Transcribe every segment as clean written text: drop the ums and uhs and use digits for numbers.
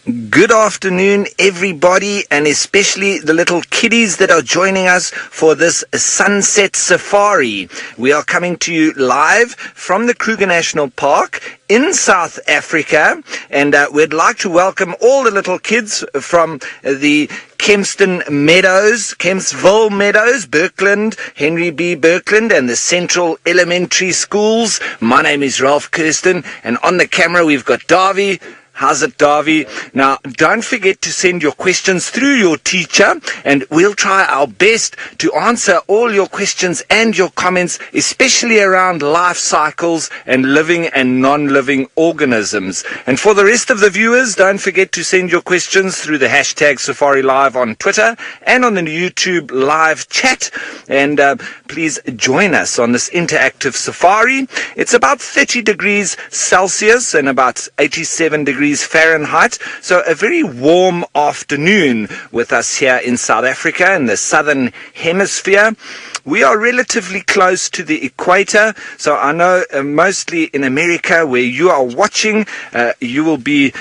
Good afternoon, everybody, and especially the little kiddies that are joining us for this sunset safari. We are coming to you live from the Kruger National Park in South Africa, and we'd like to welcome all the little kids from the Kempsville Meadows, Birkland, Henry B. Birkland, and the Central Elementary Schools. My name is Ralph Kirsten, and on the camera we've got Davy. How's it, Davy? Now, don't forget to send your questions through your teacher, and we'll try our best to answer all your questions and your comments, especially around life cycles and living and non-living organisms. And for the rest of the viewers, don't forget to send your questions through the hashtag Safari Live on Twitter and on the YouTube live chat. And please join us on this interactive safari. It's about 30 degrees Celsius and about 87 degrees Fahrenheit, so a very warm afternoon with us here in South Africa in the southern hemisphere. We are relatively close to the equator, so I know mostly in America where you are watching, you will be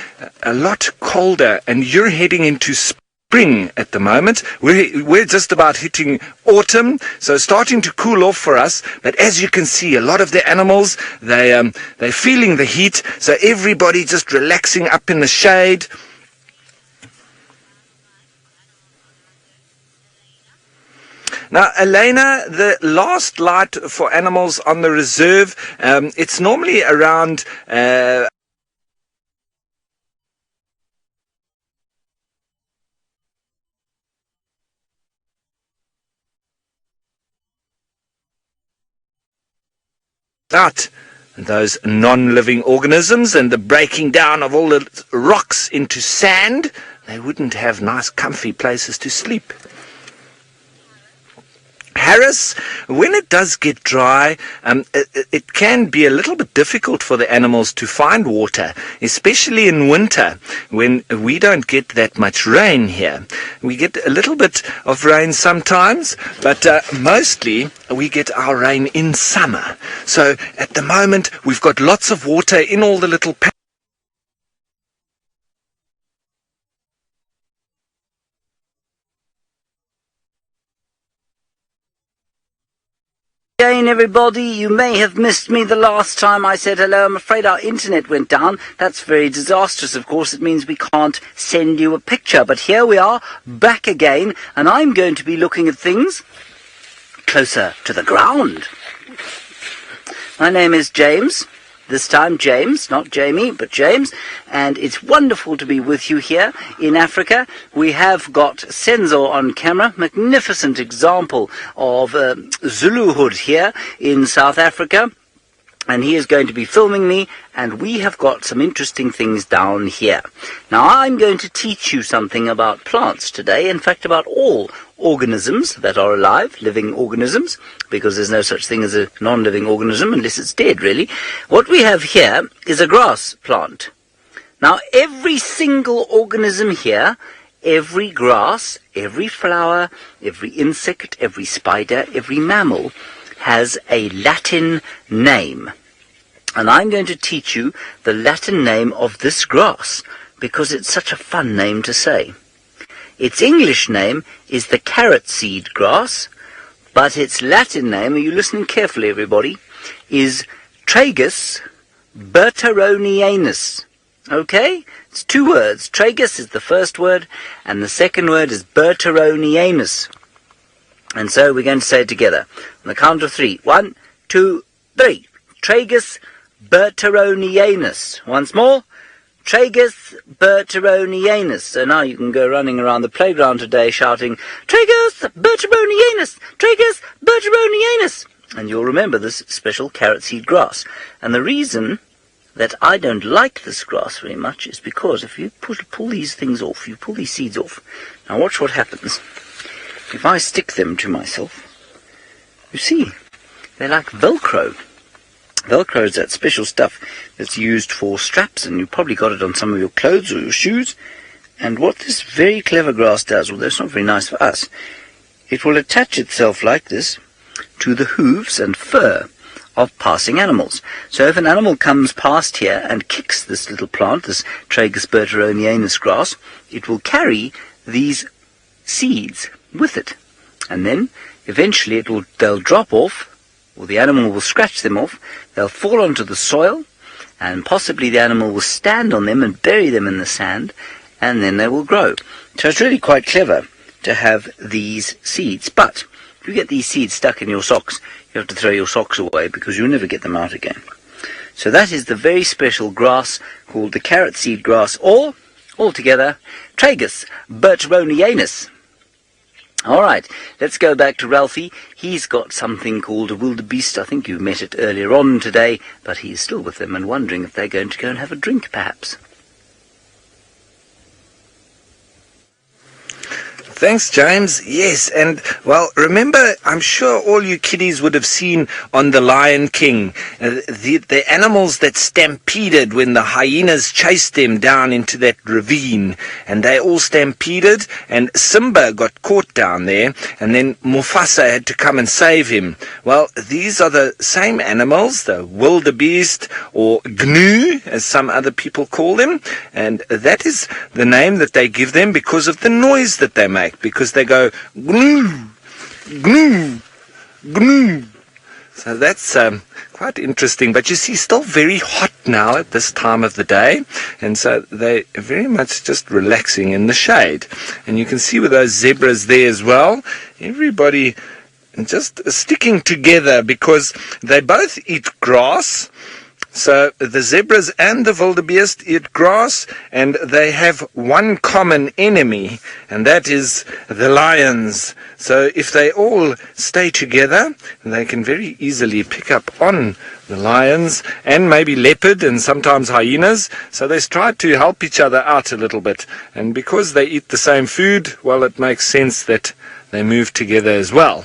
a lot colder, and you're heading into spring at the moment. We're just about hitting autumn, so starting to cool off for us. But as you can see, a lot of the animals, they're feeling the heat, so everybody just relaxing up in the shade. Now, Elena, the last light for animals on the reserve, it's normally around out those non-living organisms and the breaking down of all the rocks into sand. They wouldn't have nice comfy places to sleep. Harris, when it does get dry, it can be a little bit difficult for the animals to find water, especially in winter when we don't get that much rain here. We get a little bit of rain sometimes, but mostly we get our rain in summer. So at the moment we've got lots of water in all the little Again, everybody, you may have missed me the last time I said hello. I'm afraid our internet went down. That's very disastrous, of course. It means we can't send you a picture. But here we are, back again, and I'm going to be looking at things closer to the ground. My name is James. This time James, not Jamie, but James, and it's wonderful to be with you here in Africa. We have got Senzo on camera, magnificent example of Zuluhood here in South Africa, and he is going to be filming me, and we have got some interesting things down here. Now, I'm going to teach you something about plants today, in fact about all organisms that are alive, living organisms, because there's no such thing as a non-living organism unless it's dead, really. What we have here is a grass plant. Now, every single organism here, every grass, every flower, every insect, every spider, every mammal, has a Latin name. And I'm going to teach you the Latin name of this grass, because it's such a fun name to say. Its English name is the carrot seed grass, but its Latin name, are you listening carefully, everybody, is Tragus berteronianus. Okay? It's two words. Tragus is the first word, and the second word is berteronianus. And so we're going to say it together. On the count of 3. 1, 2, 3. Tragus berteronianus. Once more. Tragus berteronianus. So now you can go running around the playground today shouting, Tragus berteronianus! Tragus berteronianus! And you'll remember this special carrot seed grass. And the reason that I don't like this grass very much is because if you pull these things off, you pull these seeds off. Now watch what happens. If I stick them to myself, you see, they're like Velcro. Velcro is that special stuff that's used for straps, and you probably got it on some of your clothes or your shoes. And what this very clever grass does, although it's not very nice for us, it will attach itself like this to the hooves and fur of passing animals. So if an animal comes past here and kicks this little plant, this Tragus berteronianus grass, it will carry these seeds with it. And then eventually they'll drop off, or the animal will scratch them off, they'll fall onto the soil, and possibly the animal will stand on them and bury them in the sand, and then they will grow. So it's really quite clever to have these seeds. But if you get these seeds stuck in your socks, you have to throw your socks away because you'll never get them out again. So that is the very special grass called the carrot seed grass, or, altogether, Tragus berteronianus. All right, let's go back to Ralphie. He's got something called a wildebeest. I think you met it earlier on today, but he's still with them and wondering if they're going to go and have a drink, perhaps. Thanks, James. Yes, and, well, remember, I'm sure all you kiddies would have seen on The Lion King, the animals that stampeded when the hyenas chased them down into that ravine, and they all stampeded, and Simba got caught down there, and then Mufasa had to come and save him. Well, these are the same animals, the wildebeest, or gnu, as some other people call them, and that is the name that they give them because of the noise that they make. Because they go gnu, gnu, gnu. So that's quite interesting. But you see, still very hot now at this time of the day. And so they're very much just relaxing in the shade. And you can see with those zebras there as well, everybody just sticking together because they both eat grass. So the zebras and the wildebeest eat grass, and they have one common enemy, and that is the lions. So if they all stay together, they can very easily pick up on the lions, and maybe leopard, and sometimes hyenas. So they try to help each other out a little bit. And because they eat the same food, well, it makes sense that they move together as well.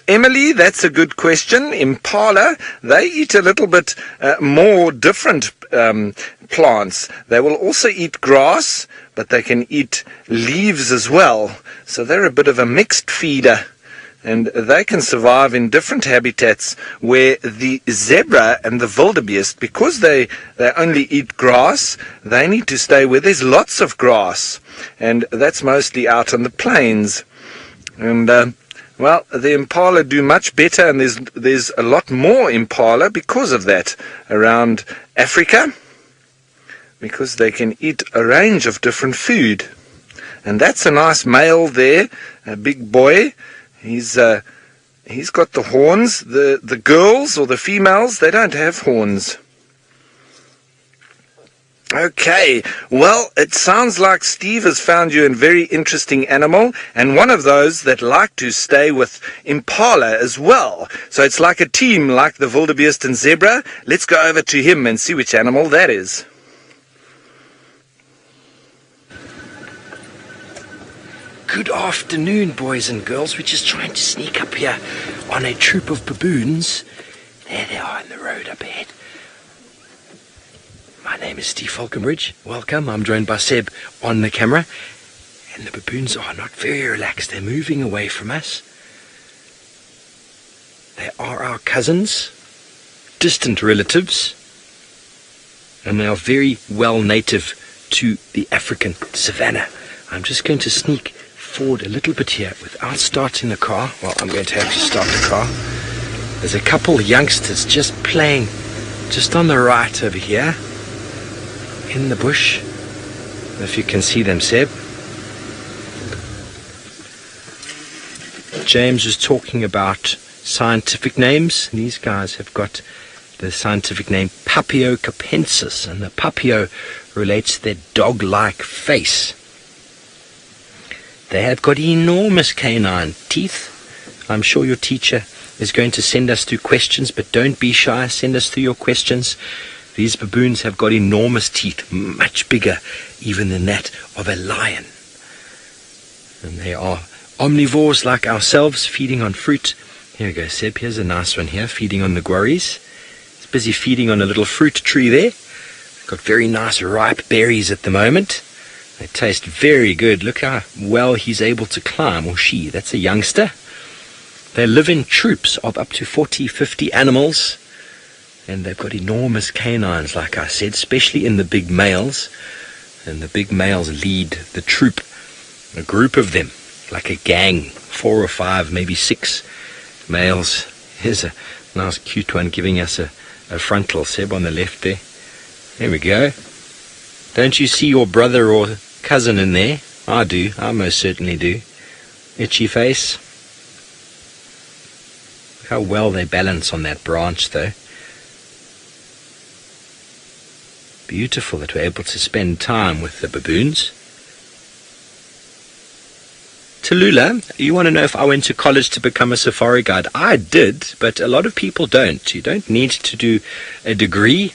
Emily, that's a good question. Impala, they eat a little bit more different plants. They will also eat grass, but they can eat leaves as well. So they're a bit of a mixed feeder. And they can survive in different habitats where the zebra and the wildebeest, because they only eat grass, they need to stay where there's lots of grass. And that's mostly out on the plains. And well, the impala do much better, and there's a lot more impala because of that around Africa, because they can eat a range of different food. And that's a nice male there, a big boy. He's got the horns. The girls or the females, they don't have horns. Okay, well, it sounds like Steve has found you a very interesting animal, and one of those that like to stay with impala as well. So it's like a team, like the wildebeest and zebra. Let's go over to him and see which animal that is. Good afternoon, boys and girls. We're just trying to sneak up here on a troop of baboons. There they are in the road up ahead. My name is Steve Falconbridge. Welcome. I'm joined by Seb on the camera. And the baboons are not very relaxed. They're moving away from us. They are our cousins, distant relatives, and they are very well native to the African savanna. I'm just going to sneak forward a little bit here without starting the car. Well, I'm going to have to start the car. There's a couple of youngsters just playing just on the right over here in the bush. If you can see them, Seb. James was talking about scientific names. These guys have got the scientific name Papio capensis, and the papio relates to their dog-like face. They have got enormous canine teeth. I'm sure your teacher is going to send us through questions, but don't be shy. Send us through your questions. These baboons have got enormous teeth, much bigger even than that of a lion. And they are omnivores like ourselves, feeding on fruit. Here we go, Seb. Here's a nice one here, feeding on the guarries. He's busy feeding on a little fruit tree there. Got very nice ripe berries at the moment. They taste very good. Look how well he's able to climb, or she. That's a youngster. They live in troops of up to 40, 50 animals, and they've got enormous canines, like I said, especially in the big males. And the big males lead the troop, a group of them, like a gang, 4 or 5, maybe 6 males. Here's a nice cute one giving us a frontal, Seb, on the left there. There we go. Don't you see your brother or cousin in there? I do. I most certainly do. Itchy face. Look how well they balance on that branch, though. Beautiful that we're able to spend time with the baboons. Tallulah, you want to know if I went to college to become a safari guide? I did, but a lot of people don't. You don't need to do a degree.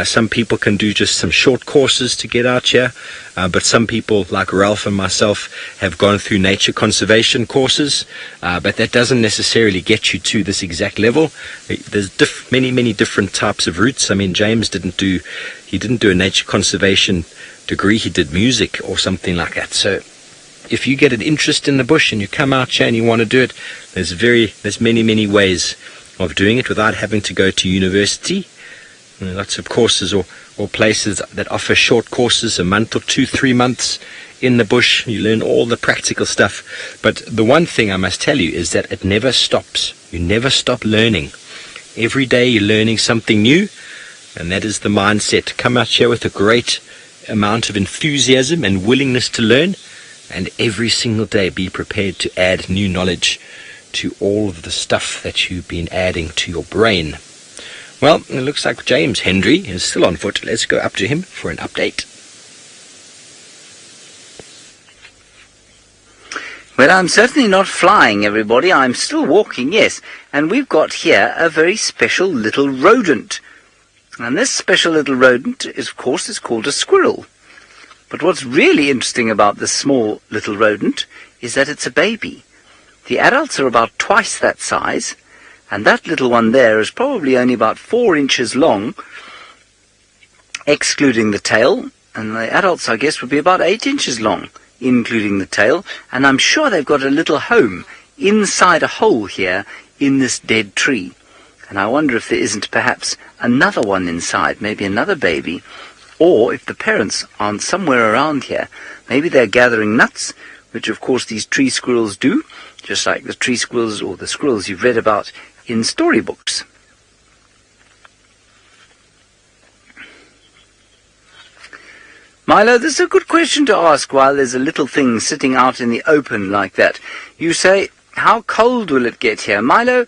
Some people can do just some short courses to get out here, but some people, like Ralph and myself, have gone through nature conservation courses, but that doesn't necessarily get you to this exact level. There's many different types of routes. I mean, James didn't do a nature conservation degree. He did music or something like that. So if you get an interest in the bush and you come out here and you want to do it, there's many ways of doing it without having to go to university. Lots of courses or places that offer short courses, a month or 2, 3 months in the bush. You learn all the practical stuff. But the one thing I must tell you is that it never stops. You never stop learning. Every day you're learning something new, and that is the mindset. Come out here with a great amount of enthusiasm and willingness to learn, and every single day be prepared to add new knowledge to all of the stuff that you've been adding to your brain. Well, it looks like James Hendry is still on foot. Let's go up to him for an update. Well, I'm certainly not flying, everybody. I'm still walking, yes. And we've got here a very special little rodent. And this special little rodent is, of course, is called a squirrel. But what's really interesting about this small little rodent is that it's a baby. The adults are about twice that size, and that little one there is probably only about 4 inches long, excluding the tail, and the adults, I guess, would be about 8 inches long, including the tail, and I'm sure they've got a little home inside a hole here in this dead tree. And I wonder if there isn't perhaps another one inside, maybe another baby, or if the parents aren't somewhere around here. Maybe they're gathering nuts, which of course these tree squirrels do, just like the tree squirrels or the squirrels you've read about in storybooks. Milo, this is a good question to ask while there's a little thing sitting out in the open like that. You say, how cold will it get here? Milo,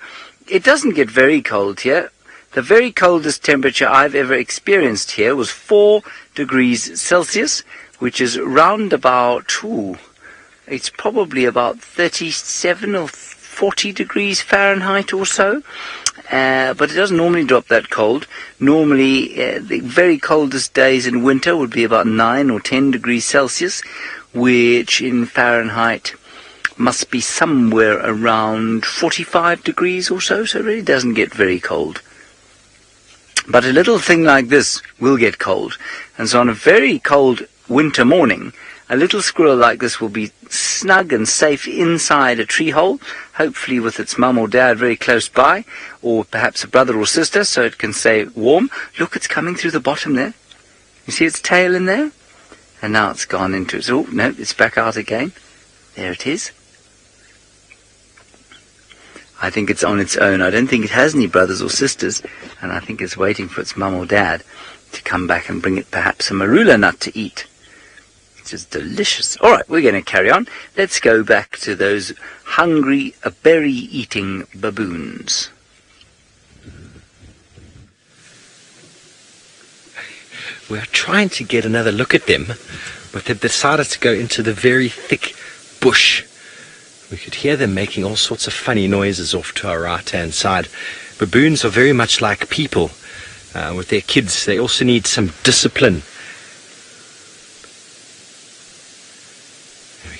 it doesn't get very cold here. The very coldest temperature I've ever experienced here was 4 degrees Celsius, which is round about, it's probably about 37 or 40 degrees Fahrenheit or so. But it doesn't normally drop that cold. Normally, the very coldest days in winter would be about 9 or 10 degrees Celsius, which in Fahrenheit must be somewhere around 45 degrees or so, so it really doesn't get very cold. But a little thing like this will get cold, and so on a very cold winter morning, a little squirrel like this will be snug and safe inside a tree hole, hopefully with its mum or dad very close by, or perhaps a brother or sister, so it can stay warm. Look, it's coming through the bottom there. You see its tail in there? And now it's gone into it. Oh, no, it's back out again. There it is. I think it's on its own. I don't think it has any brothers or sisters, and I think it's waiting for its mum or dad to come back and bring it perhaps a marula nut to eat. It's just delicious. All right, we're going to carry on. Let's go back to those hungry, berry-eating baboons. We're trying to get another look at them, but they've decided to go into the very thick bush. We could hear them making all sorts of funny noises off to our right-hand side. Baboons are very much like people with their kids. They also need some discipline.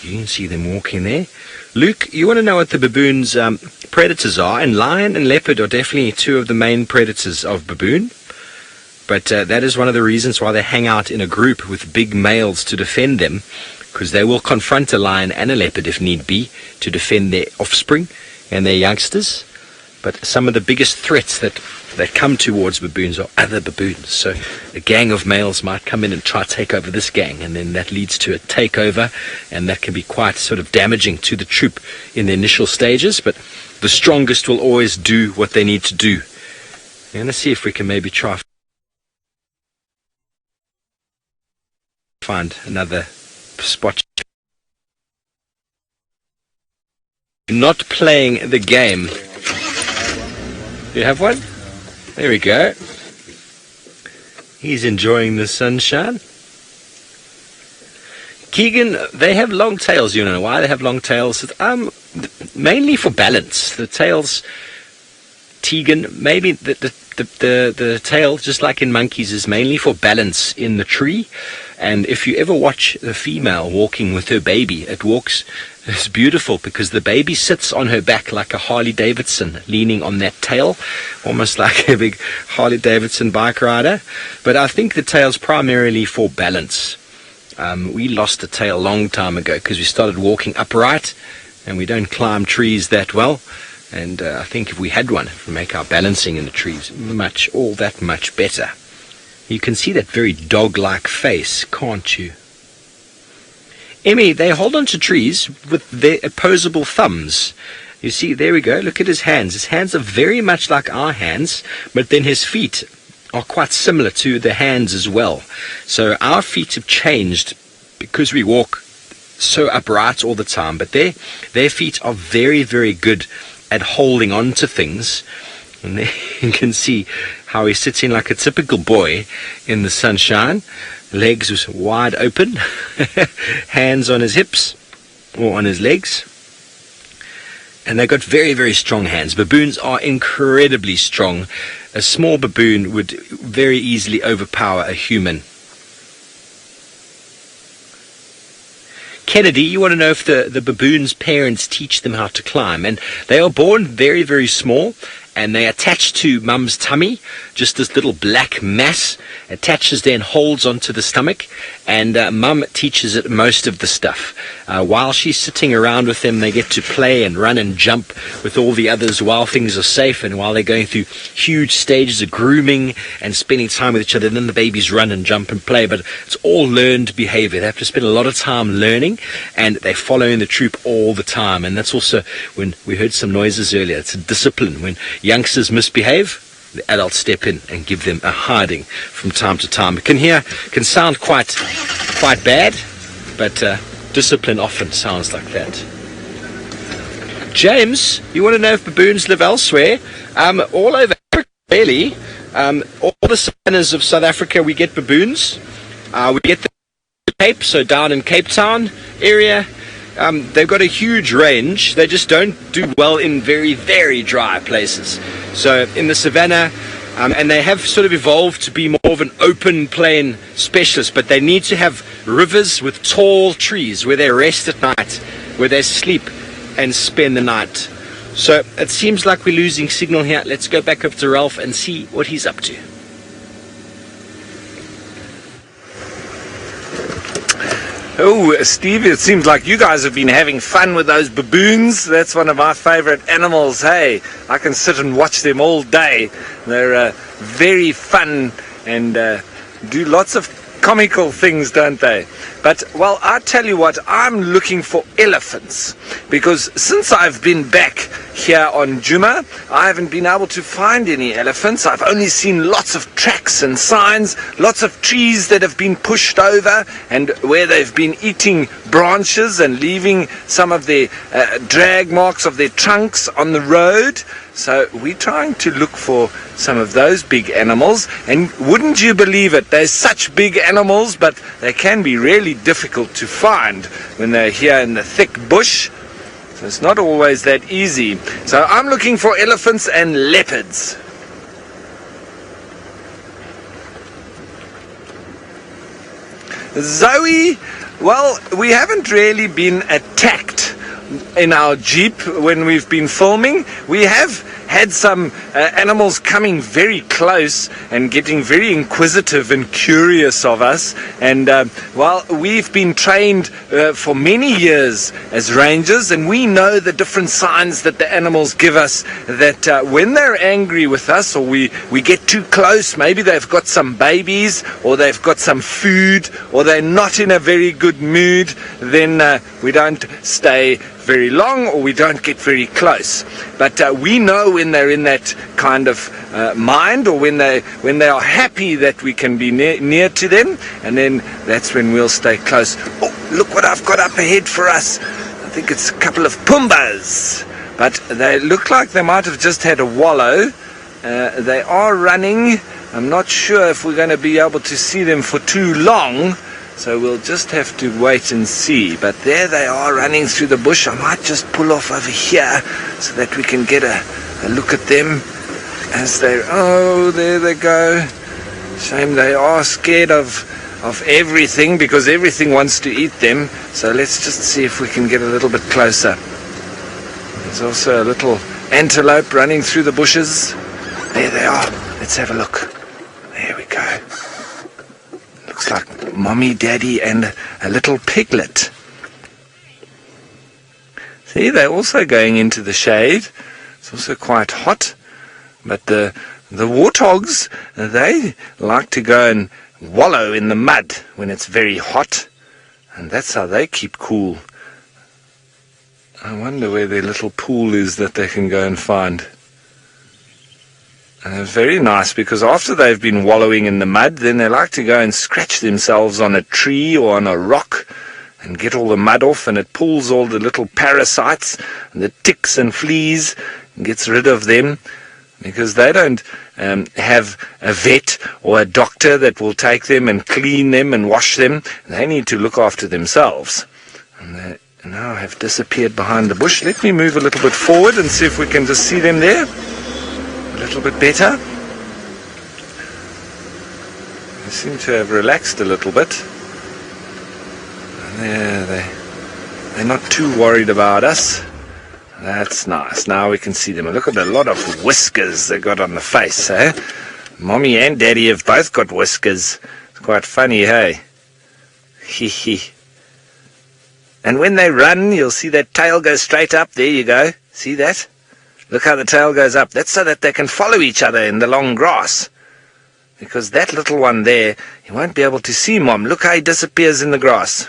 You can see them walking there. Luke, you want to know what the baboons' predators are? And lion and leopard are definitely 2 of the main predators of baboon. But that is one of the reasons why they hang out in a group with big males to defend them, because they will confront a lion and a leopard if need be to defend their offspring. and their youngsters. But some of the biggest threats that come towards baboons are other baboons. So a gang of males might come in and try to take over this gang, and then that leads to a takeover, and that can be quite sort of damaging to the troop in the initial stages. But the strongest will always do what they need to do. I'm going to see if we can maybe try find another spot. Not playing the game. You have one? There we go. He's enjoying the sunshine. Keegan, they have long tails. You know why they have long tails? Mainly for balance. The tails, Tegan, maybe the tail, just like in monkeys, is mainly for balance in the tree. And if you ever watch the female walking with her baby, it's beautiful because the baby sits on her back like a Harley Davidson, leaning on that tail, almost like a big Harley Davidson bike rider. But I think the tail's primarily for balance. We lost the tail a long time ago because we started walking upright, and we don't climb trees that well. And I think if we had one, it would make our balancing in the trees all that much better. You can see that very dog-like face, can't you? Emmy, they hold on to trees with their opposable thumbs. You see, there we go. Look at his hands. His hands are very much like our hands, but then his feet are quite similar to the hands as well. So our feet have changed because we walk so upright all the time, but their feet are very, very good at holding on to things. And there you can see how he's sitting like a typical boy in the sunshine. Legs was wide open, hands on his hips or on his legs. And they've got very, very strong hands. Baboons are incredibly strong. A small baboon would very easily overpower a human. Kennedy, you want to know if the baboon's parents teach them how to climb. And they are born very, very small, and they attach to mum's tummy. Just this little black mass attaches there and holds onto the stomach, and mum teaches it most of the stuff. While she's sitting around with them, they get to play and run and jump with all the others while things are safe, and while they're going through huge stages of grooming and spending time with each other. Then the babies run and jump and play, but it's all learned behavior. They have to spend a lot of time learning, and they follow in the troop all the time. And that's also, when we heard some noises earlier, it's a discipline. When youngsters misbehave, the adults step in and give them a hiding from time to time. It can sound quite bad, but discipline often sounds like that. James, you want to know if baboons live elsewhere? All over Africa, really. All the savannas of South Africa, we get baboons. We get the Cape, so down in Cape Town area. They've got a huge range. They just don't do well in very, very dry places. So in the savannah, and they have sort of evolved to be more of an open plain specialist, but they need to have rivers with tall trees where they rest at night, where they sleep and spend the night. So it seems like we're losing signal here. Let's go back up to Ralph and see what he's up to. Oh, Steve, it seems like you guys have been having fun with those baboons. That's one of my favorite animals. Hey, I can sit and watch them all day. They're very fun and do lots of comical things, don't they? But, well, I tell you what, I'm looking for elephants, because since I've been back here on Djuma, I haven't been able to find any elephants. I've only seen lots of tracks and signs, lots of trees that have been pushed over, and where they've been eating branches and leaving some of their drag marks of their trunks on the road. So we're trying to look for some of those big animals, and wouldn't you believe it, they're such big animals, but they can be really difficult to find when they're here in the thick bush. So it's not always that easy. So I'm looking for elephants and leopards. Zoe, well, we haven't really been attacked in our Jeep when we've been filming. We have had some animals coming very close and getting very inquisitive and curious of us. And well, we've been trained for many years as rangers, and we know the different signs that the animals give us, that when they're angry with us or we get too close, maybe they've got some babies or they've got some food or they're not in a very good mood, then we don't stay very long or we don't get very close. But we know when they're in that kind of mind, or when they are happy that we can be near to them, and then that's when we'll stay close. Oh, look what I've got up ahead for us. I think it's a couple of pumbas, but they look like they might have just had a wallow. They are running. I'm not sure if we're going to be able to see them for too long, so we'll just have to wait and see. But there they are running through the bush. I might just pull off over here so that we can get a look at them as they... Oh, there they go. Shame they are scared of everything, because everything wants to eat them. So let's just see if we can get a little bit closer. There's also a little antelope running through the bushes. There they are. Let's have a look. There we go. Looks like mommy, daddy, and a little piglet. See, they're also going into the shade. It's also quite hot. But the warthogs, they like to go and wallow in the mud when it's very hot. And that's how they keep cool. I wonder where their little pool is that they can go and find. And it's very nice, because after they've been wallowing in the mud, then they like to go and scratch themselves on a tree or on a rock and get all the mud off, and it pulls all the little parasites and the ticks and fleas and gets rid of them, because they don't have a vet or a doctor that will take them and clean them and wash them. They need to look after themselves. And they now have disappeared behind the bush. Let me move a little bit forward and see if we can just see them there a little bit better. They seem to have relaxed a little bit. There, they're not too worried about us. That's nice. Now we can see them. Look at a lot of whiskers they got on the face, eh? Mommy and Daddy have both got whiskers. It's quite funny, hey? Hee hee. And when they run, you'll see that tail go straight up. There you go. See that? Look how the tail goes up. That's so that they can follow each other in the long grass. Because that little one there, he won't be able to see Mom. Look how he disappears in the grass.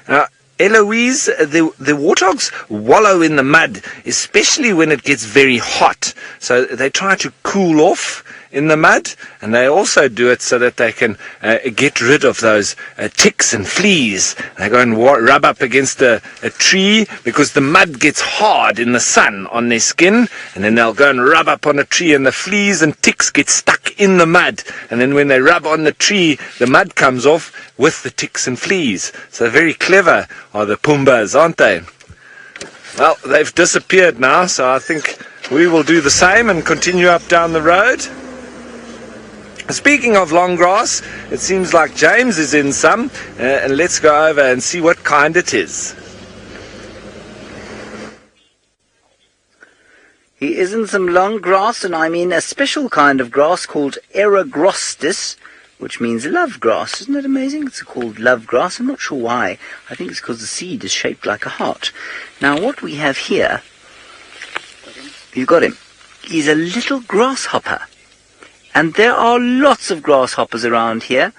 Now, Eloise, the warthogs wallow in the mud, especially when it gets very hot. So they try to cool off in the mud, and they also do it so that they can get rid of those ticks and fleas. They go and rub up against a tree, because the mud gets hard in the sun on their skin, and then they'll go and rub up on a tree, and the fleas and ticks get stuck in the mud. And then when they rub on the tree, the mud comes off with the ticks and fleas. So very clever are the pumbas, aren't they? Well, they've disappeared now, so I think we will do the same and continue up down the road. Speaking of long grass, it seems like James is in some, and let's go over and see what kind it is. He is in some long grass, and I mean a special kind of grass called Eragrostis, which means love grass. Isn't that amazing? It's called love grass. I'm not sure why. I think it's because the seed is shaped like a heart. Now, what we have here, you got him, is a little grasshopper. And there are lots of grasshoppers around here.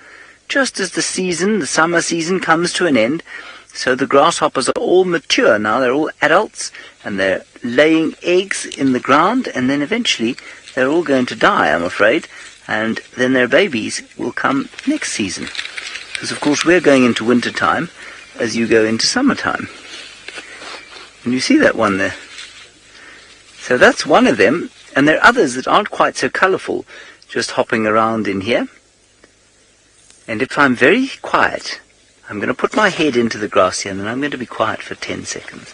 Just as the summer season comes to an end, so the grasshoppers are all mature now. They're all adults, and they're laying eggs in the ground, and then eventually they're all going to die, I'm afraid, and then their babies will come next season. Because, of course, we're going into winter time as you go into summertime. And you see that one there. So that's one of them, and there are others that aren't quite so colourful, just hopping around in here. And if I'm very quiet, I'm going to put my head into the grass here, and then I'm going to be quiet for 10 seconds.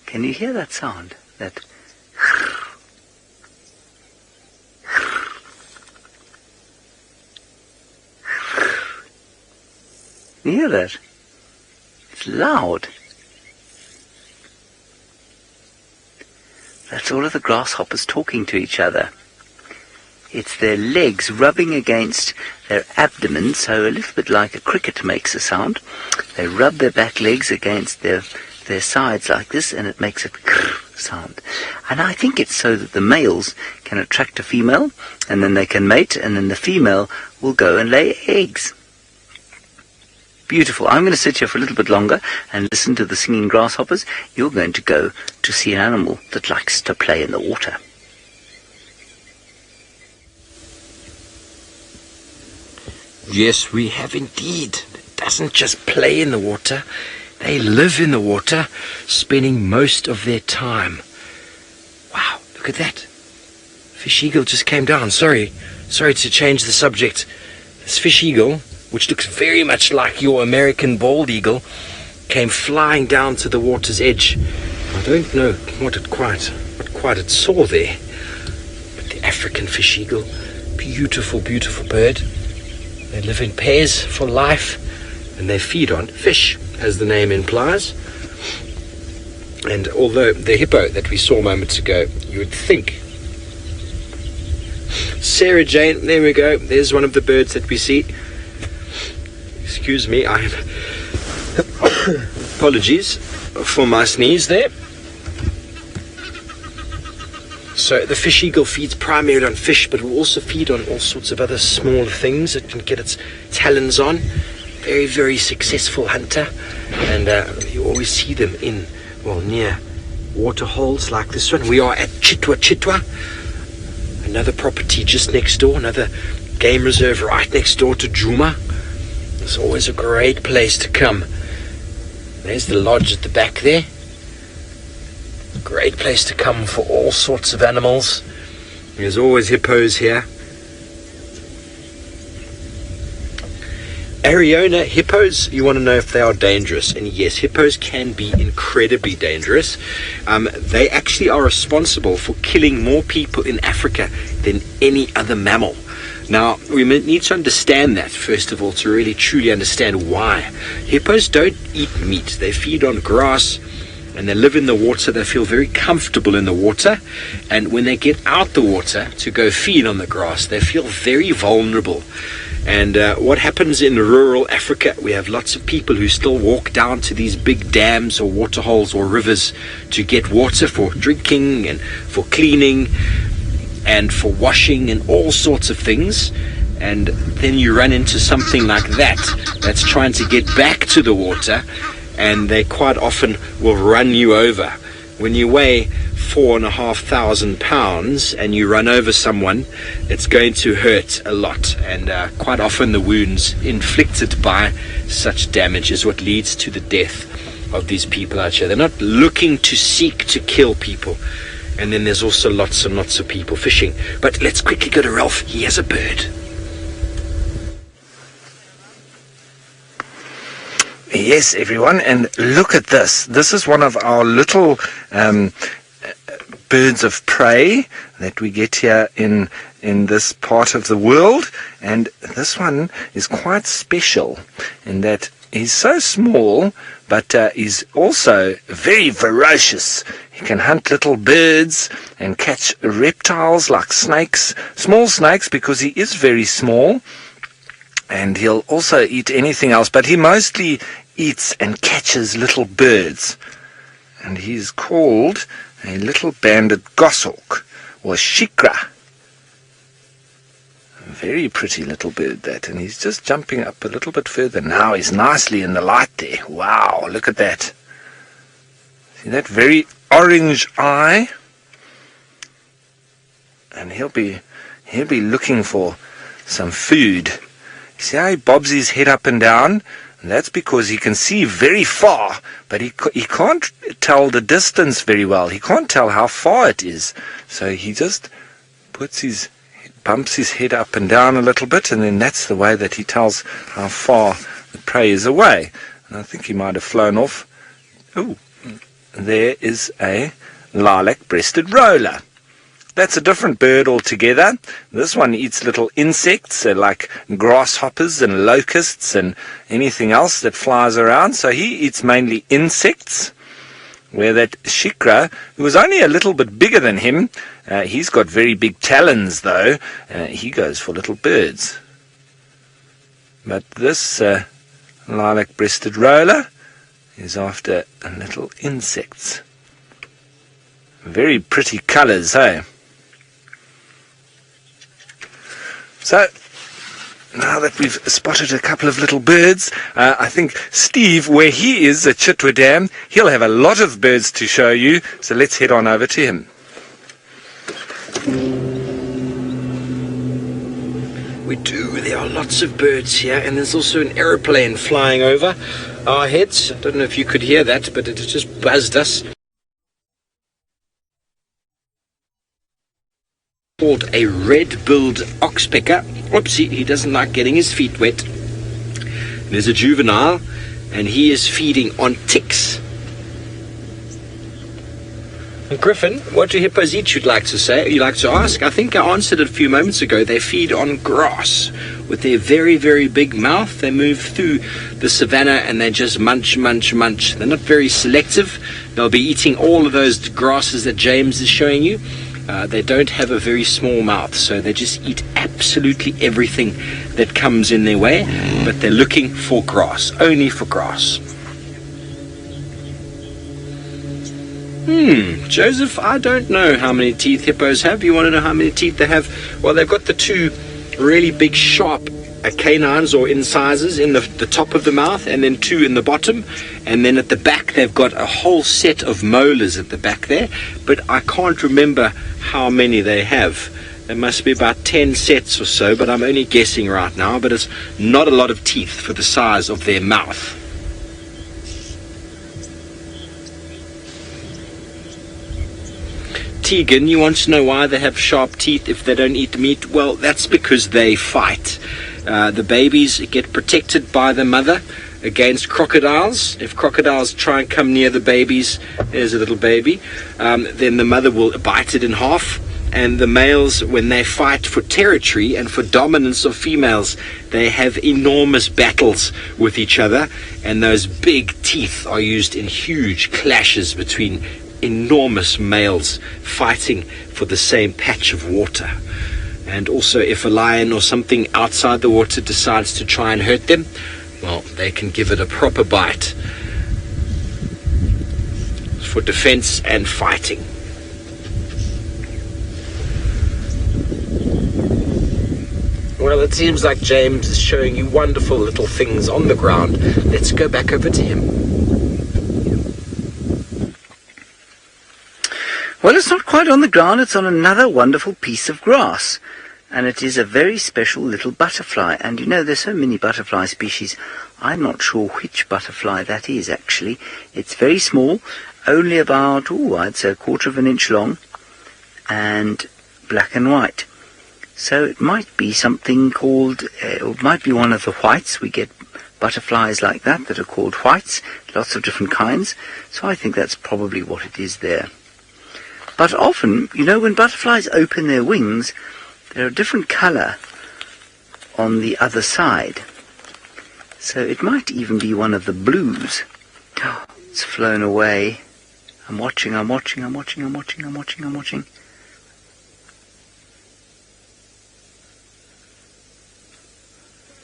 Can you hear that sound? That... You hear that? It's loud. That's all of the grasshoppers talking to each other. It's their legs rubbing against their abdomen, so a little bit like a cricket makes a sound. They rub their back legs against their sides like this, and it makes a krr sound. And I think it's so that the males can attract a female, and then they can mate, and then the female will go and lay eggs. Beautiful. I'm going to sit here for a little bit longer and listen to the singing grasshoppers. You're going to go to see an animal that likes to play in the water. Yes, we have indeed. It doesn't just play in the water. They live in the water, spending most of their time. Wow, look at that. Fish eagle just came down. Sorry to change the subject. This fish eagle, which looks very much like your American bald eagle, came flying down to the water's edge. I don't know what quite it saw there. But the African fish eagle, beautiful, beautiful bird. They live in pairs for life, and they feed on fish, as the name implies. And although the hippo that we saw moments ago, you would think... Sarah Jane, there we go. There's one of the birds that we see. Excuse me, apologies for my sneeze there. So the fish eagle feeds primarily on fish, but will also feed on all sorts of other small things it can get its talons on. Very, very successful hunter, and you always see them near water holes like this one. We are at Chitwa, another property just next door, another game reserve right next door to Djuma. It's always a great place to come. There's the lodge at the back there. Great place to come for all sorts of animals. There's always hippos here. Ariona hippos, you want to know if they are dangerous. And yes, hippos can be incredibly dangerous. They actually are responsible for killing more people in Africa than any other mammal. Now, we need to understand that, first of all, to really truly understand why. Hippos don't eat meat. They feed on grass, and they live in the water. They feel very comfortable in the water, and when they get out the water to go feed on the grass, they feel very vulnerable. And what happens in rural Africa, we have lots of people who still walk down to these big dams or water holes or rivers to get water for drinking and for cleaning and for washing and all sorts of things. And then you run into something like that's trying to get back to the water, and they quite often will run you over. When you weigh 4,500 pounds and you run over someone, it's going to hurt a lot, and quite often the wounds inflicted by such damage is what leads to the death of these people out here. They're not looking to seek to kill people. And then there's also lots and lots of people fishing. But let's quickly go to Ralph. He has a bird. Yes, everyone, and look at this. This is one of our little birds of prey that we get here in this part of the world. And this one is quite special in that he's so small, but he's also very ferocious. He can hunt little birds and catch reptiles like snakes, small snakes, because he is very small. And he'll also eat anything else, but he mostly eats and catches little birds. And he's called a little banded goshawk, or shikra. A very pretty little bird, that. And he's just jumping up a little bit further. Now he's nicely in the light there. Wow, look at that. See that very orange eye? And he'll be looking for some food. See how he bobs his head up and down? And that's because he can see very far, but he can't tell the distance very well. He can't tell how far it is. So he just bumps his head up and down a little bit, and then that's the way that he tells how far the prey is away. And I think he might have flown off. Oh, there is a lilac-breasted roller. that's a different bird altogether. This one eats little insects like grasshoppers and locusts and anything else that flies around. So he eats mainly insects. Where that shikra, who was only a little bit bigger than him, he's got very big talons though. He goes for little birds. But this lilac-breasted roller is after little insects. Very pretty colours, hey? So, now that we've spotted a couple of little birds, I think Steve, where he is at Chitwa Dam, he'll have a lot of birds to show you. So let's head on over to him. We do. There are lots of birds here, and there's also an aeroplane flying over our heads. I don't know if you could hear that, but it just buzzed us. Called a red-billed oxpecker. Oopsie, he doesn't like getting his feet wet. There's a juvenile, and he is feeding on ticks. Griffin, what do hippos eat, you'd like to say? You'd like to ask? I think I answered it a few moments ago. They feed on grass. With their very, very big mouth, they move through the savannah and they just munch, munch, munch. They're not very selective. They'll be eating all of those grasses that James is showing you. They don't have a very small mouth, so they just eat absolutely everything that comes in their way, but they're looking for grass, only for grass. Joseph, I don't know how many teeth hippos have. You want to know how many teeth they have? Well, they've got the two really big, sharp canines or incisors in the top of the mouth, and then two in the bottom, and then at the back they've got a whole set of molars at the back there, but I can't remember how many they have. There must be about 10 sets or so, but I'm only guessing right now, but it's not a lot of teeth for the size of their mouth. Tegan, you want to know why they have sharp teeth if they don't eat meat? Well, that's because they fight. The babies get protected by the mother against crocodiles. If crocodiles try and come near the babies, there's a little baby, then the mother will bite it in half. And the males, when they fight for territory and for dominance of females, they have enormous battles with each other, and those big teeth are used in huge clashes between enormous males fighting for the same patch of water. And also, if a lion or something outside the water decides to try and hurt them, well, they can give it a proper bite for defense and fighting. Well, it seems like James is showing you wonderful little things on the ground. Let's go back over to him. Well, it's not quite on the ground, it's on another wonderful piece of grass. And it is a very special little butterfly. And you know, there's so many butterfly species, I'm not sure which butterfly that is actually. It's very small, only about, I'd say a quarter of an inch long, and black and white. So it might be something called, it might be one of the whites. We get butterflies like that are called whites, lots of different kinds. So I think that's probably what it is there. But often, you know, when butterflies open their wings, they're a different colour on the other side. So it might even be one of the blues. Oh, it's flown away. I'm watching.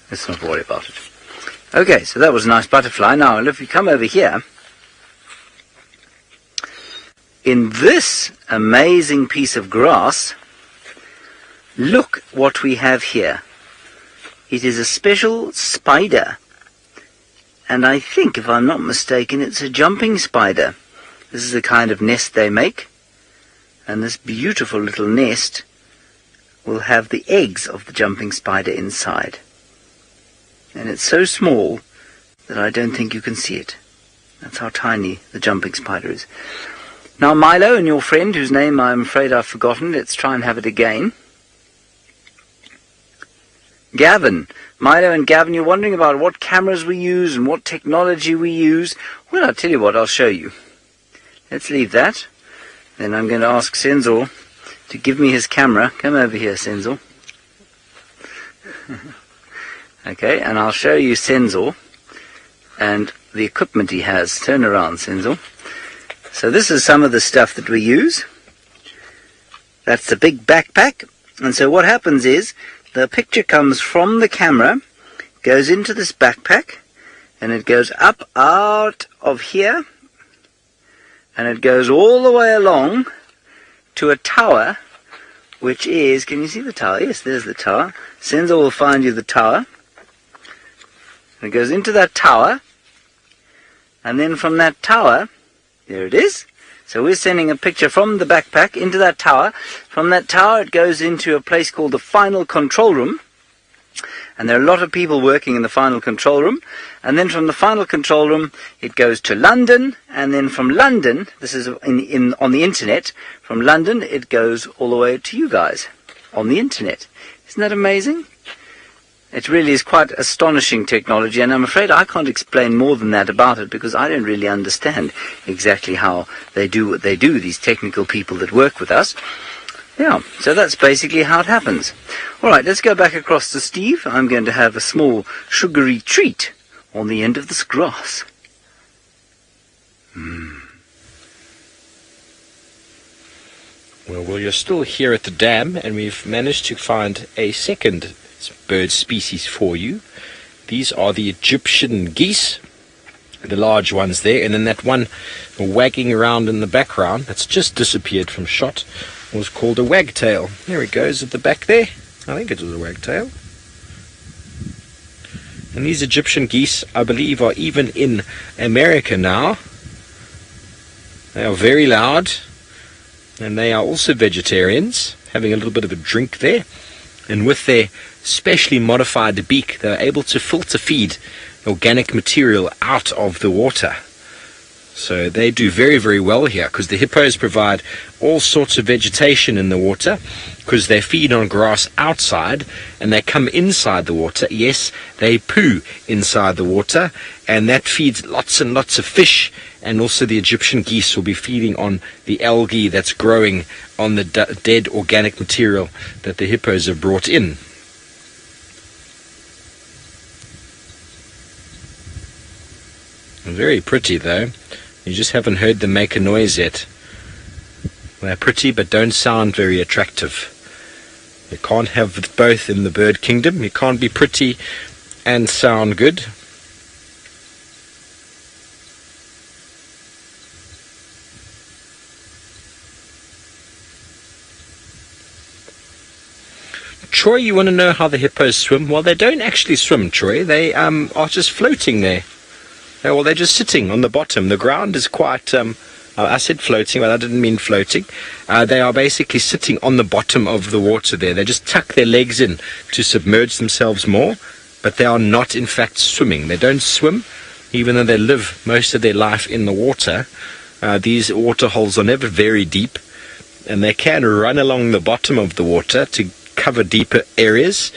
Let's not worry about it. Okay, so that was a nice butterfly. Now, if we come over here, in this amazing piece of grass, look what we have here. It is a special spider. And I think, if I'm not mistaken, it's a jumping spider. This is the kind of nest they make. And this beautiful little nest will have the eggs of the jumping spider inside. And it's so small that I don't think you can see it. That's how tiny the jumping spider is. Now, Milo and your friend, whose name I'm afraid I've forgotten, let's try and have it again. Gavin. Milo and Gavin, you're wondering about what cameras we use and what technology we use. Well, I'll tell you what, I'll show you. Let's leave that. Then I'm going to ask Senzor to give me his camera. Come over here, Senzor. Okay, and I'll show you Senzor and the equipment he has. Turn around, Senzor. So this is some of the stuff that we use. That's the big backpack. And so what happens is the picture comes from the camera, goes into this backpack, and it goes up out of here, and it goes all the way along to a tower, which is, can you see the tower? Yes, there's the tower. Senzor will find you the tower. It goes into that tower, and then from that tower, there it is. So we're sending a picture from the backpack into that tower. From that tower, it goes into a place called the final control room. And there are a lot of people working in the final control room. And then from the final control room, it goes to London. And then from London, this is on the internet, from London, it goes all the way to you guys on the internet. Isn't that amazing? It really is quite astonishing technology, and I'm afraid I can't explain more than that about it because I don't really understand exactly how they do what they do, these technical people that work with us. Yeah, so that's basically how it happens. All right, let's go back across to Steve. I'm going to have a small sugary treat on the end of this grass. Well, you're still here at the dam, and we've managed to find a second bird species for you. These are the Egyptian geese, the large ones there, and then that one wagging around in the background that's just disappeared from shot was called a wagtail. There it goes at the back there. I think it was a wagtail. And these Egyptian geese, I believe, are even in America now. They are very loud, and they are also vegetarians, having a little bit of a drink there. And with their specially modified beak, they're able to filter feed organic material out of the water. So they do very, very well here, because the hippos provide all sorts of vegetation in the water, because they feed on grass outside, and they come inside the water. Yes, they poo inside the water, and that feeds lots and lots of fish, and also the Egyptian geese will be feeding on the algae that's growing on the dead organic material that the hippos have brought in. Very pretty though. You just haven't heard them make a noise yet. They're pretty but don't sound very attractive. You can't have both in the bird kingdom. You can't be pretty and sound good. Troy, you want to know how the hippos swim? Well, they don't actually swim, Troy. They are just floating there. Well, they're just sitting on the bottom. The ground is quite, I said floating, but I didn't mean floating. They are basically sitting on the bottom of the water there. They just tuck their legs in to submerge themselves more, but they are not, in fact, swimming. They don't swim, even though they live most of their life in the water. These water holes are never very deep, and they can run along the bottom of the water to cover deeper areas,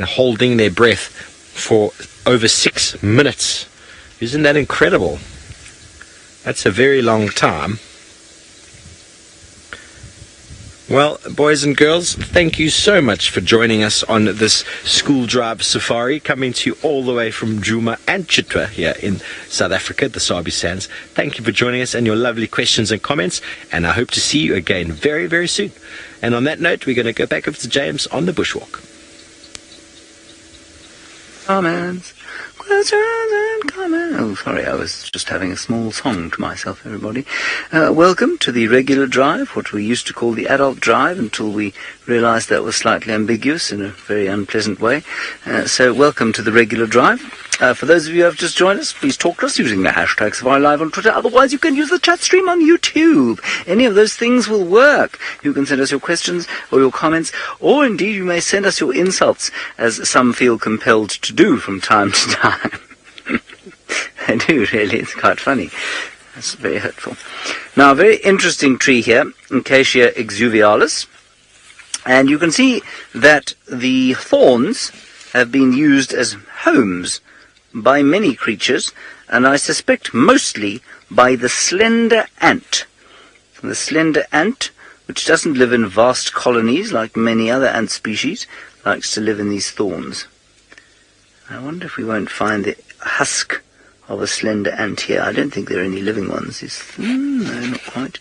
holding their breath for over 6 minutes. Isn't that incredible? That's a very long time. Well, boys and girls, thank you so much for joining us on this school drive safari, coming to you all the way from Djuma and Chitwa here in South Africa, the Sabi Sands. Thank you for joining us and your lovely questions and comments, and I hope to see you again very, very soon. And on that note, we're going to go back over to James on the bushwalk. Comments. Questions and comments. Oh, sorry, I was just having a small song to myself, everybody. Welcome to the regular drive, what we used to call the adult drive, until we realized that was slightly ambiguous in a very unpleasant way. So welcome to the regular drive. For those of you who have just joined us, please talk to us using the hashtag Safari Live on Twitter. Otherwise, you can use the chat stream on YouTube. Any of those things will work. You can send us your questions or your comments, or indeed you may send us your insults, as some feel compelled to do from time to time. They do, really. It's quite funny. That's very hurtful. Now, a very interesting tree here, Acacia exuvialis. And you can see that the thorns have been used as homes by many creatures, and I suspect mostly by the slender ant. The slender ant which doesn't live in vast colonies like many other ant species, likes to live in these thorns. I wonder if we won't find the husk of a slender ant here. I don't think there are any living ones. No, not quite.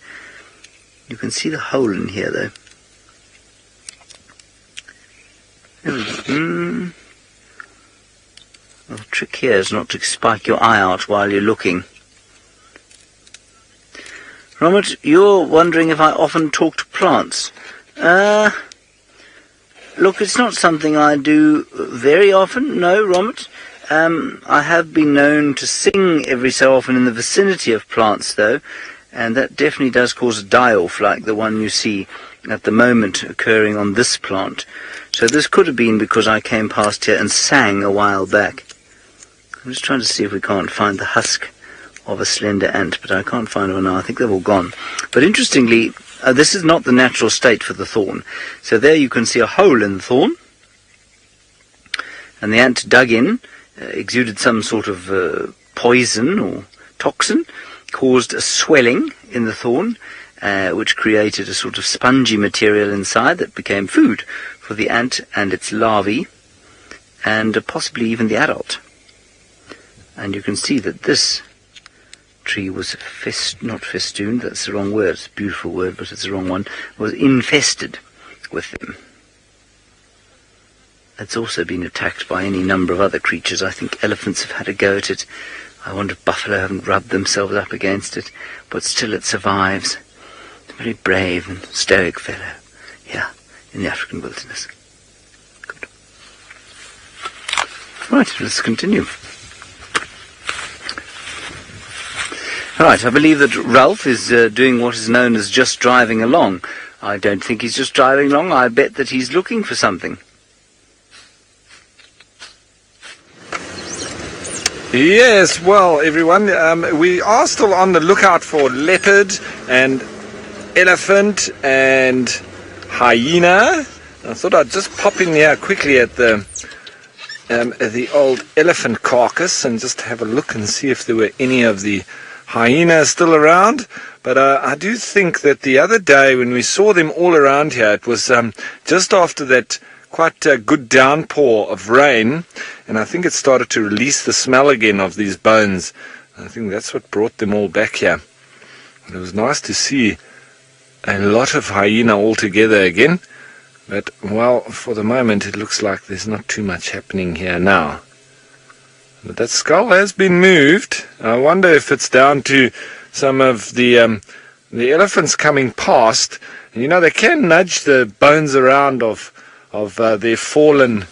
You can see the hole in here, though. The trick here is not to spike your eye out while you're looking. Robert, you're wondering if I often talk to plants. Look, it's not something I do very often, no, Robert. I have been known to sing every so often in the vicinity of plants, though, and that definitely does cause a die-off like the one you see at the moment occurring on this plant. So this could have been because I came past here and sang a while back. I'm just trying to see if we can't find the husk of a slender ant, but I can't find one now. I think they've all gone. But interestingly, this is not the natural state for the thorn. So there you can see a hole in the thorn, and the ant dug in, exuded some sort of poison or toxin, caused a swelling in the thorn, which created a sort of spongy material inside that became food for the ant and its larvae, and possibly even the adult. And you can see that this tree was not festooned, that's the wrong word, it's a beautiful word, but it's the wrong one, was infested with them. It's also been attacked by any number of other creatures. I think elephants have had a go at it. I wonder if buffalo haven't rubbed themselves up against it, but still it survives. It's a very brave and stoic fellow here in the African wilderness. Good. Right, let's continue. Right, I believe that Ralph is doing what is known as just driving along. I don't think he's just driving along. I bet that he's looking for something. Yes, well, everyone, we are still on the lookout for leopard and elephant and hyena. I thought I'd just pop in here quickly at the old elephant carcass and just have a look and see if there were any of the hyenas still around. But I do think that the other day when we saw them all around here, it was just after that quite a good downpour of rain, and I think it started to release the smell again of these bones. I think that's what brought them all back here. And it was nice to see a lot of hyena all together again, but well, for the moment it looks like there's not too much happening here now. But that skull has been moved. I wonder if it's down to some of the elephants coming past. And, you know, they can nudge the bones around of their fallen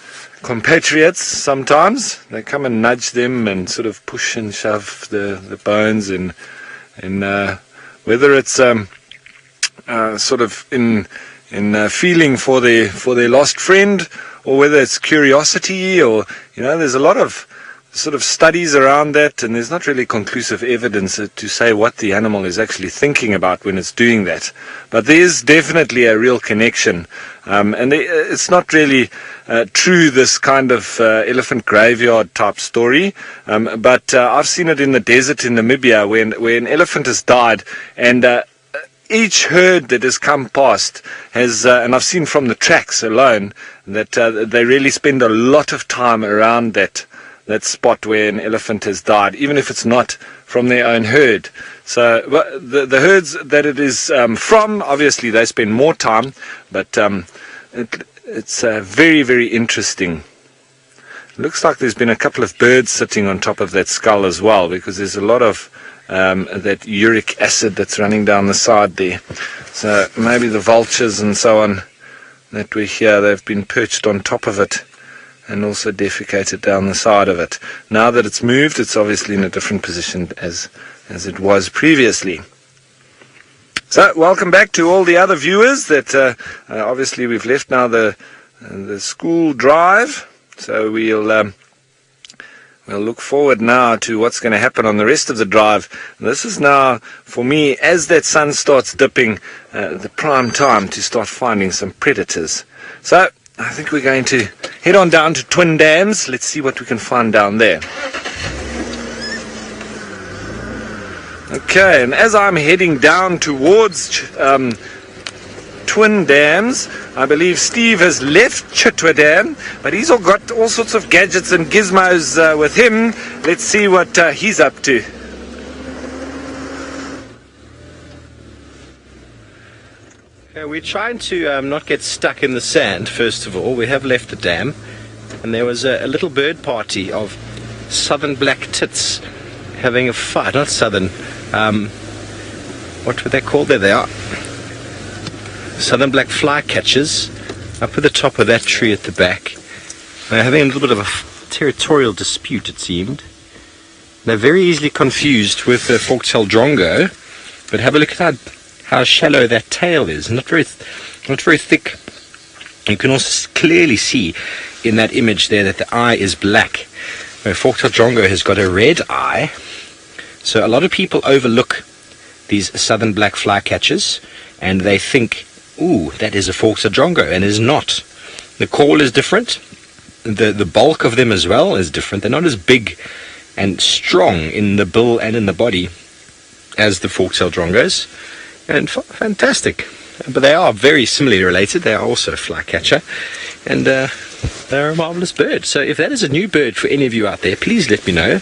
compatriots sometimes. They come and nudge them and sort of push and shove the bones, and whether it's sort of in feeling for their lost friend, or whether it's curiosity, or, you know, there's a lot of sort of studies around that, and there's not really conclusive evidence to say what the animal is actually thinking about when it's doing that. But there is definitely a real connection, and it's not really true, this kind of elephant graveyard type story, but I've seen it in the desert in Namibia where an elephant has died, and each herd that has come past has, and I've seen from the tracks alone, that they really spend a lot of time around that spot where an elephant has died, even if it's not from their own herd. So the herds that it is from, obviously they spend more time, but it's very, very interesting. It looks like there's been a couple of birds sitting on top of that skull as well, because there's a lot of that uric acid that's running down the side there. So maybe the vultures and so on that we hear, they've been perched on top of it and also defecated down the side of it. Now that it's moved, it's obviously in a different position as it was previously. So, welcome back to all the other viewers that obviously we've left now the school drive. So we'll look forward now to what's going to happen on the rest of the drive. And this is now, for me, as that sun starts dipping, the prime time to start finding some predators. So, I think we're going to head on down to Twin Dams. Let's see what we can find down there. Okay, and as I'm heading down towards twin dams. I believe Steve has left Chitwa Dam, but he's all got all sorts of gadgets and gizmos with him. Let's see what he's up to. We're trying to not get stuck in the sand, first of all. We have left the dam, and there was a little bird party of southern black tits having a fight. Not southern, what were they called? There they are. Southern black flycatchers up at the top of that tree at the back. They're having a little bit of a territorial dispute, it seemed. They're very easily confused with the fork-tailed drongo, but have a look at how shallow that tail is. Not very thick. You can also clearly see in that image there that the eye is black. Where fork-tailed drongo has got a red eye. So a lot of people overlook these southern black flycatchers, and they think, ooh, that is a fork-tailed drongo, and it is not. The call is different. The bulk of them as well is different. They're not as big and strong in the bill and in the body as the fork-tailed drongos. And fantastic. But they are very similarly related. They are also a flycatcher, and they're a marvelous bird. So if that is a new bird for any of you out there, please let me know,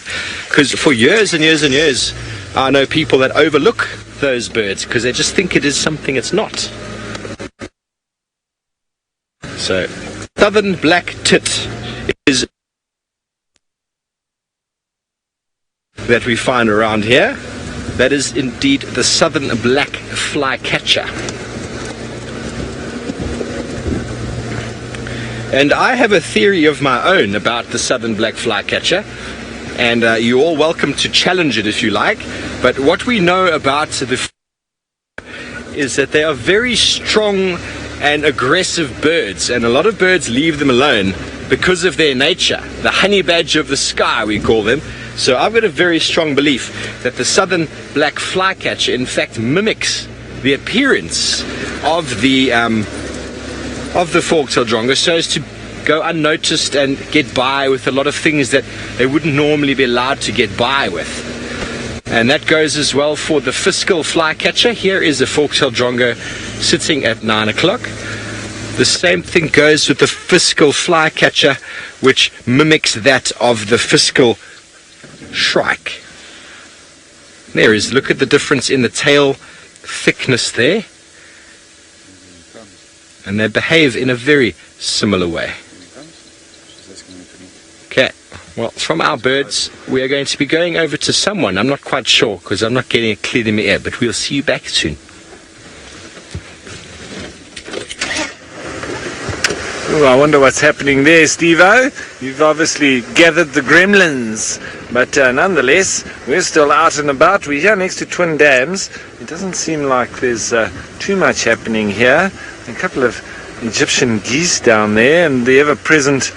because for years and years and years I know people that overlook those birds because they just think it is something it's not. So southern black tit is that we find around here. That is indeed the southern black flycatcher. And I have a theory of my own about the southern black flycatcher, and you're all welcome to challenge it if you like. But what we know about the is that they are very strong and aggressive birds, and a lot of birds leave them alone because of their nature. The honey badger of the sky, we call them. So I've got a very strong belief that the southern black flycatcher in fact mimics the appearance of the fork-tailed drongo, so as to go unnoticed and get by with a lot of things that they wouldn't normally be allowed to get by with. And that goes as well for the Fiscal Fly Catcher. Here is a fork-tailed drongo sitting at 9 o'clock. The same thing goes with the Fiscal Fly Catcher, which mimics that of the Fiscal Shrike. There is, look at the difference in the tail thickness there. And they behave in a very similar way. Okay, well, from our birds, we are going to be going over to someone. I'm not quite sure, because I'm not getting it clear in the air, but we'll see you back soon. Oh, I wonder what's happening there, Steve-O. You've obviously gathered the gremlins. But nonetheless, we're still out and about. We're here next to Twin Dams. It doesn't seem like there's too much happening here. A couple of Egyptian geese down there, and the ever-present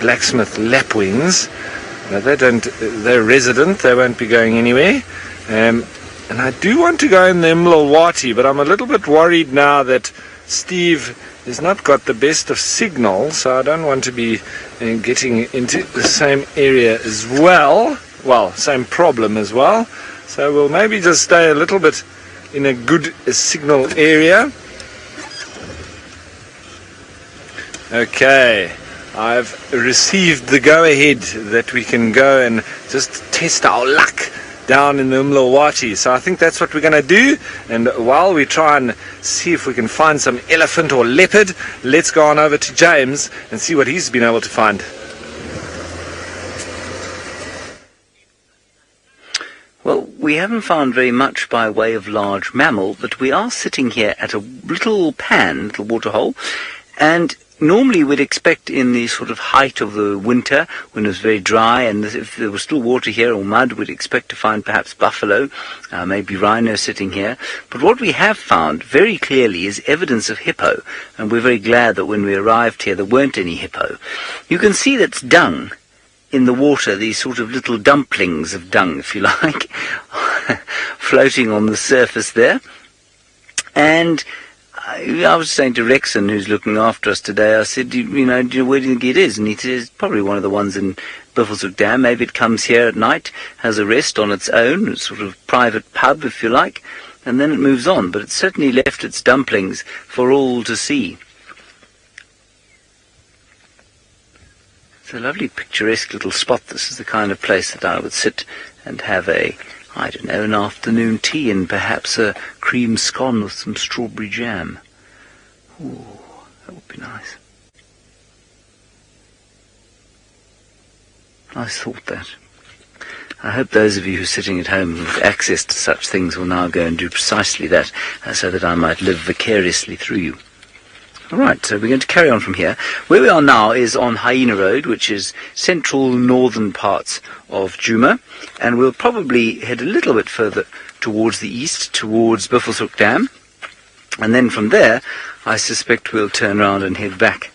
blacksmith lapwings. They're resident. They won't be going anywhere. And I do want to go in the Mlawati, but I'm a little bit worried now that Steve has not got the best of signal, so I don't want to be getting into the same area as well. Well, same problem as well. So we'll maybe just stay a little bit in a good signal area. Okay, I've received the go-ahead that we can go and just test our luck down in the Mlawati. So I think that's what we're going to do. And while we try and see if we can find some elephant or leopard, let's go on over to James and see what he's been able to find. Well, we haven't found very much by way of large mammal, but we are sitting here at a little waterhole, and normally we'd expect in the sort of height of the winter, when it was very dry, and if there was still water here or mud, we'd expect to find perhaps buffalo, maybe rhino sitting here. But what we have found very clearly is evidence of hippo, and we're very glad that when we arrived here there weren't any hippo. You can see that's dung in the water, these sort of little dumplings of dung, if you like, floating on the surface there. And I was saying to Rexon, who's looking after us today, I said, where do you think it is? And he said, it's probably one of the ones in Buffelshoek Dam. Maybe it comes here at night, has a rest on its own, a sort of private pub, if you like. and then it moves on, but it certainly left its dumplings for all to see. It's a lovely picturesque little spot. This is the kind of place that I would sit and have an afternoon tea and perhaps a cream scone with some strawberry jam. Ooh, that would be nice. Nice thought, that. I hope those of you who are sitting at home with access to such things will now go and do precisely that, so that I might live vicariously through you. All right, so we're going to carry on from here. Where we are now is on Hyena Road, which is central northern parts of Djuma, and we'll probably head a little bit further towards the east, towards Buffelshoek Dam, and then from there, I suspect we'll turn around and head back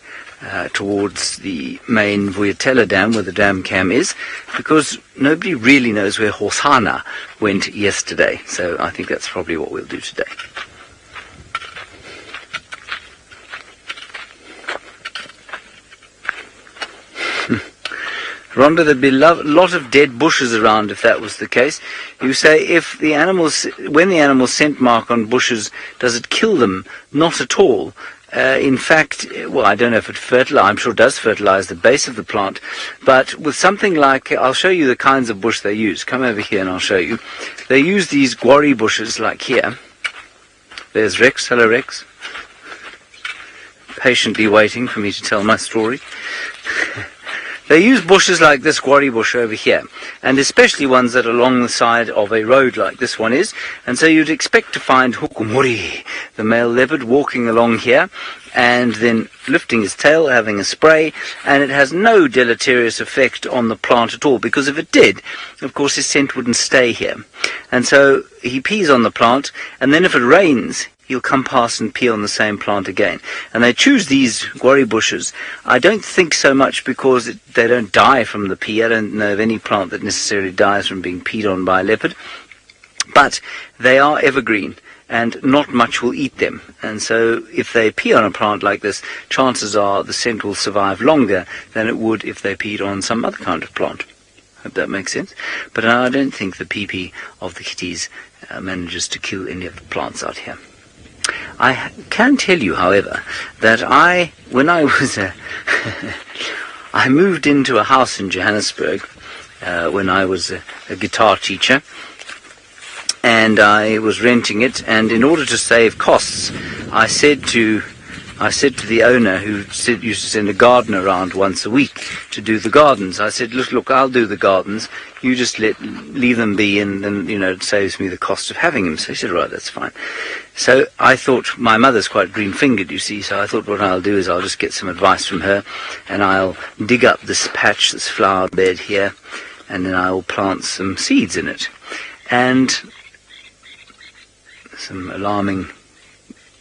towards the main Vuyatela Dam, where the dam cam is, because nobody really knows where Hyena went yesterday, so I think that's probably what we'll do today. Rhonda, there'd be a lot of dead bushes around if that was the case. You say when the animals scent mark on bushes, does it kill them? Not at all. In fact, well, I don't know if it fertilizes. I'm sure it does fertilize the base of the plant. But with something like, I'll show you the kinds of bush they use. Come over here and I'll show you. They use these guarri bushes like here. There's Rex. Hello, Rex. Patiently waiting for me to tell my story. They use bushes like this guarri bush over here, and especially ones that are along the side of a road like this one is, and so you'd expect to find Hukumuri, the male leopard, walking along here, and then lifting his tail, having a spray, and it has no deleterious effect on the plant at all, because if it did, of course his scent wouldn't stay here. And so he pees on the plant, and then if it rains, he'll come past and pee on the same plant again. And they choose these guarri bushes, I don't think so much because they don't die from the pee. I don't know of any plant that necessarily dies from being peed on by a leopard. But they are evergreen, and not much will eat them. And so if they pee on a plant like this, chances are the scent will survive longer than it would if they peed on some other kind of plant. Hope that makes sense. But I don't think the pee-pee of the kitties manages to kill any of the plants out here. I can tell you, however, that when I was I moved into a house in Johannesburg when I was a guitar teacher, and I was renting it, and in order to save costs, I said to the owner, who used to send a gardener around once a week to do the gardens, I said, look, I'll do the gardens, you just leave them be, and then, it saves me the cost of having them. So he said, right, that's fine. So I thought, my mother's quite green-fingered, you see, so I thought what I'll do is I'll just get some advice from her, and I'll dig up this patch, this flower bed here, and then I'll plant some seeds in it. And some alarming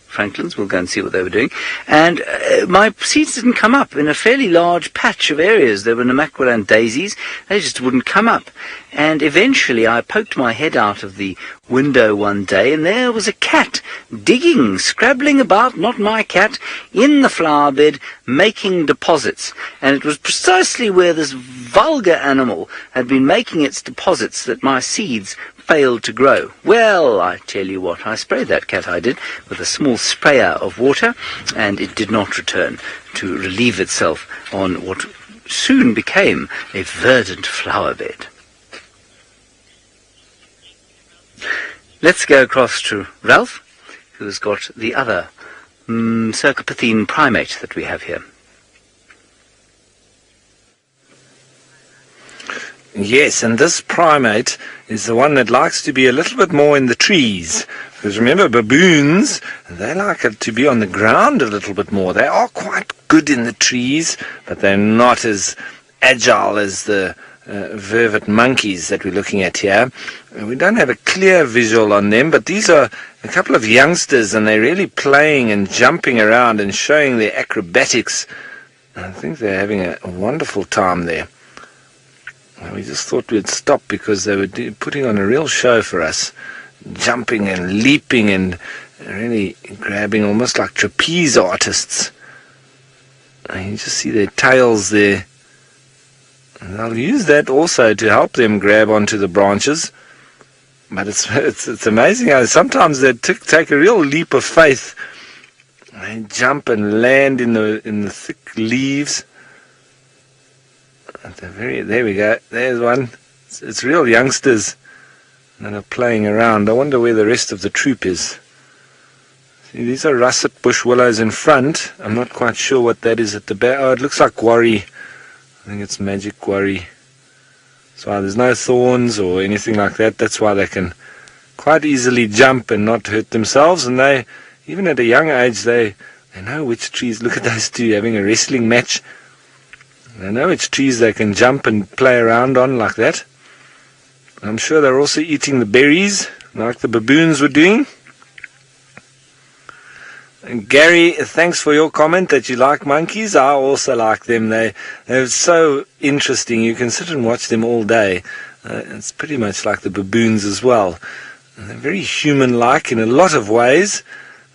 Franklins, we'll go and see what they were doing, and my seeds didn't come up in a fairly large patch of areas. There were Namaqualand daisies, they just wouldn't come up, and eventually I poked my head out of the window one day, and there was a cat digging, scrabbling about, not my cat, in the flower bed, making deposits, and it was precisely where this vulgar animal had been making its deposits that my seeds failed to grow. Well, I tell you what, I sprayed that cat, I did, with a small sprayer of water, and it did not return to relieve itself on what soon became a verdant flower bed. Let's go across to Ralph, who's got the other Cercopathine primate that we have here. Yes, and this primate is the one that likes to be a little bit more in the trees. Because remember, baboons, they like it to be on the ground a little bit more. They are quite good in the trees, but they're not as agile as the vervet monkeys that we're looking at here. We don't have a clear visual on them, but these are a couple of youngsters, and they're really playing and jumping around and showing their acrobatics. I think they're having a wonderful time there. We just thought we'd stop because they were putting on a real show for us, jumping and leaping and really grabbing, almost like trapeze artists. And you just see their tails there. And I'll use that also to help them grab onto the branches. But it's amazing how sometimes they take a real leap of faith. They jump and land in the thick leaves. There we go. There's one. It's real youngsters that are playing around. I wonder where the rest of the troop is. See, these are russet bush willows in front. I'm not quite sure what that is at the back. Oh, it looks like guarri. I think it's magic guarri. So there's no thorns or anything like that. That's why they can quite easily jump and not hurt themselves. And they, even at a young age, they know which trees. Look at those two having a wrestling match. They know which trees they can jump and play around on like that. I'm sure they're also eating the berries like the baboons were doing. And Gary, thanks for your comment that you like monkeys. I also like them. They're so interesting. You can sit and watch them all day. It's pretty much like the baboons as well. And they're very human-like in a lot of ways.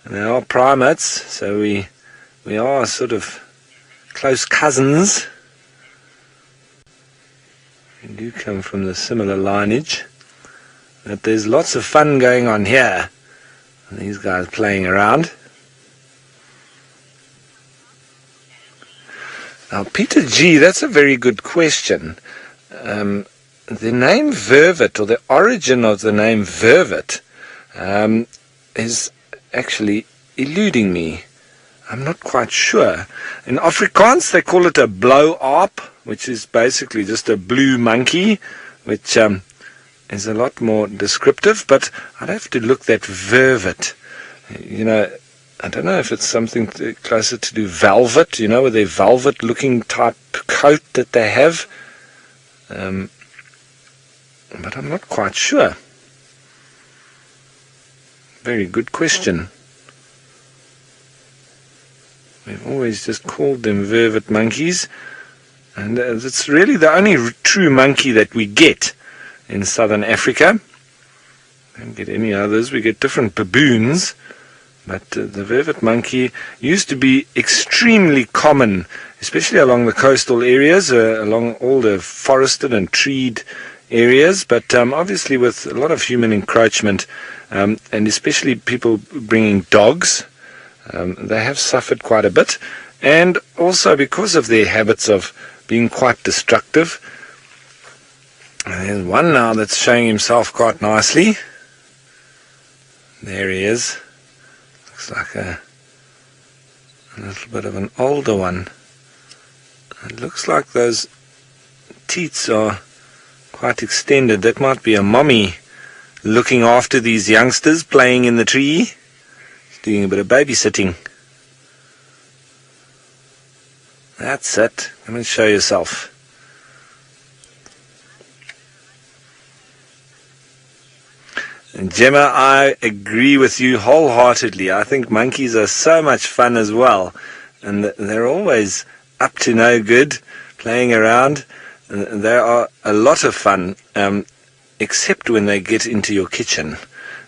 And they are primates, so we are sort of close cousins. We do come from the similar lineage. But there's lots of fun going on here. And these guys playing around. Now, Peter G., that's a very good question. The name vervet, or the origin of the name vervet, is actually eluding me. I'm not quite sure. In Afrikaans, they call it a blauw aap, which is basically just a blue monkey, which is a lot more descriptive, but I'd have to look that vervet. You know, I don't know if it's something closer to do velvet, you know, with their velvet-looking type coat that they have. But I'm not quite sure. Very good question. We've always just called them vervet monkeys. And it's really the only true monkey that we get in southern Africa. We don't get any others. We get different baboons. But the vervet monkey used to be extremely common, especially along the coastal areas, along all the forested and treed areas. But obviously with a lot of human encroachment, and especially people bringing dogs, they have suffered quite a bit. And also because of their habits of being quite destructive. There's one now that's showing himself quite nicely. There he is. Looks like a little bit of an older one. It looks like those teats are quite extended. That might be a mommy looking after these youngsters playing in the tree. She's doing a bit of babysitting. That's it. Come and show yourself. And Djuma, I agree with you wholeheartedly. I think monkeys are so much fun as well. And they're always up to no good, playing around. They are a lot of fun, except when they get into your kitchen.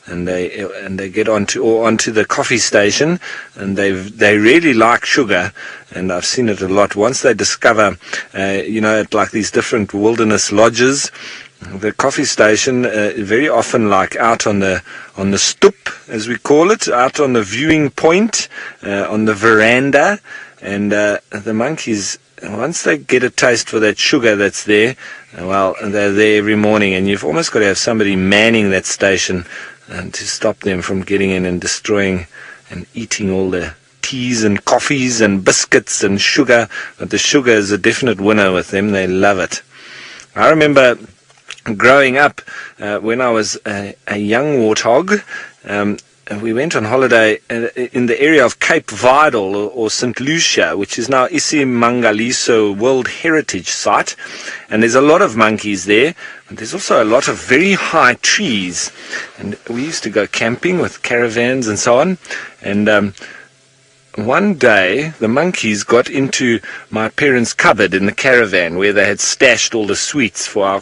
And they get onto the coffee station, and they really like sugar, and I've seen it a lot. Once they discover, at like these different wilderness lodges, the coffee station, very often like out on the stoep, as we call it, out on the viewing point, on the veranda, and the monkeys, once they get a taste for that sugar that's there, well, they're there every morning, and you've almost got to have somebody manning that station to stop them from getting in and destroying and eating all the teas and coffees and biscuits and sugar. But the sugar is a definite winner with them. They love it. I remember growing up, when I was a young warthog, we went on holiday in the area of Cape Vidal or St. Lucia, which is now Isimangaliso World Heritage Site. And there's a lot of monkeys there, but there's also a lot of very high trees. And we used to go camping with caravans and so on. And one day the monkeys got into my parents' cupboard in the caravan where they had stashed all the sweets for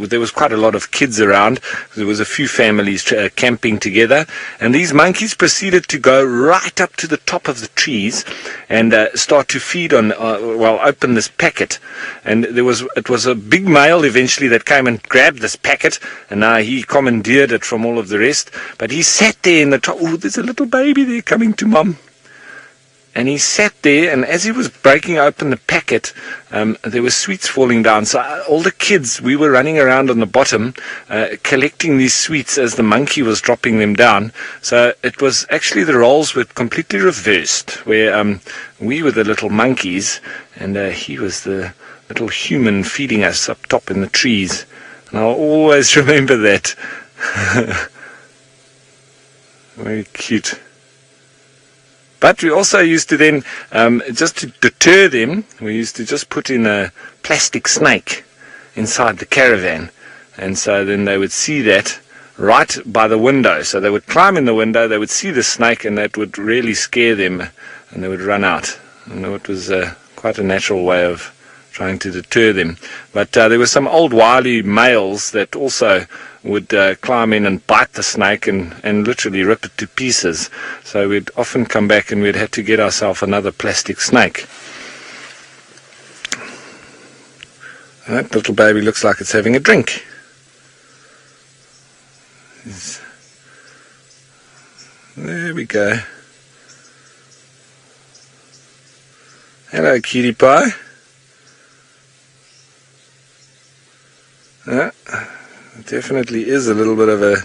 there was quite a lot of kids around. There was a few families camping together, and these monkeys proceeded to go right up to the top of the trees and start to feed on, open this packet. And it was a big male eventually that came and grabbed this packet, and now he commandeered it from all of the rest. But he sat there in the top. Oh, there's a little baby there coming to mom. And he sat there, and as he was breaking open the packet, there were sweets falling down. So all the kids, we were running around on the bottom, collecting these sweets as the monkey was dropping them down. So it was actually, the roles were completely reversed, where we were the little monkeys, and he was the little human feeding us up top in the trees. And I'll always remember that. Very cute. But we also used to then, just to deter them, we used to just put in a plastic snake inside the caravan. And so then they would see that right by the window. So they would climb in the window, they would see the snake, and that would really scare them, and they would run out. And it was quite a natural way of trying to deter them. But there were some old wily males that also would climb in and bite the snake and literally rip it to pieces. So we'd often come back and we'd have to get ourselves another plastic snake. That little baby looks like it's having a drink. There we go. Hello, cutie pie. Definitely is a little bit of a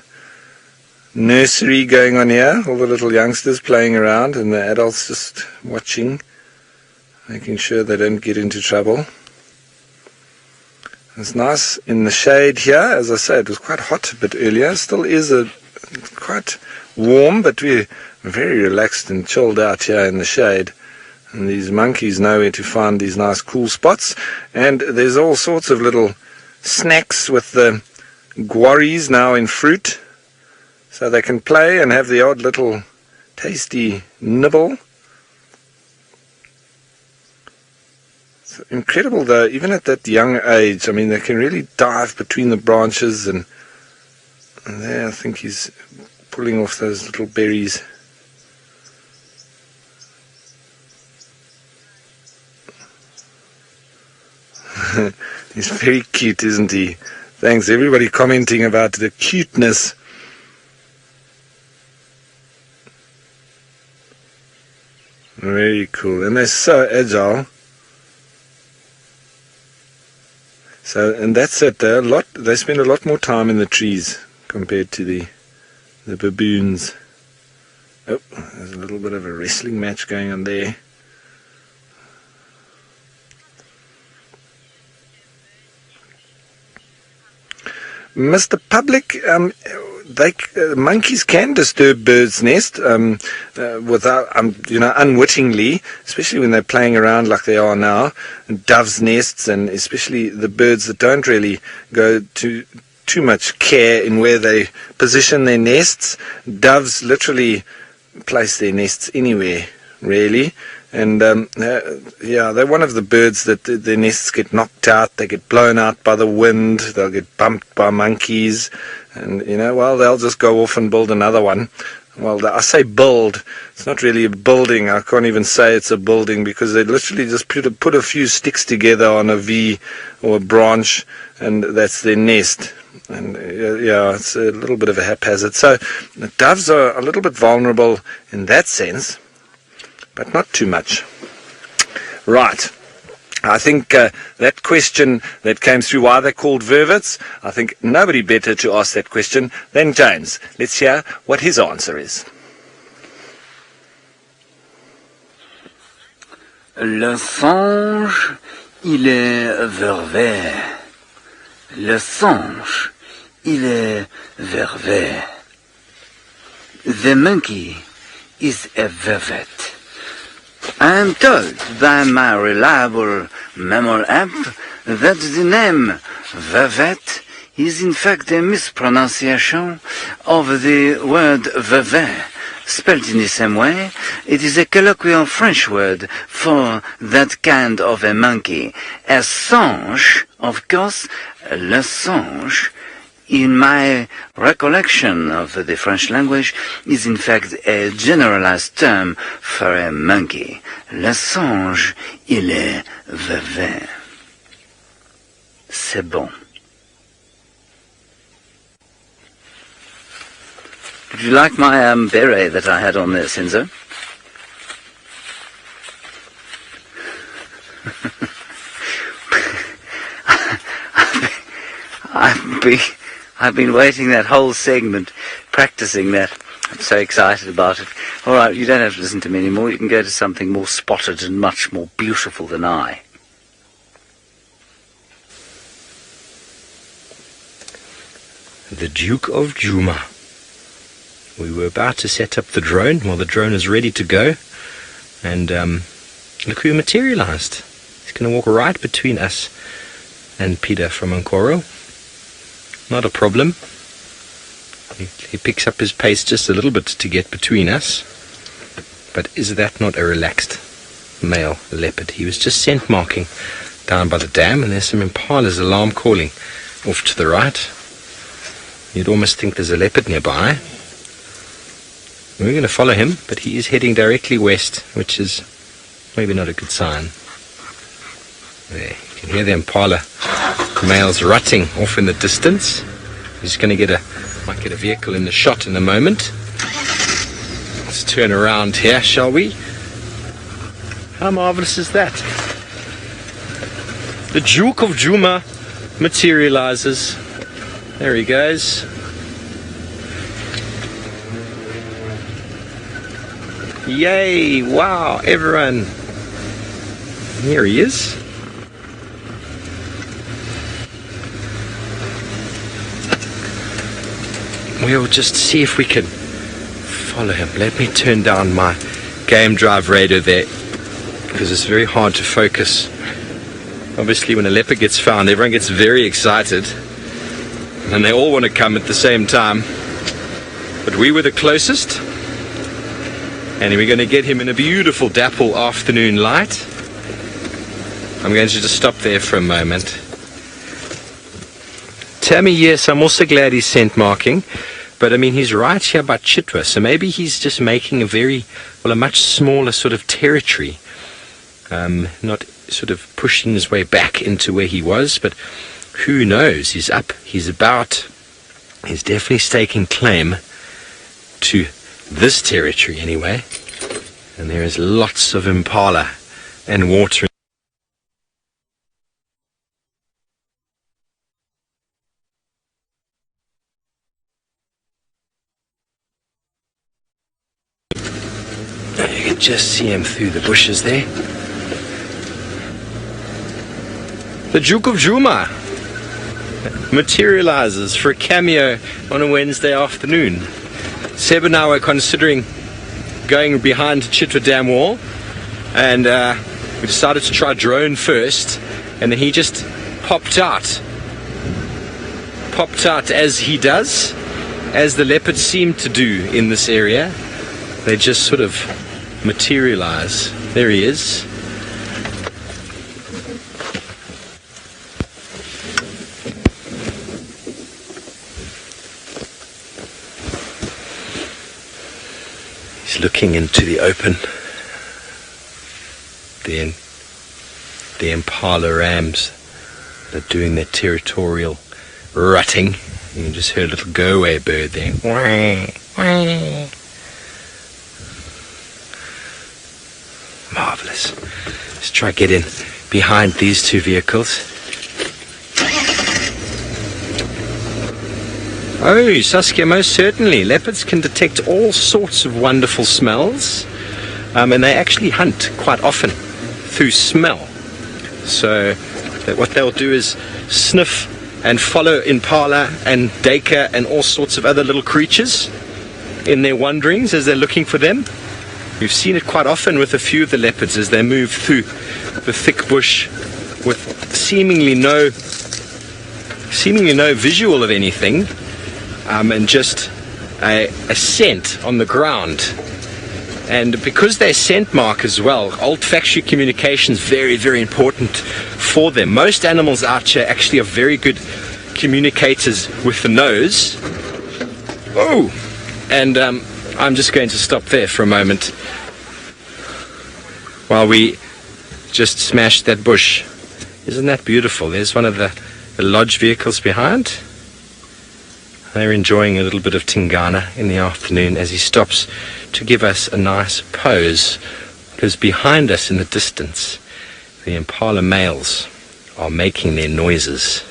nursery going on here. All the little youngsters playing around and the adults just watching, making sure they don't get into trouble. It's nice in the shade here. As I said, it was quite hot a bit earlier. Still is quite warm, but we're very relaxed and chilled out here in the shade. And these monkeys know where to find these nice cool spots. And there's all sorts of little snacks with the guarries now in fruit, so they can play and have the odd little tasty nibble. It's incredible though, even at that young age. I mean, they can really dive between the branches, and there I think he's pulling off those little berries. He's very cute, isn't he? Thanks, everybody commenting about the cuteness. Very cool. And they're so agile. So, and that's it. They spend a lot more time in the trees compared to the baboons. Oh, there's a little bit of a wrestling match going on there. Mr. Public, monkeys can disturb birds' nest without, unwittingly, especially when they're playing around like they are now. Doves' nests, and especially the birds that don't really go to too much care in where they position their nests. Doves literally place their nests anywhere, really. And they're one of the birds that their nests get knocked out, they get blown out by the wind, they'll get bumped by monkeys, and they'll just go off and build another one. Well, I say build, it's not really a building. I can't even say it's a building, because they literally just put a few sticks together on a V or a branch, and that's their nest. And it's a little bit of a haphazard. So the doves are a little bit vulnerable in that sense, but not too much. Right. I think that question that came through, why they're called vervets, I think nobody better to ask that question than James. Let's hear what his answer is. Le singe, il est vervet. Le singe, il est vervet. The monkey is a vervet. I am told by my reliable memory app that the name vervet is in fact a mispronunciation of the word vevin, spelled in the same way. It is a colloquial French word for that kind of a monkey. A singe, of course, le singe, in my recollection of the French language, is in fact a generalized term for a monkey. Le singe, il est vevin. C'est bon. Did you like my beret that I had on there, Senzo? I've been waiting that whole segment, practicing that. I'm so excited about it. All right, you don't have to listen to me anymore. You can go to something more spotted and much more beautiful than I. The Duke of Djuma. We were about to set up the drone. Well, the drone is ready to go. And look who materialized. He's going to walk right between us and Peter from Ankoro. Not a problem. He picks up his pace just a little bit to get between us. But is that not a relaxed male leopard? He was just scent marking down by the dam, and there's some impalas alarm calling off to the right. You'd almost think there's a leopard nearby. We're going to follow him, but he is heading directly west, which is maybe not a good sign. There, you can hear the impala males rutting off in the distance. He's going to might get a vehicle in the shot in a moment. Let's turn around here, shall we? How marvelous is that? The Duke of Djuma materializes. There he goes. Yay! Wow! Everyone! Here he is. We'll just see if we can follow him. Let me turn down my game drive radio there, because it's very hard to focus. Obviously, when a leopard gets found, everyone gets very excited, and they all want to come at the same time. But we were the closest, and we're going to get him in a beautiful dapple afternoon light. I'm going to just stop there for a moment. Tammy, yes, I'm also glad he's scent marking, but I mean, he's right here by Chitwa, so maybe he's just making a much smaller sort of territory, not sort of pushing his way back into where he was, but who knows? He's up, he's about, he's definitely staking claim to this territory anyway, and there is lots of impala and water. You can just see him through the bushes there. The Duke of Djuma materializes for a cameo on a Wednesday afternoon. Seb and I were considering going behind Chitwa Dam wall, and we decided to try drone first, and then he just popped out as he does, as the leopards seem to do in this area. They just sort of materialize. There he is. He's looking into the open. The impala rams that are doing their territorial rutting. You can just hear a little go-away bird there. Marvelous. Let's try get in behind these two vehicles. Oh, Saskia, most certainly. Leopards can detect all sorts of wonderful smells, and they actually hunt quite often through smell. So what they'll do is sniff and follow impala and duiker and all sorts of other little creatures in their wanderings as they're looking for them. We've seen it quite often with a few of the leopards as they move through the thick bush with seemingly no seemingly no visual of anything, and just a scent on the ground. And because they're scent mark as well, olfactory communication is very, very important for them. Most animals out here actually are very good communicators with the nose. Oh! And I'm just going to stop there for a moment while we just smash that bush. Isn't that beautiful? There's one of the lodge vehicles behind. They're enjoying a little bit of Tingana in the afternoon as he stops to give us a nice pose, because behind us in the distance the impala males are making their noises.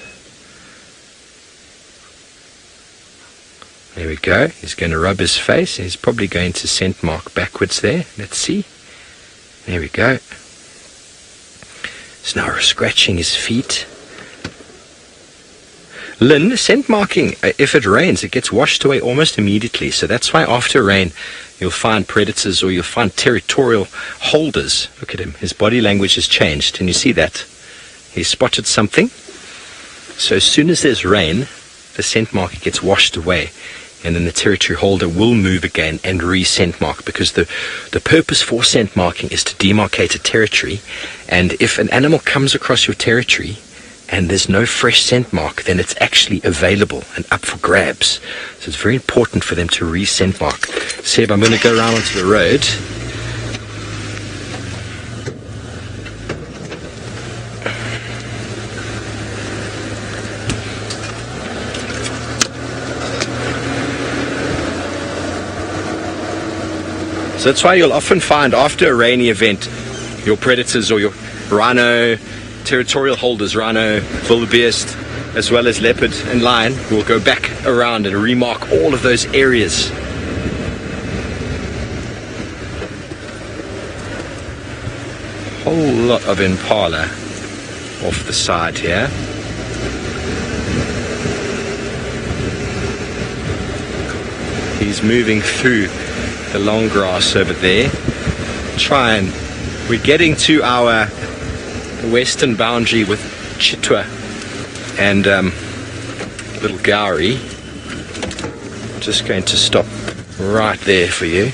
There we go. He's going to rub his face. He's probably going to scent mark backwards there. Let's see. There we go. He's now scratching his feet. Lynn, scent marking, if it rains, it gets washed away almost immediately. So that's why after rain, you'll find predators or you'll find territorial holders. Look at him. His body language has changed. Can you see that? He spotted something. So as soon as there's rain, the scent marker gets washed away. And then the territory holder will move again and re-scent mark, because the purpose for scent marking is to demarcate a territory. And if an animal comes across your territory and there's no fresh scent mark, then it's actually available and up for grabs. So it's very important for them to re-scent mark. Seb, I'm going to go around onto the road. So that's why you'll often find after a rainy event, your predators or your rhino, territorial holders, rhino, wildebeest, as well as leopard and lion, will go back around and remark all of those areas. Whole lot of impala off the side here. He's moving through the long grass over there. We're getting to our western boundary with Chitwa and little Gowrie. Just going to stop right there for you.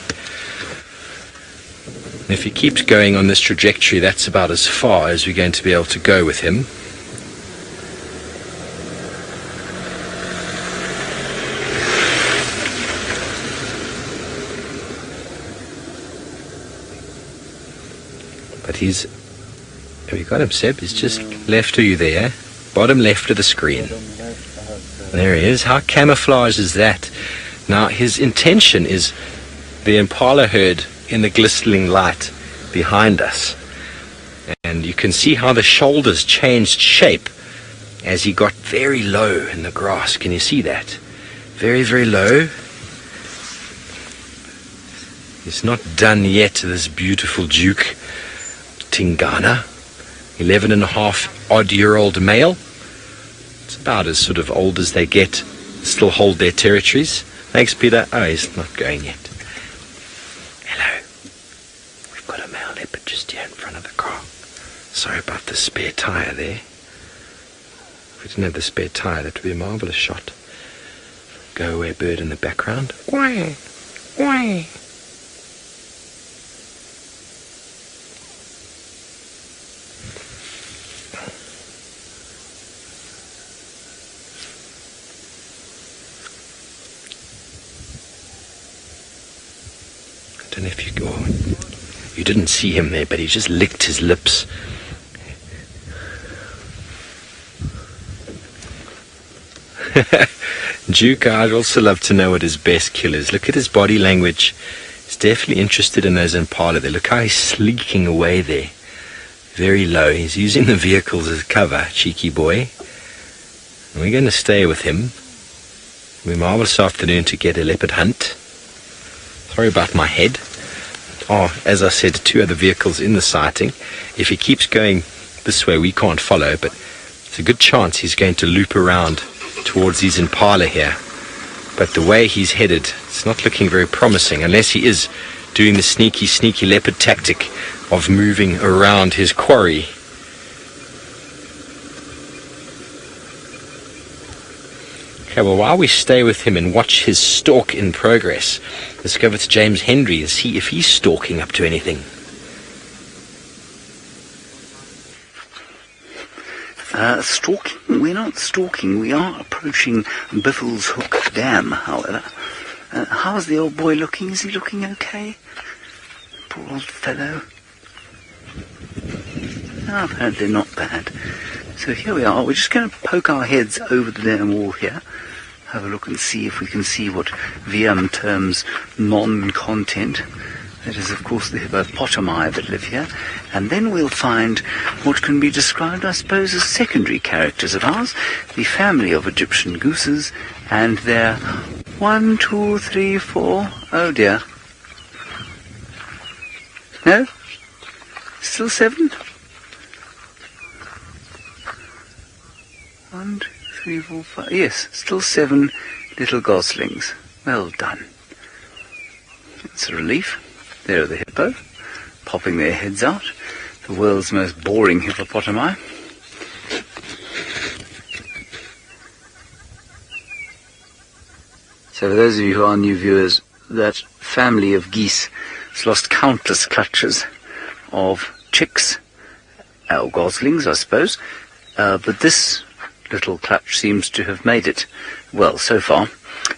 And if he keeps going on this trajectory, that's about as far as we're going to be able to go with him. But have you got him, Seb? He's just left of you there. Bottom left of the screen. There he is. How camouflaged is that? Now, his intention is the impala herd in the glistening light behind us. And you can see how the shoulders changed shape as he got very low in the grass. Can you see that? Very, very low. He's not done yet, this beautiful Duke Tingana, 11.5-odd-year-old male. It's about as sort of old as they get, still hold their territories. Thanks, Peter. Oh, he's not going yet. Hello. We've got a male leopard just here in front of the car. Sorry about the spare tire there. If we didn't have the spare tire, that would be a marvelous shot. Go away bird in the background. Why? Why? I don't know if you didn't see him there, but he just licked his lips. Duke, I'd also love to know what his best kill is. Look at his body language. He's definitely interested in those impala there. Look how he's sleeking away there. Very low. He's using the vehicles as cover, cheeky boy. And we're going to stay with him. We're marvelous afternoon to get a leopard hunt. Sorry about my head. Oh, as I said, 2 other vehicles in the sighting. If he keeps going this way, we can't follow, but it's a good chance he's going to loop around towards these impala here. But the way he's headed, it's not looking very promising, unless he is doing the sneaky, sneaky leopard tactic of moving around his quarry. Okay, well, while we stay with him and watch his stalk in progress, let's go over to James Henry and see if he's stalking up to anything. Stalking? We're not stalking. We are approaching Biffle's Hook Dam, however. How's the old boy looking? Is he looking okay? Poor old fellow. No, apparently not bad. So here we are. We're just going to poke our heads over the dam wall here. Have a look and see if we can see what VM terms non-content. That is, of course, the hippopotami that live here. And then we'll find what can be described, I suppose, as secondary characters of ours. The family of Egyptian gooses and their 1, 2, 3, 4... Oh, dear. No? Still 7? 1, 2, 3, 4, 5... Yes, still 7 little goslings. Well done. It's a relief. There are the hippo, popping their heads out. The world's most boring hippopotami. So for those of you who are new viewers, that family of geese has lost countless clutches of chicks, or goslings, I suppose. But this little clutch seems to have made it. Well, so far.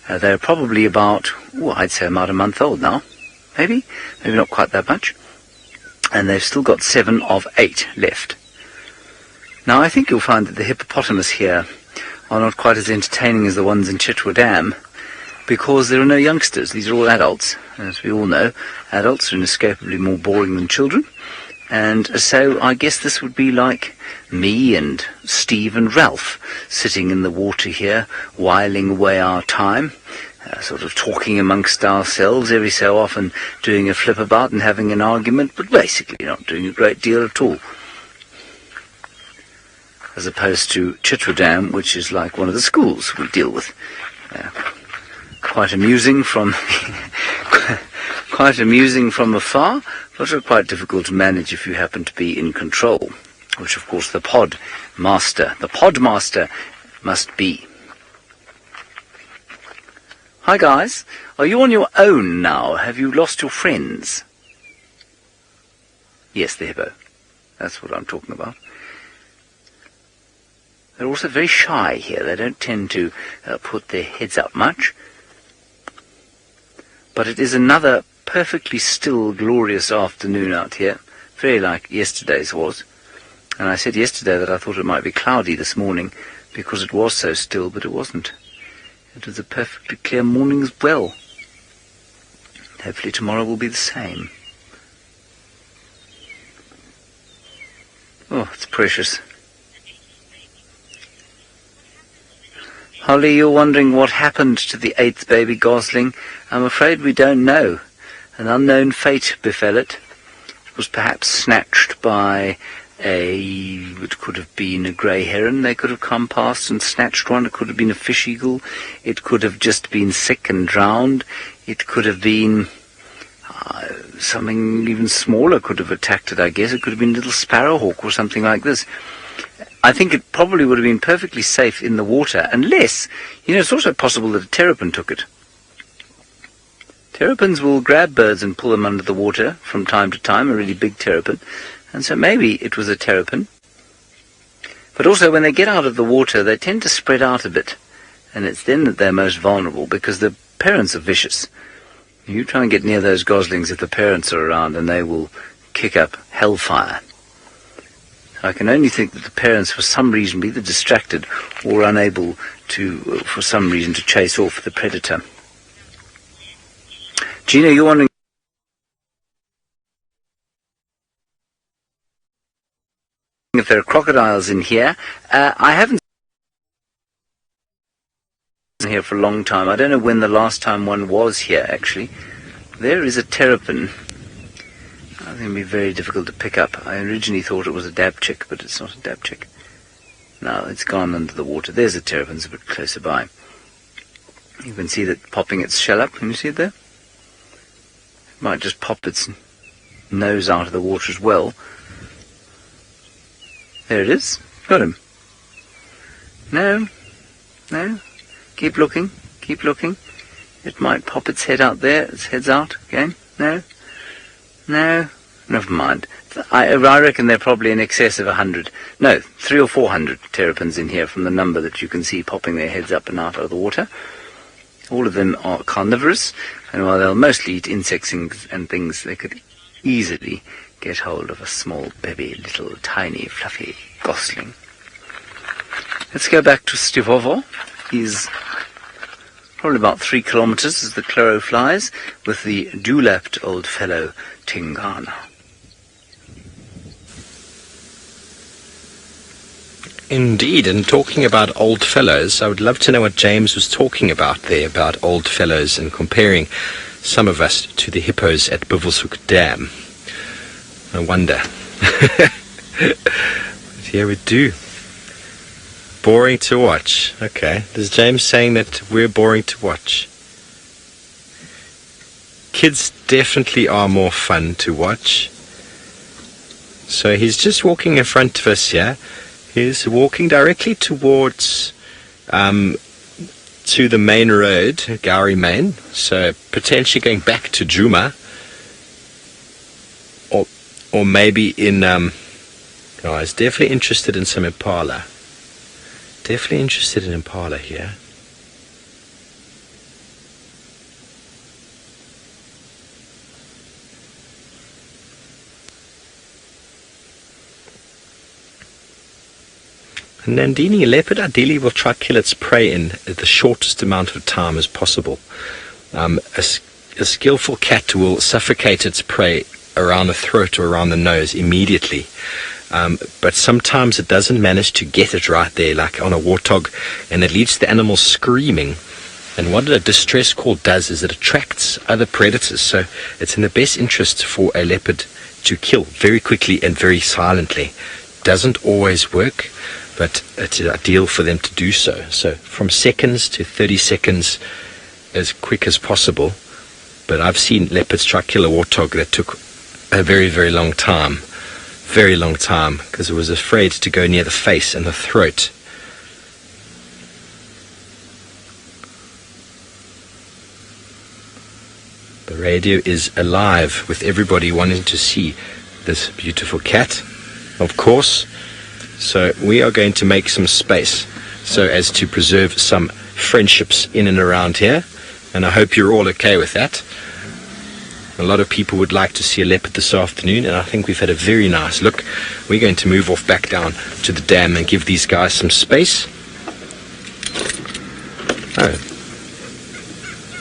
They're probably about, I'd say about a month old now. Maybe not quite that much. And they've still got 7 of 8 left. Now, I think you'll find that the hippopotamus here are not quite as entertaining as the ones in Chitwa Dam, because there are no youngsters. These are all adults. As we all know, adults are inescapably more boring than children. And so I guess this would be like me and Steve and Ralph sitting in the water here, whiling away our time. Sort of talking amongst ourselves, every so often doing a flip about and having an argument, but basically not doing a great deal at all. As opposed to Chitwa Dam, which is like one of the schools we deal with. Quite amusing from afar, but quite difficult to manage if you happen to be in control, which of course the pod master must be. Hi guys, are you on your own now? Have you lost your friends? Yes, the hippo. That's what I'm talking about. They're also very shy here. They don't tend to put their heads up much. But it is another perfectly still, glorious afternoon out here. Very like yesterday's was. And I said yesterday that I thought it might be cloudy this morning because it was so still, but it wasn't. It was a perfectly clear morning as well. Hopefully tomorrow will be the same. Oh, it's precious. Holly, you're wondering what happened to the 8th baby gosling. I'm afraid we don't know. An unknown fate befell it. It was perhaps snatched by it could have been a grey heron. They could have come past and snatched one. It could have been a fish eagle. It could have just been sick and drowned. It could have been something even smaller could have attacked it, I guess. It could have been a little sparrowhawk or something like this. I think it probably would have been perfectly safe in the water, unless, it's also possible that a terrapin took it. Terrapins will grab birds and pull them under the water from time to time, a really big terrapin. And so maybe it was a terrapin. But also when they get out of the water, they tend to spread out a bit. And it's then that they're most vulnerable, because the parents are vicious. You try and get near those goslings if the parents are around, and they will kick up hellfire. I can only think that the parents, for some reason, be either distracted or unable to, for some reason, to chase off the predator. Gina, you're wondering if there are crocodiles in here. I haven't been here for a long time. I don't know when the last time one was here, actually. There is a terrapin. I think it would be very difficult to pick up. I originally thought it was a dabchick, but it's not a dabchick. No, it's gone under the water. There's a terrapin, it's a bit closer by. You can see that popping its shell up. Can you see it there? It might just pop its nose out of the water as well. There it is. Got him. No. Keep looking. Keep looking. It might pop its head out there. Its head's out again. No. No. Never mind. I reckon they're probably in excess of 100. No, 300 or 400 terrapins in here from the number that you can see popping their heads up and out of the water. All of them are carnivorous, and while they'll mostly eat insects and things, they could easily get hold of a small baby, little tiny fluffy gosling. Let's go back to Stivovo. He's probably about 3 kilometers as the Chloro flies with the dewlapped old fellow Tingana. Indeed, and talking about old fellows, I would love to know what James was talking about there, about old fellows and comparing some of us to the hippos at Buffelshoek Dam. I wonder. But here we do. Boring to watch. Okay, is James saying that we're boring to watch? Kids definitely are more fun to watch. So he's just walking in front of us here. He's walking directly towards to the main road, Gowrie Main, so potentially going back to Djuma, or maybe in he's definitely interested in some impala. Definitely interested in impala here. A Nandini leopard ideally will try to kill its prey in the shortest amount of time as possible. A skillful cat will suffocate its prey around the throat or around the nose immediately. But sometimes it doesn't manage to get it right there, like on a warthog, and it leads the animal screaming. And what a distress call does is it attracts other predators. So it's in the best interest for a leopard to kill very quickly and very silently. Doesn't always work, but it's ideal for them to do so. So from seconds to 30 seconds, as quick as possible. But I've seen leopards try to kill a warthog that took a very, very long time. Very long time, because it was afraid to go near the face and the throat. The radio is alive with everybody wanting to see this beautiful cat, of course. So we are going to make some space so as to preserve some friendships in and around here, and I hope you're all okay with that. A lot of people would like to see a leopard this afternoon, and I think we've had a very nice look. We're going to move off back down to the dam and give these guys some space. Oh,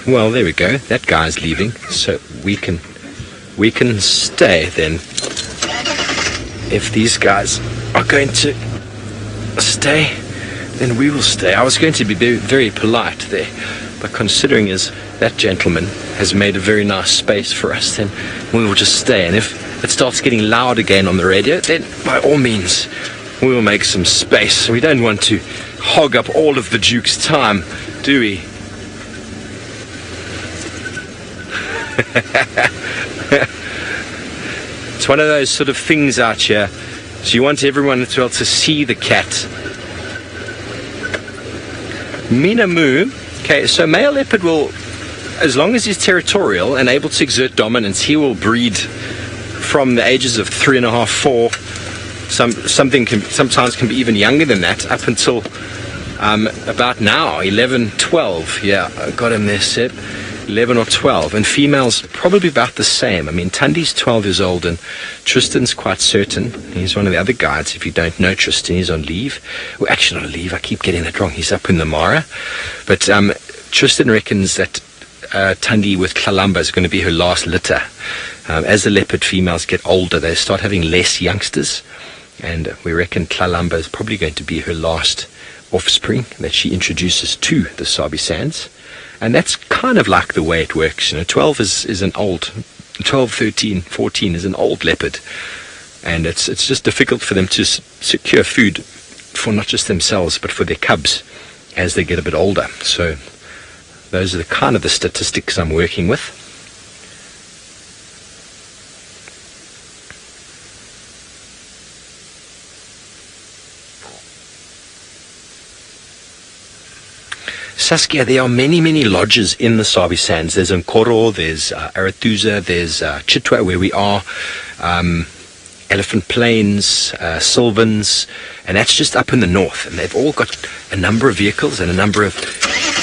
well, there we go. That guy's leaving, so we can stay then. If these guys are going to stay, then we will stay. I was going to be very polite there, but considering as that gentleman has made a very nice space for us, then we will just stay. And if it starts getting loud again on the radio, then by all means we will make some space. We don't want to hog up all of the Duke's time, do we? It's one of those sort of things out here. So you want everyone as well to see the cat. Minamu. Okay, so male leopard will, as long as he's territorial and able to exert dominance, he will breed from the ages of 3.5, 4. Sometimes can be even younger than that, up until about now, 11, 12. Yeah, I got him there, Seb. 11 or 12, and females probably about the same. I mean, Tundi's 12 years old, and Tristan's quite certain. He's one of the other guides. If you don't know Tristan, he's on leave. Well, actually not on leave, I keep getting that wrong. He's up in the Mara. But Tristan reckons that Tundi with Klalamba is going to be her last litter. As the leopard females get older, they start having less youngsters, and we reckon Klalamba is probably going to be her last offspring that she introduces to the Sabi Sands. And that's kind of like the way it works. 12 is an old, 12, 13, 14 is an old leopard. And it's just difficult for them to secure food for not just themselves, but for their cubs as they get a bit older. So those are the kind of the statistics I'm working with. Saskia, there are many, many lodges in the Sabi Sands. There's Nkoro, there's Arathusa, there's Chitwa, where we are, Elephant Plains, Sylvans, and that's just up in the north. And they've all got a number of vehicles and a number of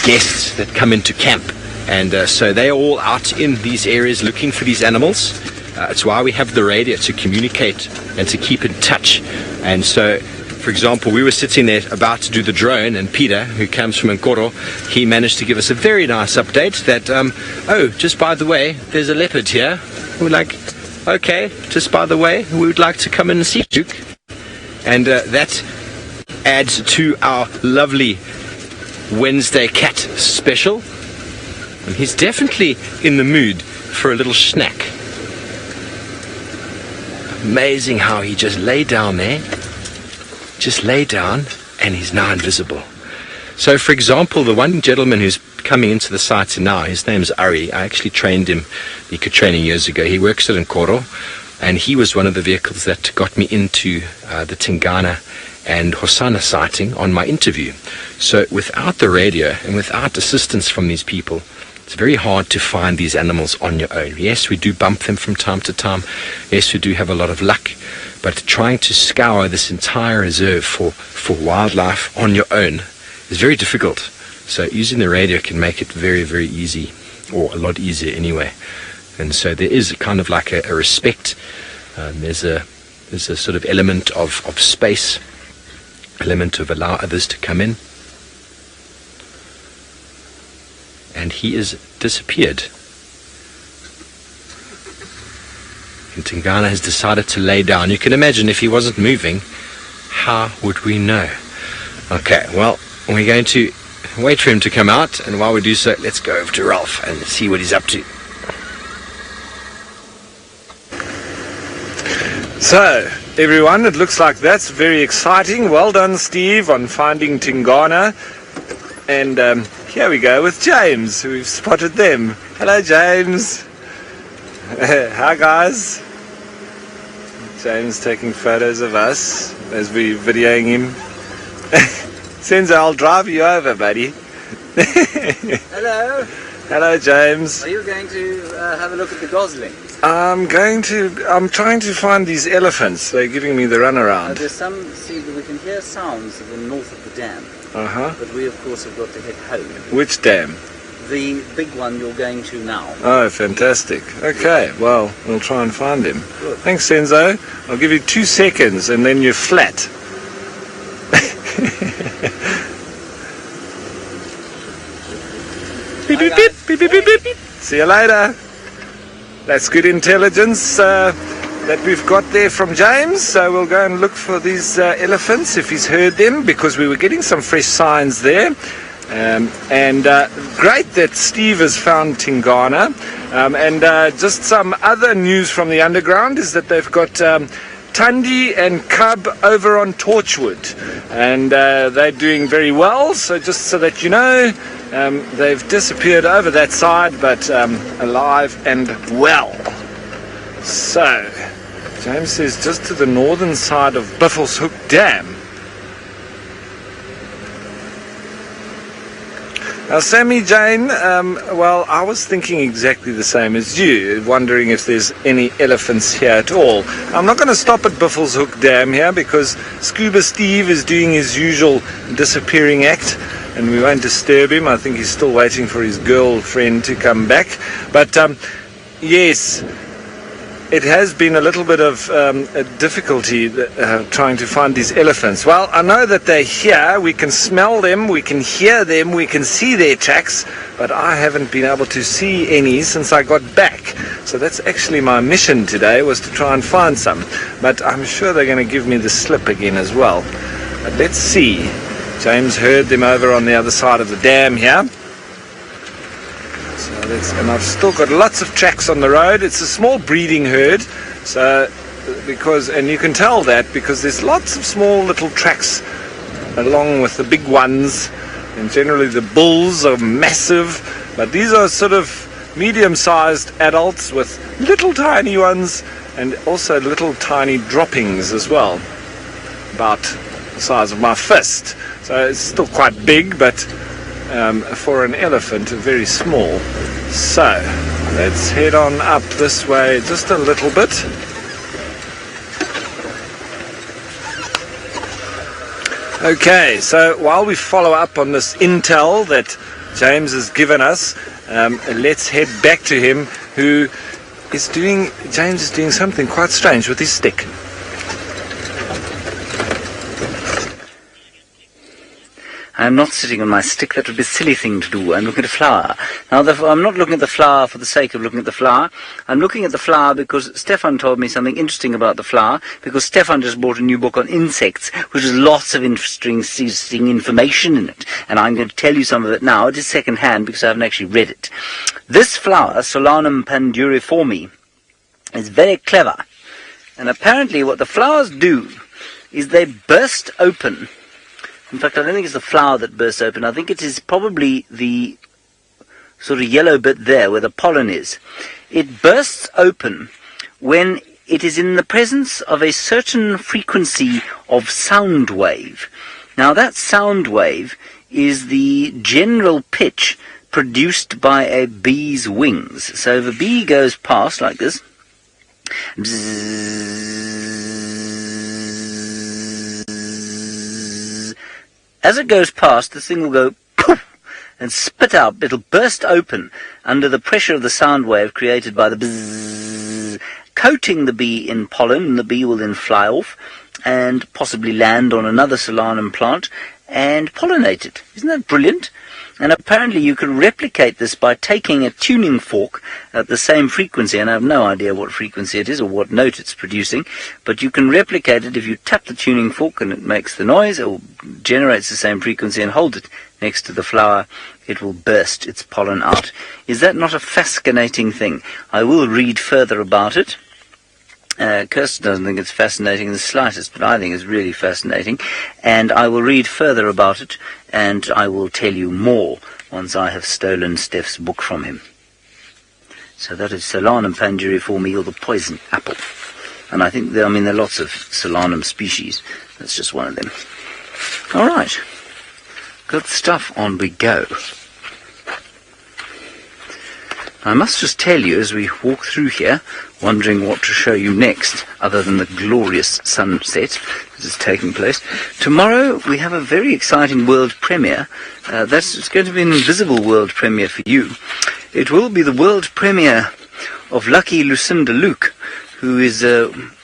guests that come into camp. And so they're all out in these areas looking for these animals. It's why we have the radio, to communicate and to keep in touch. And so, for example, we were sitting there about to do the drone, and Peter, who comes from Nkoro, he managed to give us a very nice update that, oh, just by the way, there's a leopard here. We're like, okay, just by the way, we would like to come in and see you. And that adds to our lovely Wednesday cat special. And he's definitely in the mood for a little snack. Amazing how he just lay down there. Just lay down, and he's now invisible. So, for example, the one gentleman who's coming into the site now, his name's Ari. I actually trained him, eco training years ago. He works at Nkoro, and he was one of the vehicles that got me into the Tingana and Hosanna sighting on my interview. So without the radio and without assistance from these people, it's very hard to find these animals on your own. Yes, we do bump them from time to time. Yes, we do have a lot of luck. But trying to scour this entire reserve for wildlife on your own is very difficult. So using the radio can make it very, very easy, or a lot easier anyway. And so there is kind of like a respect. There's a sort of element of space, element of allow others to come in. And he is disappeared. And Tingana has decided to lay down. You can imagine if he wasn't moving, how would we know? Okay, well, we're going to wait for him to come out, and while we do so, let's go over to Ralph and see what he's up to. So, everyone, it looks like that's very exciting. Well done, Steve, on finding Tingana. And here we go with James, we've spotted them. Hello, James. Hi, guys. James taking photos of us as we're videoing him. Senzo, I'll drive you over, buddy. Hello. Hello, James. Are you going to have a look at the goslings? I'm trying to find these elephants. They're giving me the runaround. There's some, see, we can hear sounds of the north of the dam. Uh-huh. But we, of course, have got to head home. Which dam? The big one you're going to now. Oh, fantastic. Okay, well, we'll try and find him. Good. Thanks, Senzo. I'll give you 2 seconds and then you're flat. Beep, beep, beep, beep, beep, beep, beep. See you later. That's good intelligence that we've got there from James. So we'll go and look for these elephants if he's heard them, because we were getting some fresh signs there. And great that Steve has found Tingana. And just some other news from the underground is that they've got Tundi and Cub over on Torchwood, and they're doing very well. So just so that you know, they've disappeared over that side, but alive and well. So James says just to the northern side of Buffelshoek Dam. Now, Sammy Jane, well, I was thinking exactly the same as you, wondering if there's any elephants here at all. I'm not going to stop at Buffelshoek Dam here because Scuba Steve is doing his usual disappearing act, and we won't disturb him. I think he's still waiting for his girlfriend to come back. But yes, it has been a little bit of a difficulty trying to find these elephants. Well, I know that they're here. We can smell them, we can hear them, we can see their tracks, but I haven't been able to see any since I got back. So that's actually my mission today, was to try and find some. But I'm sure they're going to give me the slip again as well. But let's see. James heard them over on the other side of the dam here. And I've still got lots of tracks on the road. It's a small breeding herd, so and you can tell that because there's lots of small little tracks along with the big ones, and generally the bulls are massive, but these are sort of medium-sized adults with little tiny ones and also little tiny droppings as well, about the size of my fist. So it's still quite big, but for an elephant, very small. So, let's head on up this way just a little bit. Okay, so while we follow up on this intel that James has given us, let's head back to him, James is doing something quite strange with his stick. I'm not sitting on my stick. That would be a silly thing to do. I'm looking at a flower. Now, I'm not looking at the flower for the sake of looking at the flower. I'm looking at the flower because Stefan told me something interesting about the flower, because Stefan just bought a new book on insects, which has lots of interesting information in it. And I'm going to tell you some of it now. It is second-hand because I haven't actually read it. This flower, Solanum panduriforme, is very clever. And apparently what the flowers do is they burst open. In fact, I don't think it's the flower that bursts open. I think it is probably the sort of yellow bit there where the pollen is. It bursts open when it is in the presence of a certain frequency of sound wave. Now, that sound wave is the general pitch produced by a bee's wings. So if a bee goes past like this, as it goes past, the thing will go poof and spit out. It'll burst open under the pressure of the sound wave created by the bzzz, coating the bee in pollen, and the bee will then fly off and possibly land on another Solanum plant and pollinate it. Isn't that brilliant? And apparently you can replicate this by taking a tuning fork at the same frequency, and I have no idea what frequency it is or what note it's producing, but you can replicate it if you tap the tuning fork and it makes the noise, or generates the same frequency, and hold it next to the flower, it will burst its pollen out. Is that not a fascinating thing? I will read further about it. Kirsten doesn't think it's fascinating in the slightest, but I think it's really fascinating, and I will read further about it, and I will tell you more once I have stolen Steph's book from him. So that is Solanum panduriforme, or the poison apple. And I think there are lots of Solanum species. That's just one of them. All right. Good stuff. On we go. I must just tell you, as we walk through here, wondering what to show you next, other than the glorious sunset that is taking place. Tomorrow we have a very exciting world premiere. It's going to be an invisible world premiere for you. It will be the world premiere of Lucky Lucinda Luke, who is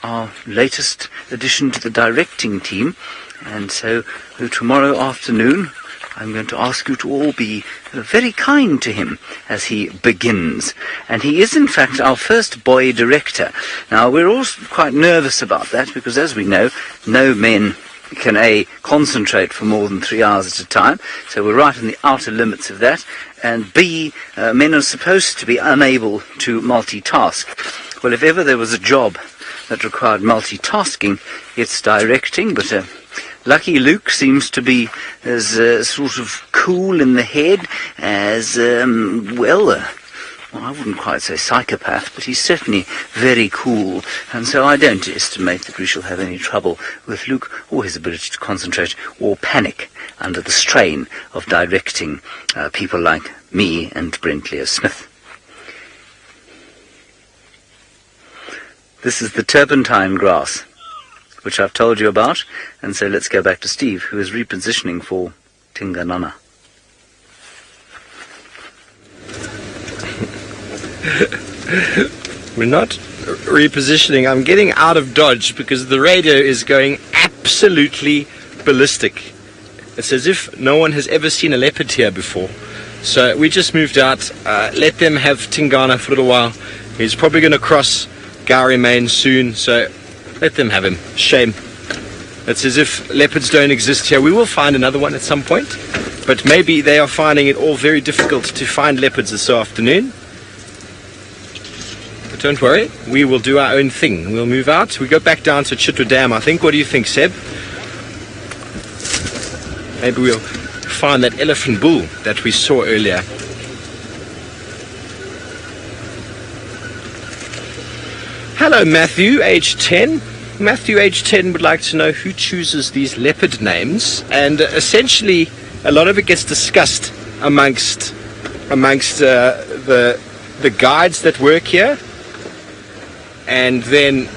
our latest addition to the directing team. And so tomorrow afternoon I'm going to ask you to all be very kind to him as he begins. And he is, in fact, our first boy director. Now, we're all quite nervous about that, because, as we know, no men can, A, concentrate for more than 3 hours at a time, so we're right on the outer limits of that, and B, men are supposed to be unable to multitask. Well, if ever there was a job that required multitasking, it's directing, but Lucky Luke seems to be as sort of cool in the head as, I wouldn't quite say psychopath, but he's certainly very cool, and so I don't estimate that we shall have any trouble with Luke or his ability to concentrate or panic under the strain of directing people like me and Brent Leo Smith. This is the turpentine grass, which I've told you about, and so let's go back to Steve, who is repositioning for Tingana. We're not repositioning. I'm getting out of Dodge because the radio is going absolutely ballistic. It's as if no one has ever seen a leopard here before. So we just moved out. Let them have Tingana for a little while. He's probably going to cross Gowrie Main soon, so let them have him. Shame. It's as if leopards don't exist here. We will find another one at some point, but maybe they are finding it all very difficult to find leopards this afternoon. But don't worry, we will do our own thing. We'll move out. We go back down to Chitwa Dam, I think. What do you think, Seb? Maybe we'll find that elephant bull that we saw earlier. Hello, Matthew, age 10. Matthew, age 10, would like to know who chooses these leopard names, and essentially a lot of it gets discussed amongst the guides that work here, and then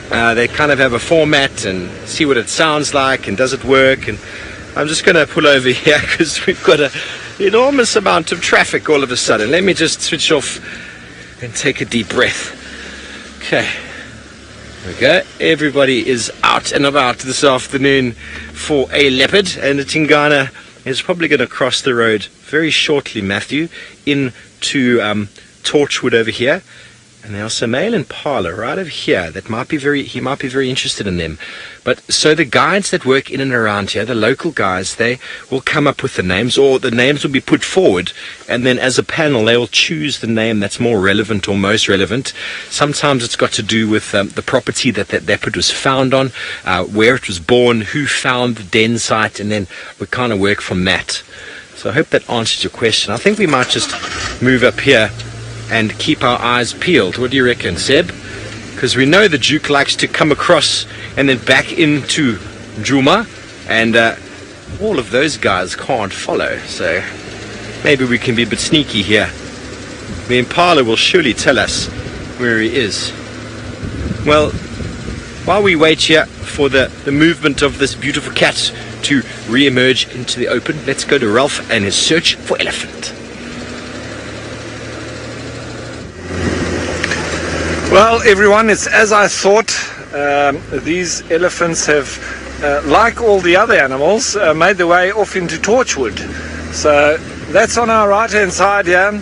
they kind of have a format and see what it sounds like and does it work. And I'm just going to pull over here because we've got an enormous amount of traffic all of a sudden. Let me just switch off and take a deep breath. Okay, there we go. Everybody is out and about this afternoon for a leopard, and the Tingana is probably going to cross the road very shortly, Matthew, into Torchwood over here. And there's also male impala right over here that he might be very interested in them. But so the guides that work in and around here, the local guys, they will come up with the names, or the names will be put forward, and then as a panel they will choose the name that's more relevant or most relevant. Sometimes it's got to do with the property that leopard was found on, where it was born, who found the den site, and then we kind of work from that. So I hope that answers your question. I think we might just move up here and keep our eyes peeled. What do you reckon, Seb? Because we know the Duke likes to come across and then back into Djuma, and all of those guys can't follow, so maybe we can be a bit sneaky here. The Impala will surely tell us where he is. Well, while we wait here for the movement of this beautiful cat to re-emerge into the open, let's go to Ralph and his search for elephant. Well, everyone, it's as I thought. These elephants have, like all the other animals, made their way off into Torchwood. So that's on our right-hand side here.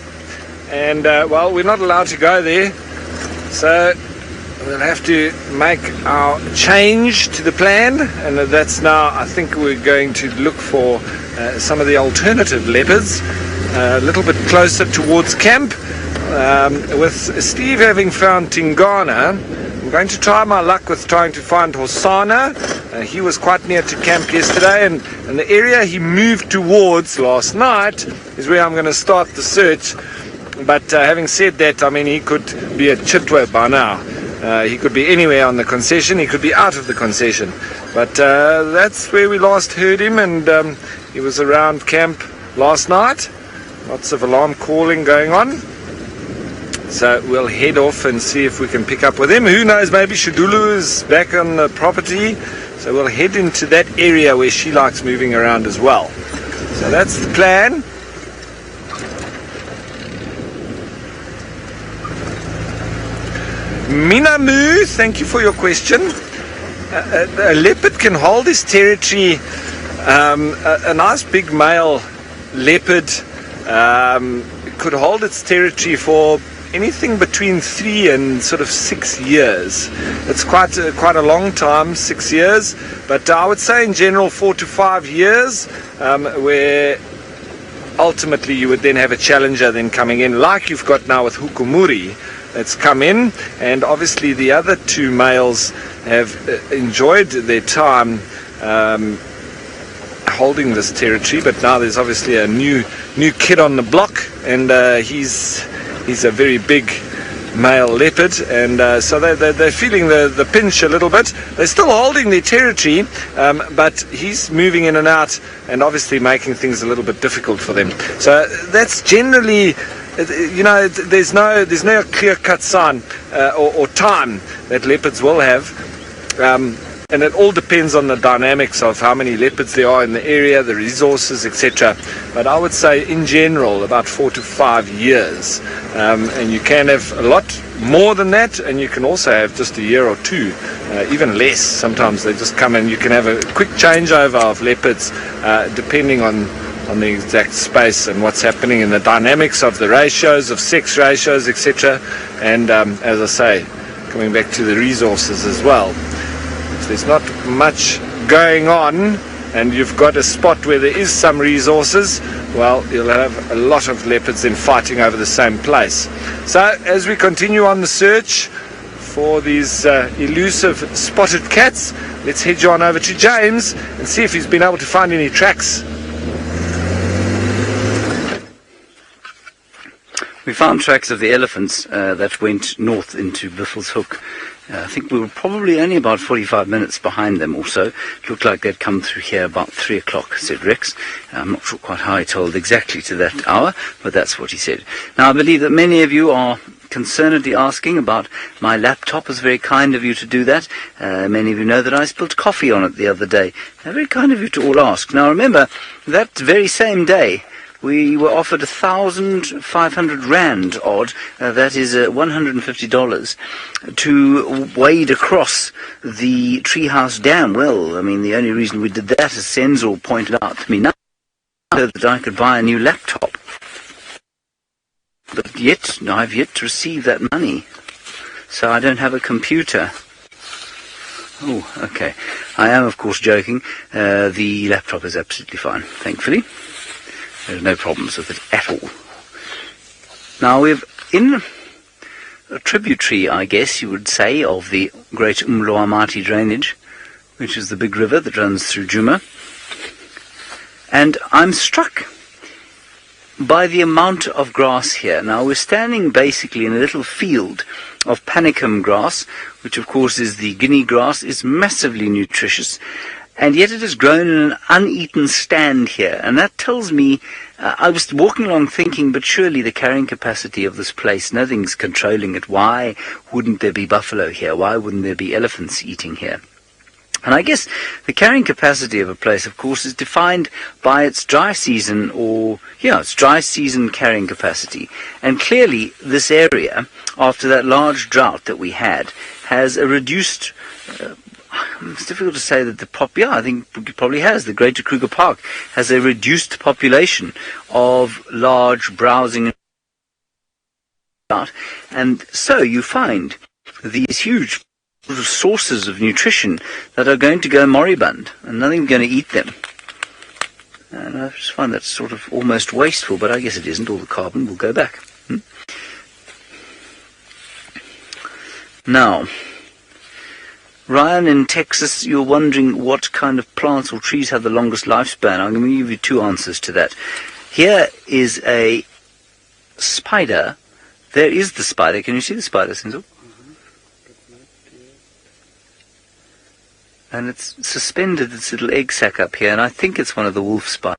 And, well, we're not allowed to go there. So we'll have to make our change to the plan. And that's now, I think we're going to look for some of the alternative leopards a little bit closer towards camp. With Steve having found Tingana, I'm going to try my luck with trying to find Hosana. He was quite near to camp yesterday, and the area he moved towards last night is where I'm going to start the search. But having said that, I mean, he could be at Chitwa by now. He could be anywhere on the concession. He could be out of the concession. But that's where we last heard him, and he was around camp last night. Lots of alarm calling going on. So we'll head off and see if we can pick up with him. Who knows, maybe Shadulu is back on the property. So we'll head into that area where she likes moving around as well. So that's the plan. Minamu, thank you for your question. A leopard can hold his territory. A nice big male leopard could hold its territory for anything between 3 and sort of 6 years. It's quite a long time, 6 years, but I would say in general 4 to 5 years, where ultimately you would then have a challenger then coming in, like you've got now with Hukumuri that's come in, and obviously the other two males have enjoyed their time holding this territory, but now there's obviously a new kid on the block, and he's a very big male leopard, and so they're feeling the pinch a little bit. They're still holding their territory, but he's moving in and out, and obviously making things a little bit difficult for them. So that's generally, you know, there's no clear-cut sign or time that leopards will have. And it all depends on the dynamics of how many leopards there are in the area, the resources, etc. But I would say in general about 4 to 5 years. And you can have a lot more than that, and you can also have just a year or two, even less. Sometimes they just come in. You can have a quick changeover of leopards depending on the exact space and what's happening in the dynamics of the ratios, of sex ratios, etc. And as I say, coming back to the resources as well. If there's not much going on and you've got a spot where there is some resources, well, you'll have a lot of leopards then fighting over the same place. So as we continue on the search for these elusive spotted cats, let's head on over to James and see if he's been able to find any tracks. We found tracks of the elephants that went north into Buffelshoek, I think we were probably only about 45 minutes behind them or so. It looked like they'd come through here about 3 o'clock, said Rex. I'm not sure quite how he told exactly to that hour, but that's what he said. Now, I believe that many of you are concernedly asking about my laptop. It's very kind of you to do that. Many of you know that I spilled coffee on it the other day. Very kind of you to all ask. Now, remember, that very same day, we were offered 1,500 rand odd, that is $150, to wade across the Treehouse Dam. Well, I mean, the only reason we did that, as Senzo pointed out to me now, so that I could buy a new laptop. But yet, I've yet to receive that money, so I don't have a computer. Oh, okay. I am, of course, joking. The laptop is absolutely fine, thankfully. There's no problems with it at all. Now, we're in a tributary, I guess you would say, of the great Umloamati drainage, which is the big river that runs through Djuma. And I'm struck by the amount of grass here. Now, we're standing basically in a little field of panicum grass, which of course is the Guinea grass. It's massively nutritious. And yet it has grown in an uneaten stand here. And that tells me, I was walking along thinking, but surely the carrying capacity of this place, nothing's controlling it. Why wouldn't there be buffalo here? Why wouldn't there be elephants eating here? And I guess the carrying capacity of a place, of course, is defined by its dry season its dry season carrying capacity. And clearly this area, after that large drought that we had, has a reduced it's difficult to say that I think it probably has. The Greater Kruger Park has a reduced population of large browsing, and so you find these huge sources of nutrition that are going to go moribund, and nothing's going to eat them. And I just find that sort of almost wasteful, but I guess it isn't. All the carbon will go back. Now, Ryan in Texas, you're wondering what kind of plants or trees have the longest lifespan. I'm going to give you two answers to that. Here is a spider. There is the spider. Can you see the spider, Sinzo? And it's suspended its little egg sac up here, and I think it's one of the wolf spiders.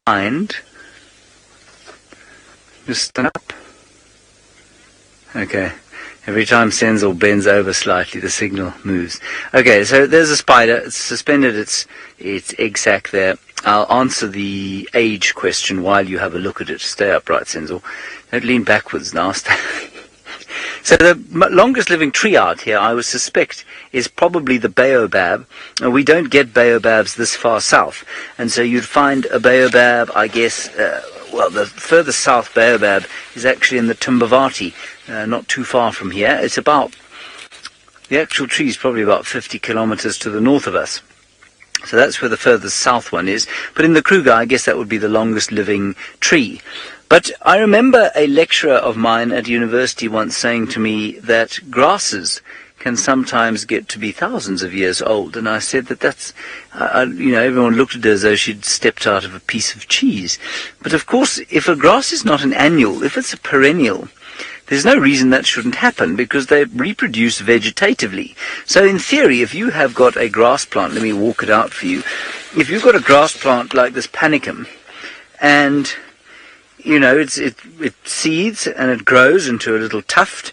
Behind. Just stand up. Okay. Every time Senzo bends over slightly, the signal moves. Okay, so there's a spider. It's suspended its egg sac there. I'll answer the age question while you have a look at it. Stay upright, Senzo. Don't lean backwards now. So the longest living tree out here, I would suspect, is probably the baobab. We don't get baobabs this far south. And so you'd find a baobab, I guess, the further south baobab is actually in the Timbavati, not too far from here. It's about, the actual tree is probably about 50 kilometers to the north of us. So that's where the furthest south one is. But in the Kruger, I guess that would be the longest living tree. But I remember a lecturer of mine at university once saying to me that grasses can sometimes get to be thousands of years old. And I said that's, everyone looked at her as though she'd stepped out of a piece of cheese. But of course, if a grass is not an annual, if it's a perennial, there's no reason that shouldn't happen because they reproduce vegetatively. So in theory, if you have got a grass plant, let me walk it out for you. If you've got a grass plant like this panicum, and it seeds and it grows into a little tuft,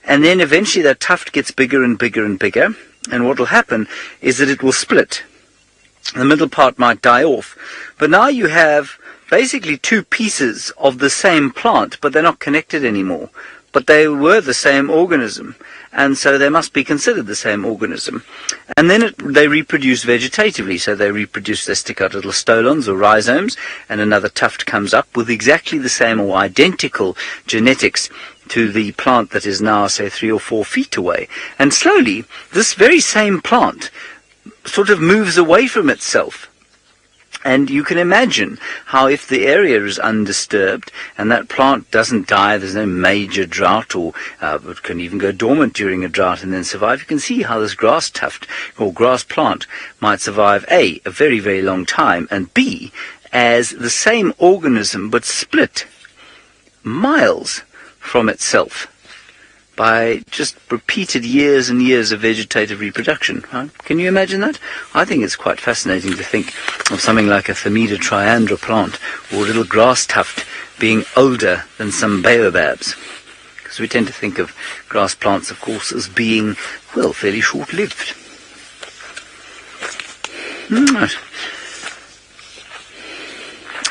and then eventually that tuft gets bigger and bigger and bigger, and what will happen is that it will split. The middle part might die off. But now you have basically two pieces of the same plant, but they're not connected anymore. But they were the same organism, and so they must be considered the same organism. And then they reproduce vegetatively, so they stick out little stolons or rhizomes, and another tuft comes up with exactly the same or identical genetics to the plant that is now, say, 3 or 4 feet away. And slowly, this very same plant sort of moves away from itself. And you can imagine how if the area is undisturbed and that plant doesn't die, there's no major drought, or it can even go dormant during a drought and then survive, you can see how this grass tuft or grass plant might survive A, very, very long time, and B, as the same organism but split miles from itself by just repeated years and years of vegetative reproduction. Huh? Can you imagine that? I think it's quite fascinating to think of something like a Thermida triandra plant or a little grass tuft being older than some baobabs. Because we tend to think of grass plants, of course, as being, well, fairly short-lived. Right.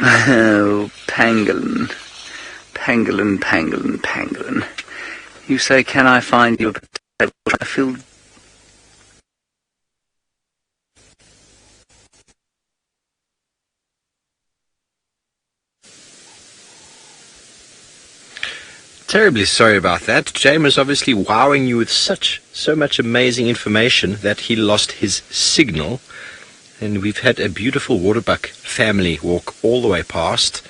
Oh, pangolin. Pangolin, pangolin, pangolin. You say, can I find you a potato? I feel... Terribly sorry about that. James was obviously wowing you with so much amazing information that he lost his signal. And we've had a beautiful waterbuck family walk all the way past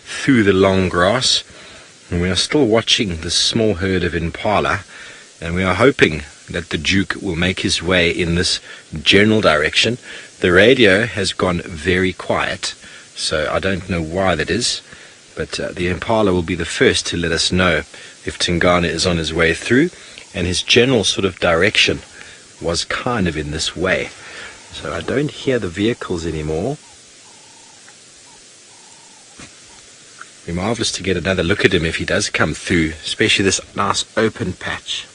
through the long grass. And we are still watching this small herd of impala. And we are hoping that the Duke will make his way in this general direction. The radio has gone very quiet, so I don't know why that is. But the impala will be the first to let us know if Tingana is on his way through. And his general sort of direction was kind of in this way. So I don't hear the vehicles anymore. It'd be marvellous to get another look at him if he does come through, especially this nice open patch.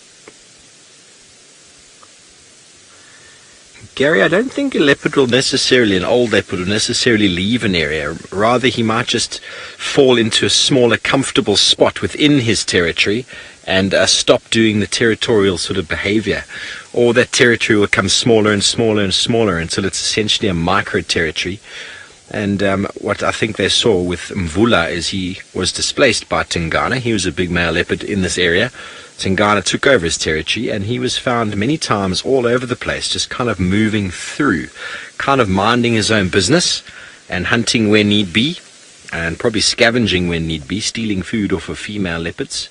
Gary, I don't think a leopard will necessarily, an old leopard will necessarily leave an area. Rather, he might just fall into a smaller, comfortable spot within his territory and stop doing the territorial sort of behavior. Or that territory will become smaller and smaller and smaller until it's essentially a micro-territory. And what I think they saw with Mvula is he was displaced by Tingana. He was a big male leopard in this area. Tingana took over his territory, and he was found many times all over the place, just kind of moving through, kind of minding his own business and hunting where need be, and probably scavenging when need be, stealing food off of female leopards,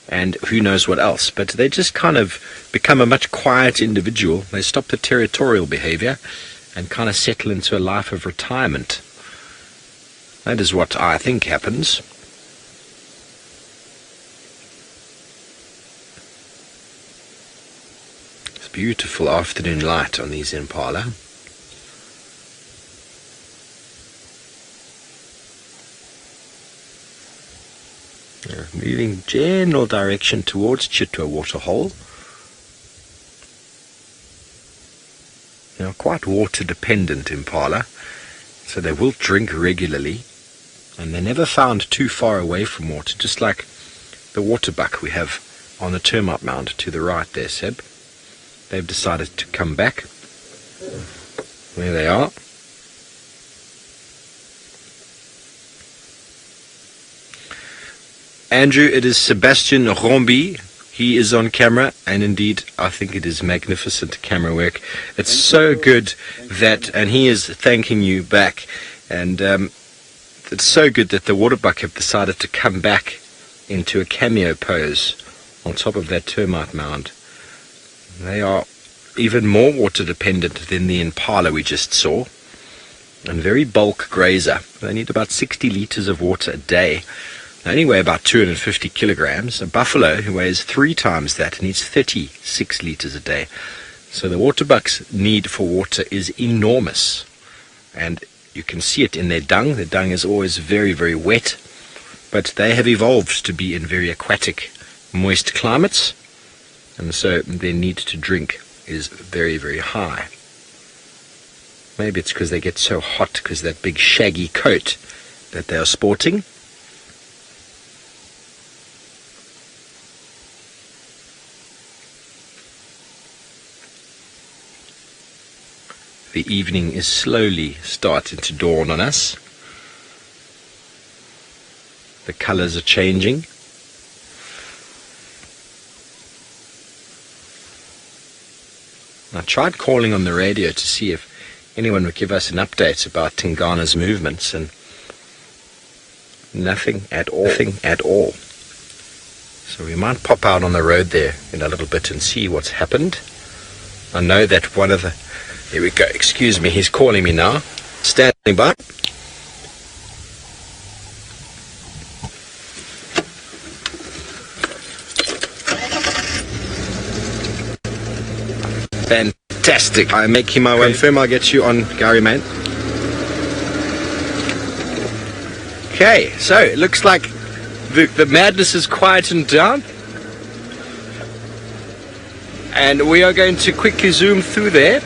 and who knows what else. But they just kind of become a much quiet individual. They stop the territorial behavior and kind of settle into a life of retirement. That is what I think happens. It's beautiful afternoon light on these impala. They're moving general direction towards Chitwa waterhole. They are quite water dependent impala, so they will drink regularly, and they're never found too far away from water, just like the waterbuck we have on the termite mound to the right there, Seb. They've decided to come back. There they are. Andrew, it is Sebastian Rombi. He is on camera, and indeed, I think it is magnificent camera work. It's so good that, and he is thanking you back, and it's so good that the waterbuck have decided to come back into a cameo pose on top of that termite mound. They are even more water dependent than the impala we just saw, and very bulk grazer. They need about 60 litres of water a day. They only weigh about 250 kilograms. A buffalo, who weighs 3 times that, needs 36 litres a day. So the waterbuck's need for water is enormous. And you can see it in their dung. Their dung is always very, very wet. But they have evolved to be in very aquatic, moist climates. And so their need to drink is very, very high. Maybe it's because they get so hot because of that big shaggy coat that they are sporting. The evening is slowly starting to dawn on us. The colours are changing. I tried calling on the radio to see if anyone would give us an update about Tingana's movements, and nothing at all. Nothing at all. So we might pop out on the road there in a little bit and see what's happened. I know that one of the... Here we go. Excuse me, he's calling me now. Standing by. Fantastic. I'm making my way firm. I'll get you on Gary, man. Okay, so it looks like the madness is quietened down. And we are going to quickly zoom through there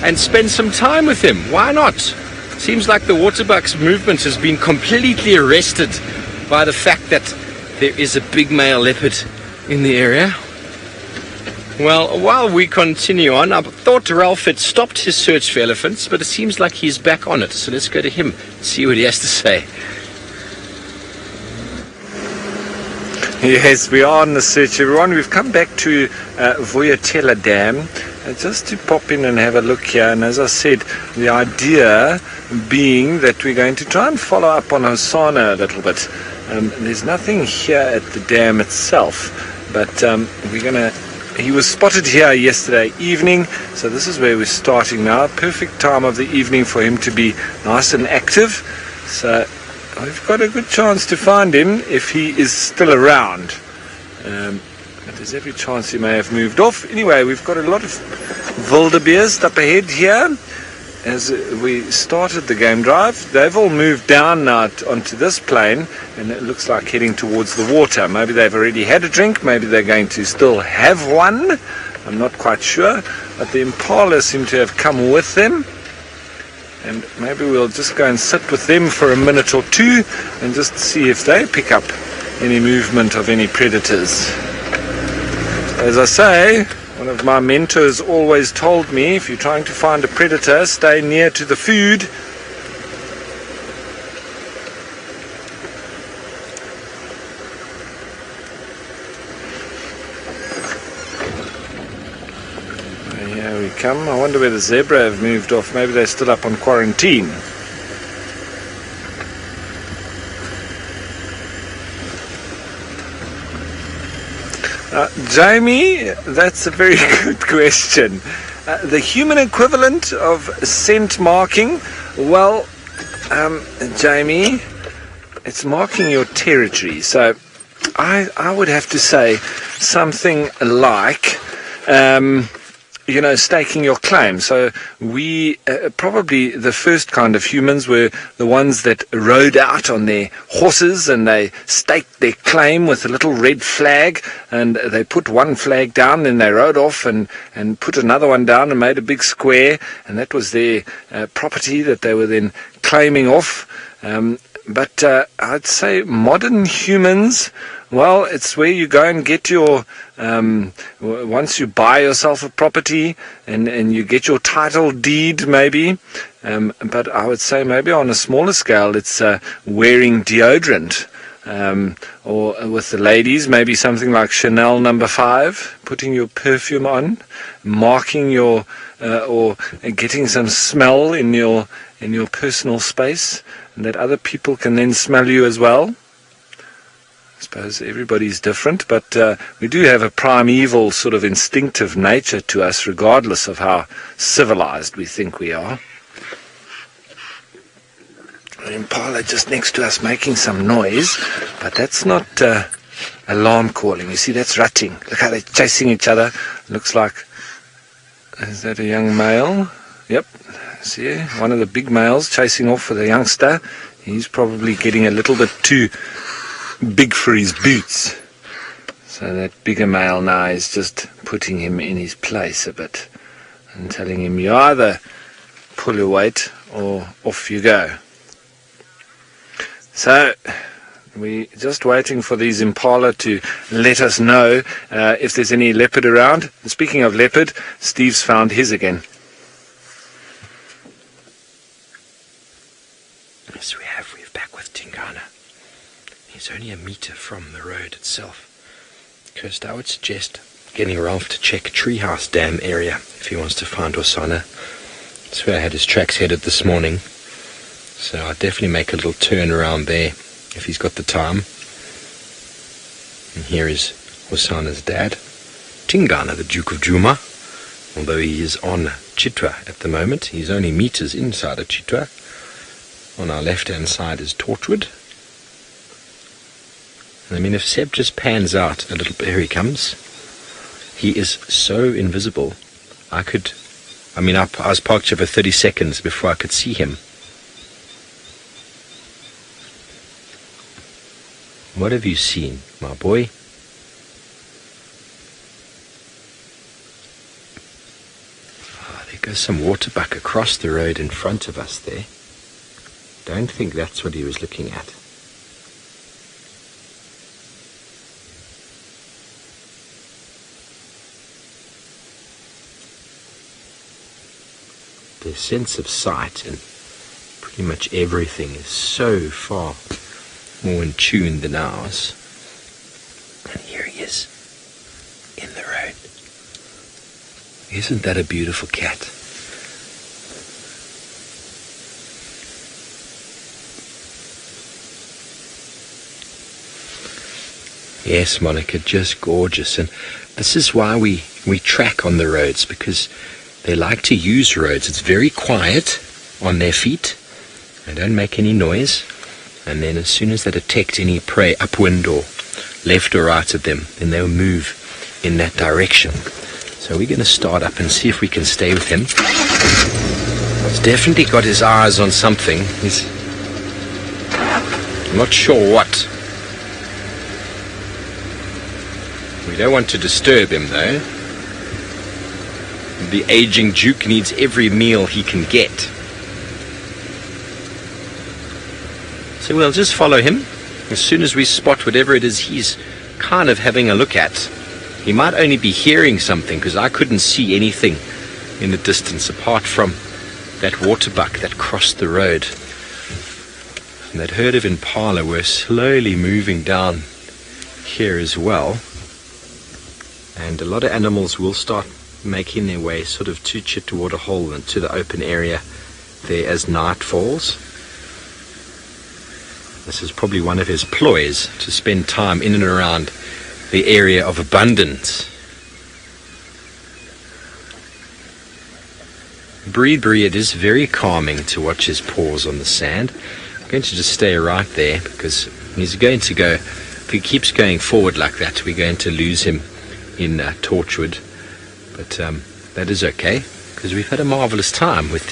and spend some time with him. Why not? Seems like the waterbuck's movement has been completely arrested by the fact that there is a big male leopard in the area. Well, while we continue on, I thought Ralph had stopped his search for elephants, but it seems like he's back on it. So let's go to him and see what he has to say. Yes, we are on the search, everyone. We've come back to Voyatella Dam just to pop in and have a look here. And as I said, the idea being that we're going to try and follow up on Hosanna a little bit. There's nothing here at the dam itself, but we're going to... He was spotted here yesterday evening, so this is where we're starting now. Perfect time of the evening for him to be nice and active. So we've got a good chance to find him if he is still around. But there's every chance he may have moved off. Anyway, we've got a lot of wildebeest up ahead here. As we started the game drive, they've all moved down now onto this plain, and it looks like heading towards the water. Maybe they've already had a drink, maybe they're going to still have one. I'm not quite sure, but the impala seem to have come with them. And maybe we'll just go and sit with them for a minute or two and just see if they pick up any movement of any predators. As I say, one of my mentors always told me, if you're trying to find a predator, stay near to the food. Here we come. I wonder where the zebra have moved off. Maybe they're still up on quarantine. Jamie, that's a very good question. The human equivalent of scent marking, well, Jamie, it's marking your territory. So I would have to say something like, staking your claim. So we, probably the first kind of humans were the ones that rode out on their horses and they staked their claim with a little red flag, and they put one flag down, then they rode off and put another one down and made a big square, and that was their property that they were then claiming off. But I'd say modern humans, well, it's where you go and get your, once you buy yourself a property and you get your title deed maybe, but I would say maybe on a smaller scale it's wearing deodorant, or with the ladies maybe something like Chanel No. 5, putting your perfume on, marking your, or getting some smell in your personal space, and that other people can then smell you as well. I suppose everybody's different, but we do have a primeval sort of instinctive nature to us, regardless of how civilized we think we are. An impala just next to us making some noise, but that's not alarm calling. You see, that's rutting. Look how they're chasing each other. Looks like, is that a young male? Yep. See, one of the big males chasing off with a youngster. He's probably getting a little bit too big for his boots. So that bigger male now is just putting him in his place a bit and telling him, you either pull your weight or off you go. So we're just waiting for these impala to let us know if there's any leopard around. And speaking of leopard, Steve's found his again. Yes, we're back with Tingana. He's only a meter from the road itself. Kirst, I would suggest getting Ralph to check Treehouse Dam area if he wants to find Hosanna. That's where I had his tracks headed this morning. So I'll definitely make a little turn around there if he's got the time. And here is Hosanna's dad, Tingana, the Duke of Djuma. Although he is on Chitwa at the moment, he's only meters inside of Chitwa. On our left-hand side is Torchwood. I mean, if Seb just pans out a little bit, here he comes. He is so invisible. I was parked here for 30 seconds before I could see him. What have you seen, my boy? There goes some waterbuck across the road in front of us there. Don't think that's what he was looking at. Their sense of sight and pretty much everything is so far more in tune than ours. And here he is, in the road. Isn't that a beautiful cat? Yes, Monica, just gorgeous. And this is why we track on the roads, because they like to use roads. It's very quiet on their feet. They don't make any noise. And then as soon as they detect any prey upwind or left or right of them, then they'll move in that direction. So we're going to start up and see if we can stay with him. He's definitely got his eyes on something. He's not sure what. We don't want to disturb him though. The aging Duke needs every meal he can get. So we'll just follow him. As soon as we spot whatever it is he's kind of having a look at. He might only be hearing something, because I couldn't see anything in the distance apart from that waterbuck that crossed the road. And that herd of impala were slowly moving down here as well. And a lot of animals will start making their way sort of to Chitwa Hole and to the open area there as night falls. This is probably one of his ploys, to spend time in and around the area of abundance. Bree, it is very calming to watch his paws on the sand. I'm going to just stay right there, because he's going to go, if he keeps going forward like that, we're going to lose him in Torchwood. But that is okay, because we've had a marvelous time with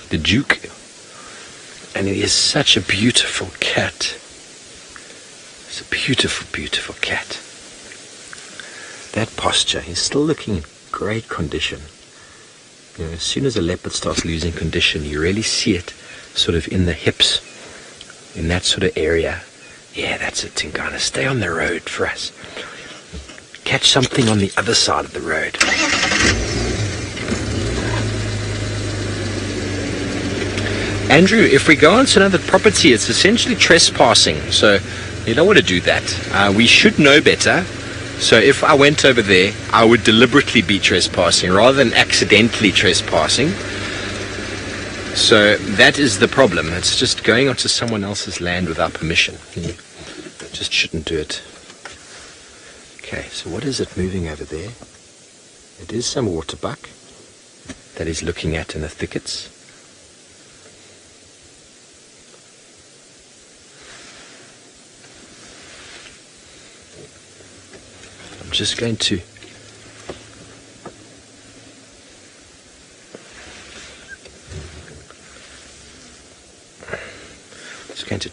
the Duke. And it is such a beautiful cat. It's a beautiful, beautiful cat. That posture, he's still looking in great condition. You know, as soon as a leopard starts losing condition, you really see it sort of in the hips, in that sort of area. Yeah, that's it, Tingana. Stay on the road for us. Catch something on the other side of the road. Andrew, if we go onto another property, it's essentially trespassing, so you don't want to do that. We should know better. So if I went over there, I would deliberately be trespassing rather than accidentally trespassing. So that is the problem. It's just going onto someone else's land without permission. You just shouldn't do it. Okay, so what is it moving over there? It is some waterbuck that he's looking at in the thickets. I'm just going to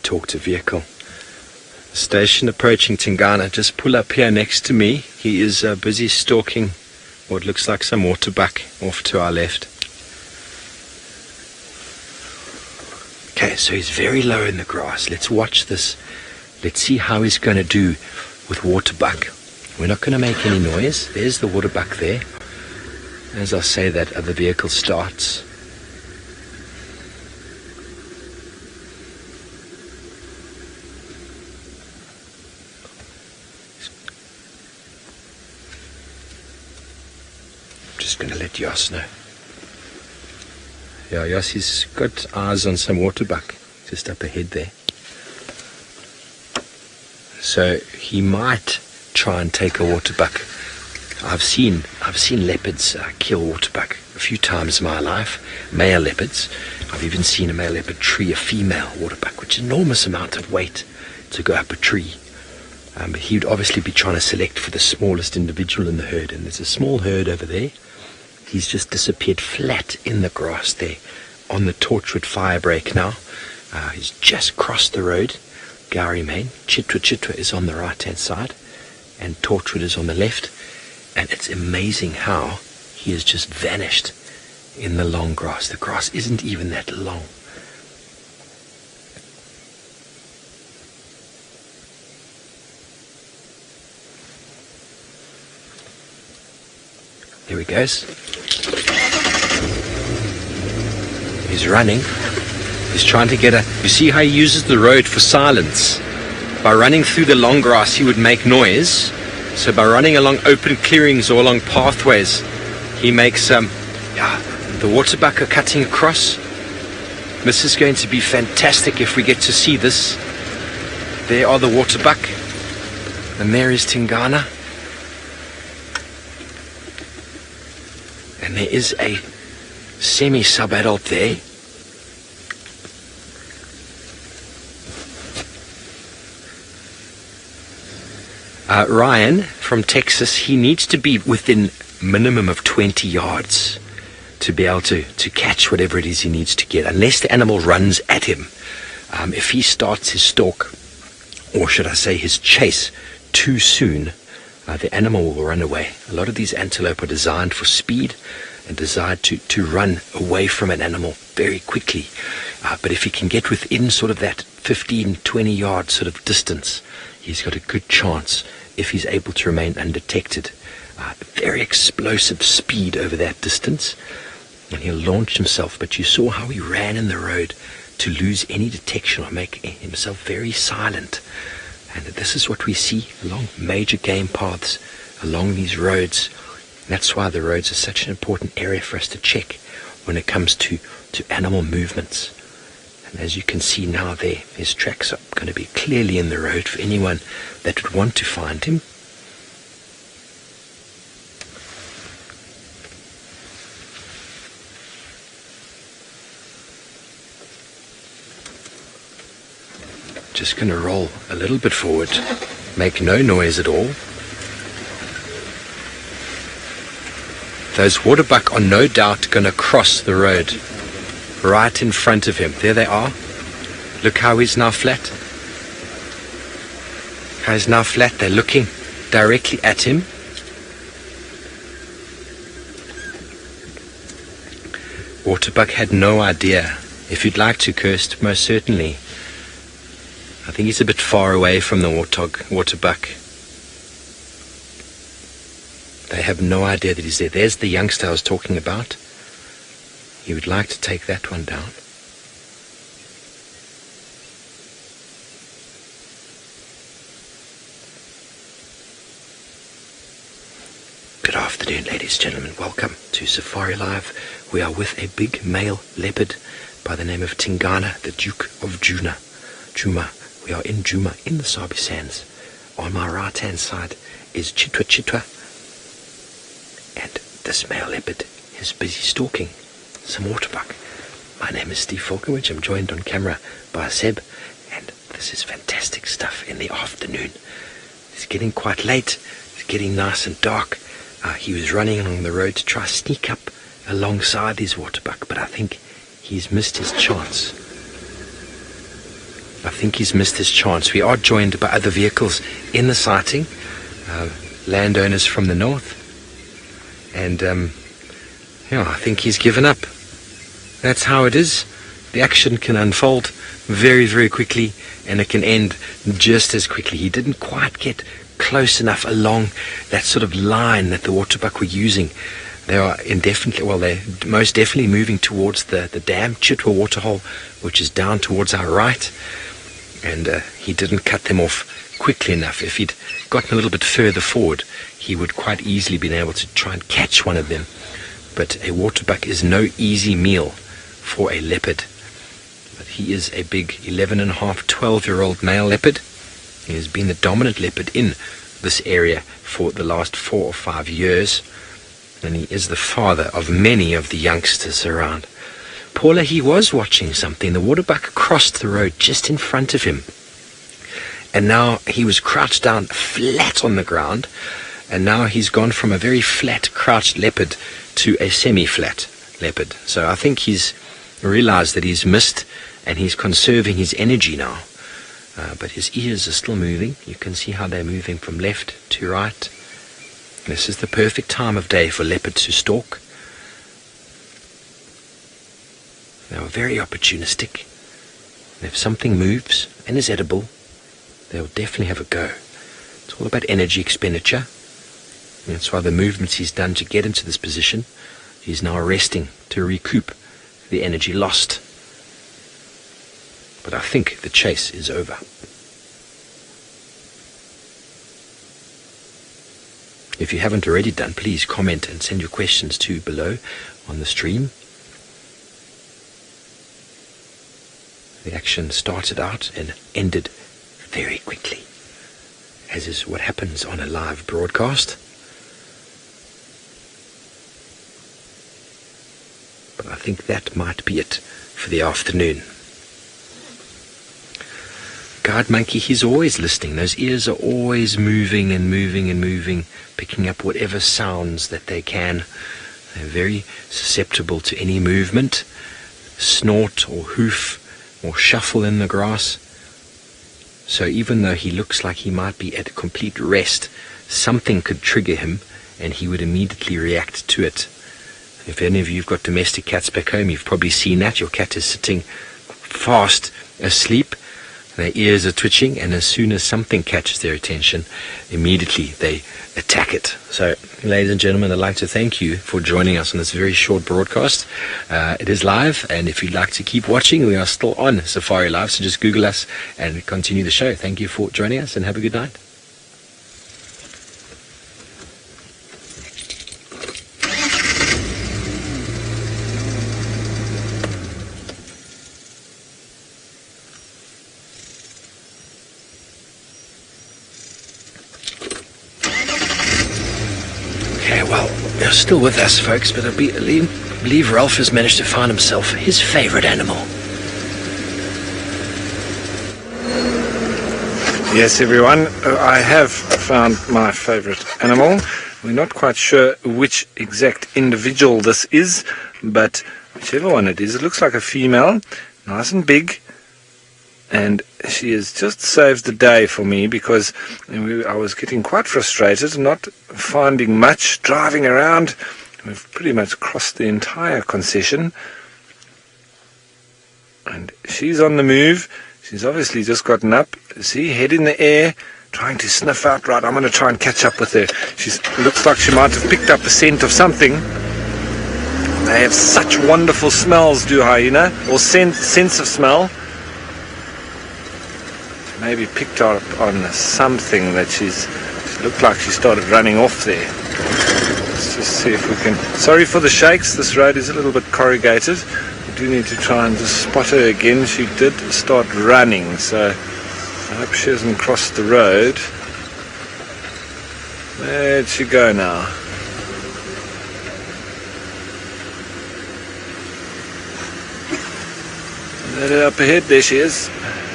talk to vehicle. Station approaching Tingana. Just pull up here next to me. He is busy stalking what looks like some waterbuck off to our left. Okay, so he's very low in the grass. Let's watch this. Let's see how he's going to do with waterbuck. We're not going to make any noise. There's the waterbuck there. As I say that, other vehicle starts. Just going to let Jos know. Yeah, Jos, he's got eyes on some waterbuck just up ahead there. So he might try and take a waterbuck. I've seen leopards kill waterbuck a few times in my life. Male leopards. I've even seen a male leopard tree a female waterbuck, which is an enormous amount of weight to go up a tree. He would obviously be trying to select for the smallest individual in the herd, and there's a small herd over there. He's just disappeared flat in the grass there on the Torchwood fire break now. He's just crossed the road. Gowrie Main. Chitwa is on the right-hand side, and Torchwood is on the left. And it's amazing how he has just vanished in the long grass. The grass isn't even that long. There he goes. He's running. He's trying to get you see how he uses the road for silence. By running through the long grass, he would make noise. So by running along open clearings or along pathways, he makes, the waterbuck are cutting across. This is going to be fantastic if we get to see this. There are the waterbuck. And there is Tingana. And there is a semi-sub-adult there. Ryan from Texas, he needs to be within minimum of 20 yards to be able to catch whatever it is he needs to get, unless the animal runs at him. If he starts his stalk, or should I say his chase, too soon, the animal will run away. A lot of these antelope are designed for speed and designed to run away from an animal very quickly. But if he can get within sort of that 15, 20 yard sort of distance, he's got a good chance if he's able to remain undetected. Very explosive speed over that distance, and he'll launch himself. But you saw how he ran in the road to lose any detection or make himself very silent. And this is what we see along major game paths, along these roads. That's why the roads are such an important area for us to check when it comes to animal movements. And as you can see now there, his tracks are going to be clearly in the road for anyone that would want to find him. Just going to roll a little bit forward, make no noise at all. Those waterbuck are no doubt going to cross the road right in front of him. There they are. Look how he's now flat. How he's now flat. They're looking directly at him. Waterbuck had no idea. If you'd like to, Kirst, most certainly. I think he's a bit far away from the waterbuck. They have no idea that he's there. There's the youngster I was talking about. He would like to take that one down. Good afternoon, ladies and gentlemen. Welcome to Safari Live. We are with a big male leopard by the name of Tingana, the Duke of Djuma. We are in Djuma, in the Sabi Sands. On my right-hand side is Chitwa. And this male leopard is busy stalking some waterbuck. My name is Steve Falconwich. I'm joined on camera by Seb, and this is fantastic stuff in the afternoon. It's getting quite late. It's getting nice and dark. He was running along the road to try to sneak up alongside his waterbuck, but I think he's missed his chance. We are joined by other vehicles in the sighting, landowners from the north, and I think he's given up. That's how it is. The action can unfold very, very quickly, and it can end just as quickly. He didn't quite get close enough along that sort of line that the waterbuck were using. They are they're most definitely moving towards the dam, Chitwa waterhole, which is down towards our right. And he didn't cut them off quickly enough. If he'd gotten a little bit further forward, he would quite easily been able to try and catch one of them. But a waterbuck is no easy meal for a leopard. But he is a big 11.5, 12-year-old male leopard. He has been the dominant leopard in this area for the last 4 or 5 years. And he is the father of many of the youngsters around. Paula, he was watching something. The waterbuck crossed the road just in front of him. And now he was crouched down flat on the ground. and now he's gone from a very flat crouched leopard to a semi-flat leopard. So I think he's realized that he's missed, and he's conserving his energy now. But his ears are still moving. You can see how they're moving from left to right. This is the perfect time of day for leopards to stalk. They are very opportunistic. And if something moves and is edible, they'll definitely have a go. It's all about energy expenditure. And that's why the movements he's done to get into this position, he's now resting to recoup the energy lost. But I think the chase is over. If you haven't already done, please comment and send your questions to below on the stream. The action started out and ended very quickly, as is what happens on a live broadcast. But I think that might be it for the afternoon. Guard monkey, he's always listening. Those ears are always moving and moving and moving, picking up whatever sounds that they can. They're very susceptible to any movement, snort or hoof or shuffle in the grass. So even though he looks like he might be at complete rest, something could trigger him and he would immediately react to it. If any of you have got domestic cats back home, you've probably seen that. Your cat is sitting fast asleep. Their ears are twitching, and as soon as something catches their attention, immediately they attack it. So, ladies and gentlemen, I'd like to thank you for joining us on this very short broadcast. It is live, and if you'd like to keep watching, we are still on Safari Live, so just Google us and continue the show. Thank you for joining us, and have a good night. Still with us, folks, but I believe Ralph has managed to find himself his favorite animal. Yes, everyone, I have found my favorite animal. We're not quite sure which exact individual this is, but whichever one it is, it looks like a female, nice and big. And she has just saved the day for me, because I was getting quite frustrated, not finding much, driving around. We've pretty much crossed the entire concession. And she's on the move. She's obviously just gotten up. See, head in the air, trying to sniff out. Right, I'm going to try and catch up with her. She looks like she might have picked up a scent of something. They have such wonderful smells, do hyena, or sense of smell. Maybe picked up on something that she looked like she started running off there. Let's just see if we can. Sorry for the shakes, this road is a little bit corrugated. We do need to try and just spot her again. She did start running, so I hope she hasn't crossed the road. Where'd she go now? Up ahead, there she is.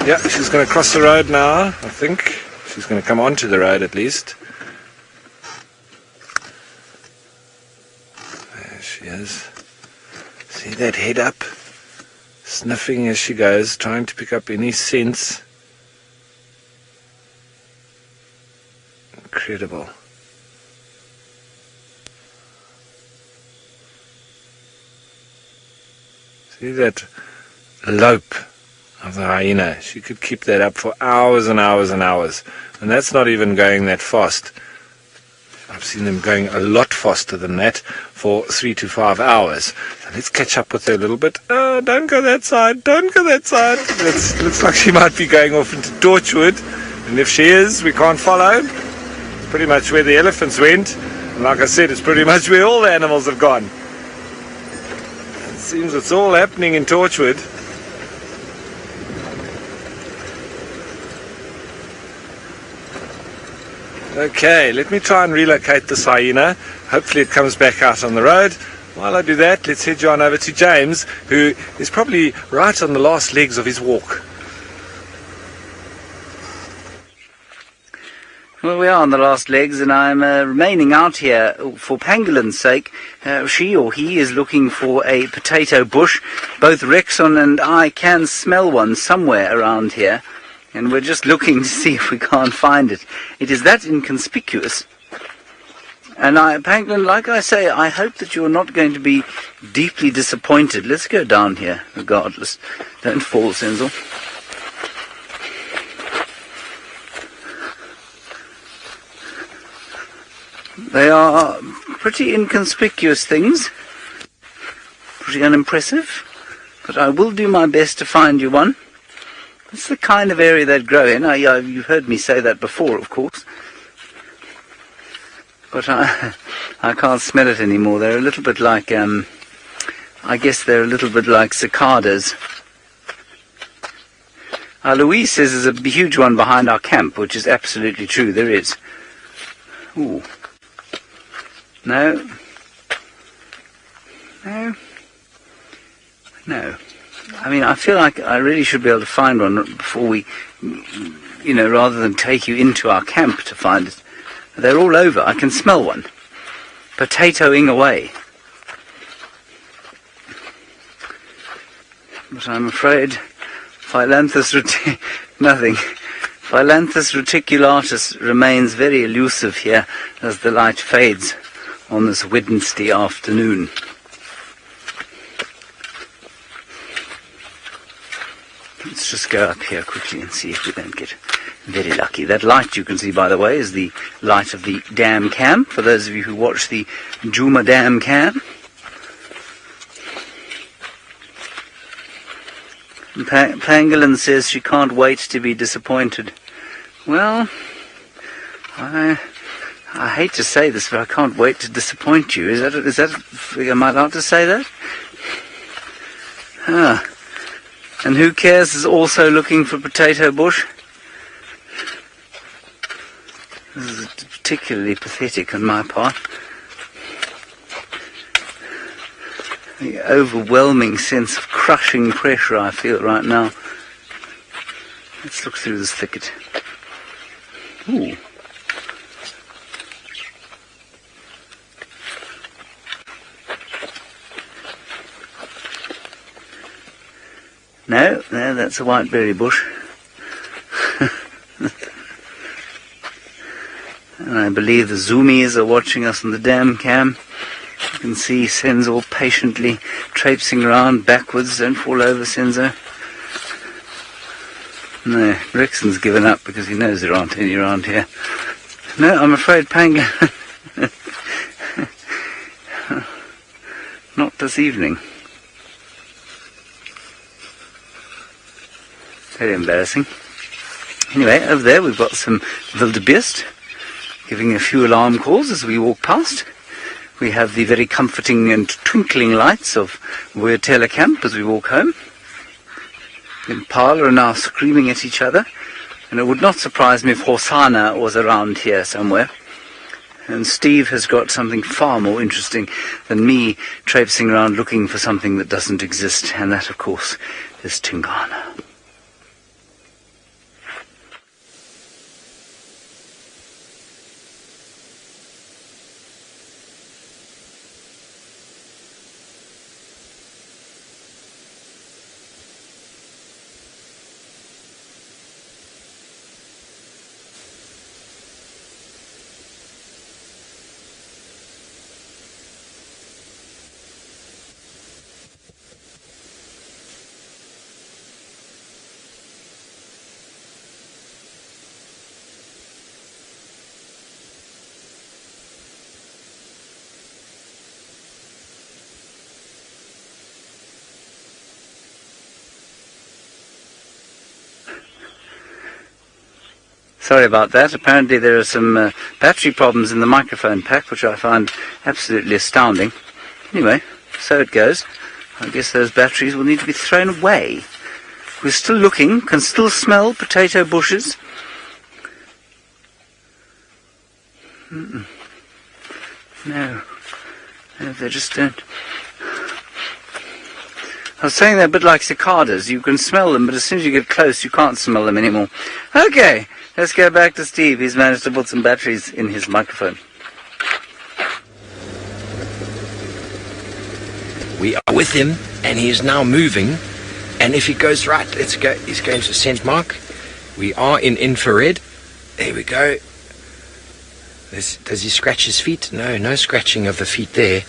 Yeah, she's going to cross the road now, I think. She's going to come onto the road at least. There she is. See that head up? Sniffing as she goes, trying to pick up any scents. Incredible. See that lope of the hyena? She could keep that up for hours and hours and hours, and that's not even going that fast. I've seen them going a lot faster than that for 3 to 5 hours. So let's catch up with her a little bit. Don't go that side, don't go that side. It looks like she might be going off into Torchwood, and if she is, we can't follow. It's pretty much where the elephants went, and like I said, it's pretty much where all the animals have gone. It seems it's all happening in Torchwood. Okay, let me try and relocate this hyena. Hopefully it comes back out on the road. While I do that, let's head on over to James, who is probably right on the last legs of his walk. Well, we are on the last legs, and I'm remaining out here for Pangolin's sake. She or he is looking for a potato bush. Both Rexon and I can smell one somewhere around here, and we're just looking to see if we can't find it. It is that inconspicuous. And Pangolin, like I say, I hope that you're not going to be deeply disappointed. Let's go down here, regardless. Don't fall, Senzel. They are pretty inconspicuous things, pretty unimpressive, but I will do my best to find you one. It's the kind of area they'd grow in. You've heard me say that before, of course, but I can't smell it anymore. They're a little bit like, I guess they're a little bit like cicadas. Louise says there's a huge one behind our camp, which is absolutely true. There is. Ooh. No. No. No. I mean, I feel like I really should be able to find one before we, rather than take you into our camp to find it. They're all over. I can smell one. Potatoing away. But I'm afraid Phyllanthus reticulatus remains very elusive here as the light fades on this Wednesday afternoon. Let's just go up here quickly and see if we don't get very lucky. That light you can see, by the way, is the light of the dam cam, for those of you who watch the Djuma dam cam. Pangolin says she can't wait to be disappointed. Well, I hate to say this, but I can't wait to disappoint you. Is that? Am I allowed to say that? And who cares is also looking for potato bush? This is particularly pathetic on my part. The overwhelming sense of crushing pressure I feel right now. Let's look through this thicket. Ooh. No, that's a whiteberry bush. And I believe the zoomies are watching us on the dam cam. You can see Senzo patiently traipsing around backwards. Don't fall over, Senzo. No, Rexon's given up because he knows there aren't any around here. No, I'm afraid Pangolin. Not this evening. Very embarrassing. Anyway, over there we've got some Wildebeest giving a few alarm calls as we walk past. We have the very comforting and twinkling lights of Weirtela Camp as we walk home. The impala are now screaming at each other, and it would not surprise me if Hosanna was around here somewhere. And Steve has got something far more interesting than me traipsing around looking for something that doesn't exist, and that, of course, is Tingana. Sorry about that. Apparently there are some battery problems in the microphone pack, which I find absolutely astounding. Anyway, so it goes. I guess those batteries will need to be thrown away. We're still looking, can still smell potato bushes. No, they just don't. I was saying they're a bit like cicadas. You can smell them, but as soon as you get close, you can't smell them anymore. Okay, let's go back to Steve. He's managed to put some batteries in his microphone. We are with him, and he is now moving. And if he goes right, let's go. He's going to scent mark. We are in infrared. There we go. Does he scratch his feet? No, no scratching of the feet there.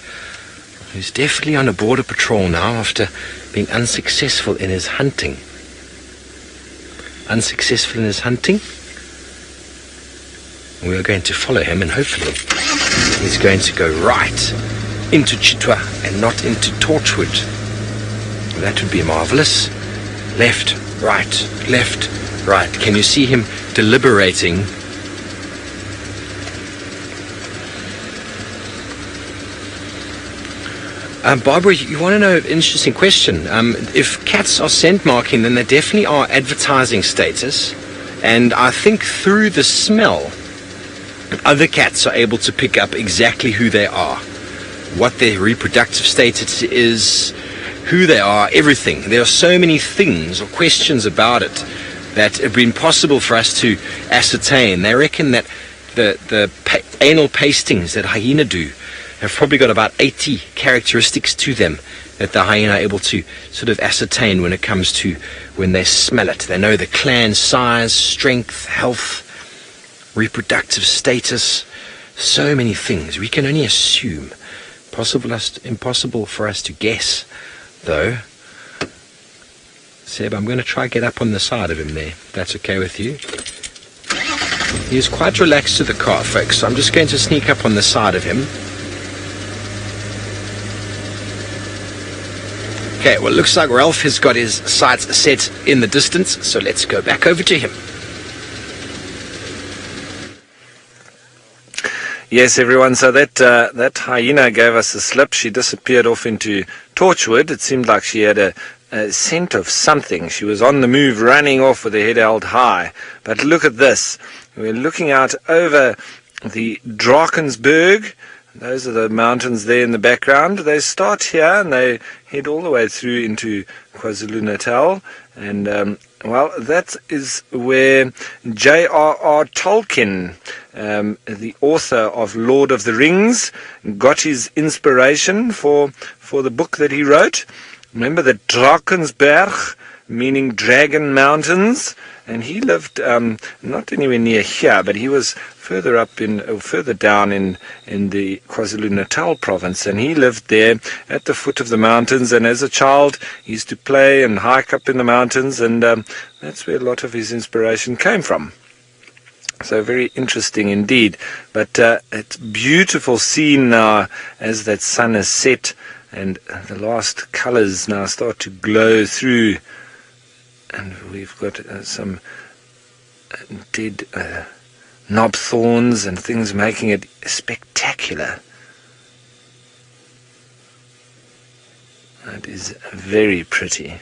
He's definitely on a border patrol now after being unsuccessful in his hunting. Unsuccessful in his hunting. We are going to follow him, and hopefully he's going to go right into Chitwa and not into Torchwood. That would be marvelous. Left, right. Can you see him deliberating? Barbara, you want to know an interesting question. If cats are scent marking, then they definitely are advertising status. And I think through the smell, other cats are able to pick up exactly who they are, what their reproductive status is, who they are, everything. There are so many things or questions about it that have been possible for us to ascertain. They reckon that the anal pastings that hyena do have probably got about 80 characteristics to them that the hyena are able to sort of ascertain when it comes to when they smell it. They know the clan size, strength, health, reproductive status, so many things. We can only assume. Impossible for us to guess, though. Seb, I'm going to try get up on the side of him there, if that's okay with you. He is quite relaxed to the car, folks, so I'm just going to sneak up on the side of him. Okay, well, it looks like Ralph has got his sights set in the distance, so let's go back over to him. Yes, everyone, so that hyena gave us a slip. She disappeared off into Torchwood. It seemed like she had a scent of something. She was on the move, running off with her head held high. But look at this. We're looking out over the Drakensberg. Those are the mountains there in the background. They start here and they head all the way through into KwaZulu-Natal. And, well, that is where J.R.R. Tolkien, the author of Lord of the Rings, got his inspiration for the book that he wrote. Remember the Drakensberg, meaning Dragon Mountains? And he lived not anywhere near here, but he was further down in the KwaZulu-Natal province, and he lived there at the foot of the mountains. And as a child, he used to play and hike up in the mountains, and that's where a lot of his inspiration came from. So very interesting indeed. But it's beautiful scene now as that sun is set, and the last colours now start to glow through. And we've got some dead knob thorns and things making it spectacular. That is very pretty.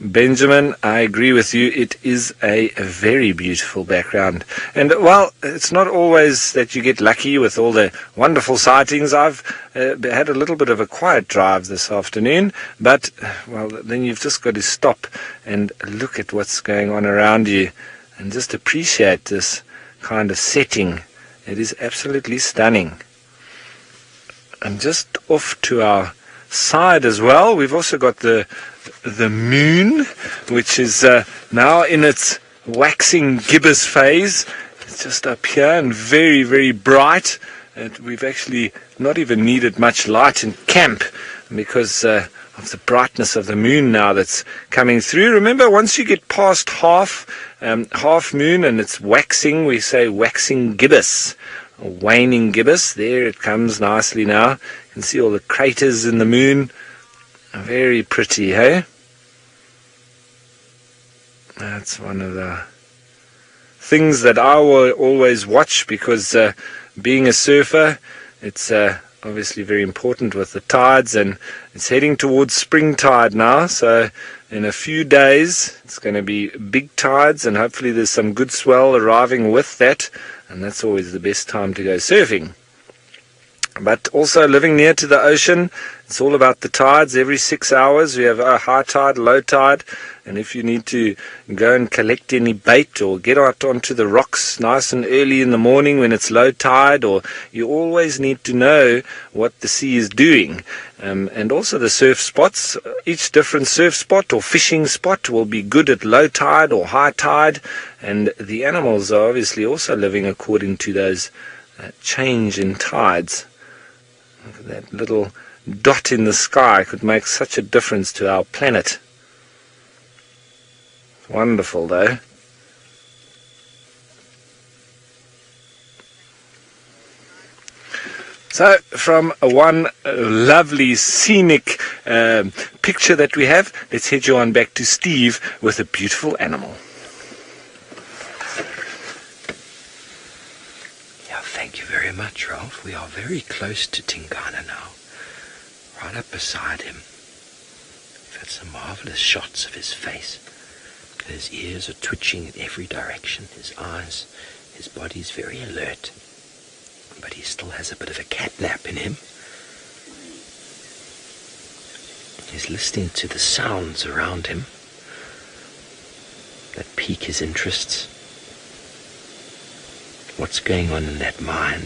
Benjamin, I agree with you. It is a very beautiful background. And, well, it's not always that you get lucky with all the wonderful sightings. I've had a little bit of a quiet drive this afternoon, but, well, then you've just got to stop and look at what's going on around you and just appreciate this kind of setting. It is absolutely stunning. And just off to our side as well, we've also got the moon, which is now in its waxing gibbous phase. It's just up here and very, very bright. We've actually not even needed much light in camp because of the brightness of the moon now that's coming through. Remember, once you get past half moon and it's waxing, we say waxing gibbous, or waning gibbous. There it comes nicely now. You can see all the craters in the moon. Very pretty, hey? That's one of the things that I will always watch because being a surfer, it's obviously very important with the tides, and it's heading towards spring tide now, so in a few days it's going to be big tides, and hopefully there's some good swell arriving with that, and that's always the best time to go surfing. But also living near to the ocean, it's all about the tides. Every 6 hours we have a high tide, low tide, and if you need to go and collect any bait or get out onto the rocks nice and early in the morning when it's low tide, or you always need to know what the sea is doing. And also the surf spots. Each different surf spot or fishing spot will be good at low tide or high tide, and the animals are obviously also living according to those change in tides. Look at that little dot in the sky could make such a difference to our planet. Wonderful, though. So, from one lovely scenic picture that we have, let's head you on back to Steve with a beautiful animal. Thank you very much, Ralph. We are very close to Tingana now, right up beside him. We've had some marvelous shots of his face. His ears are twitching in every direction, his eyes, his body's very alert, but he still has a bit of a cat nap in him. He's listening to the sounds around him that pique his interests. What's going on in that mind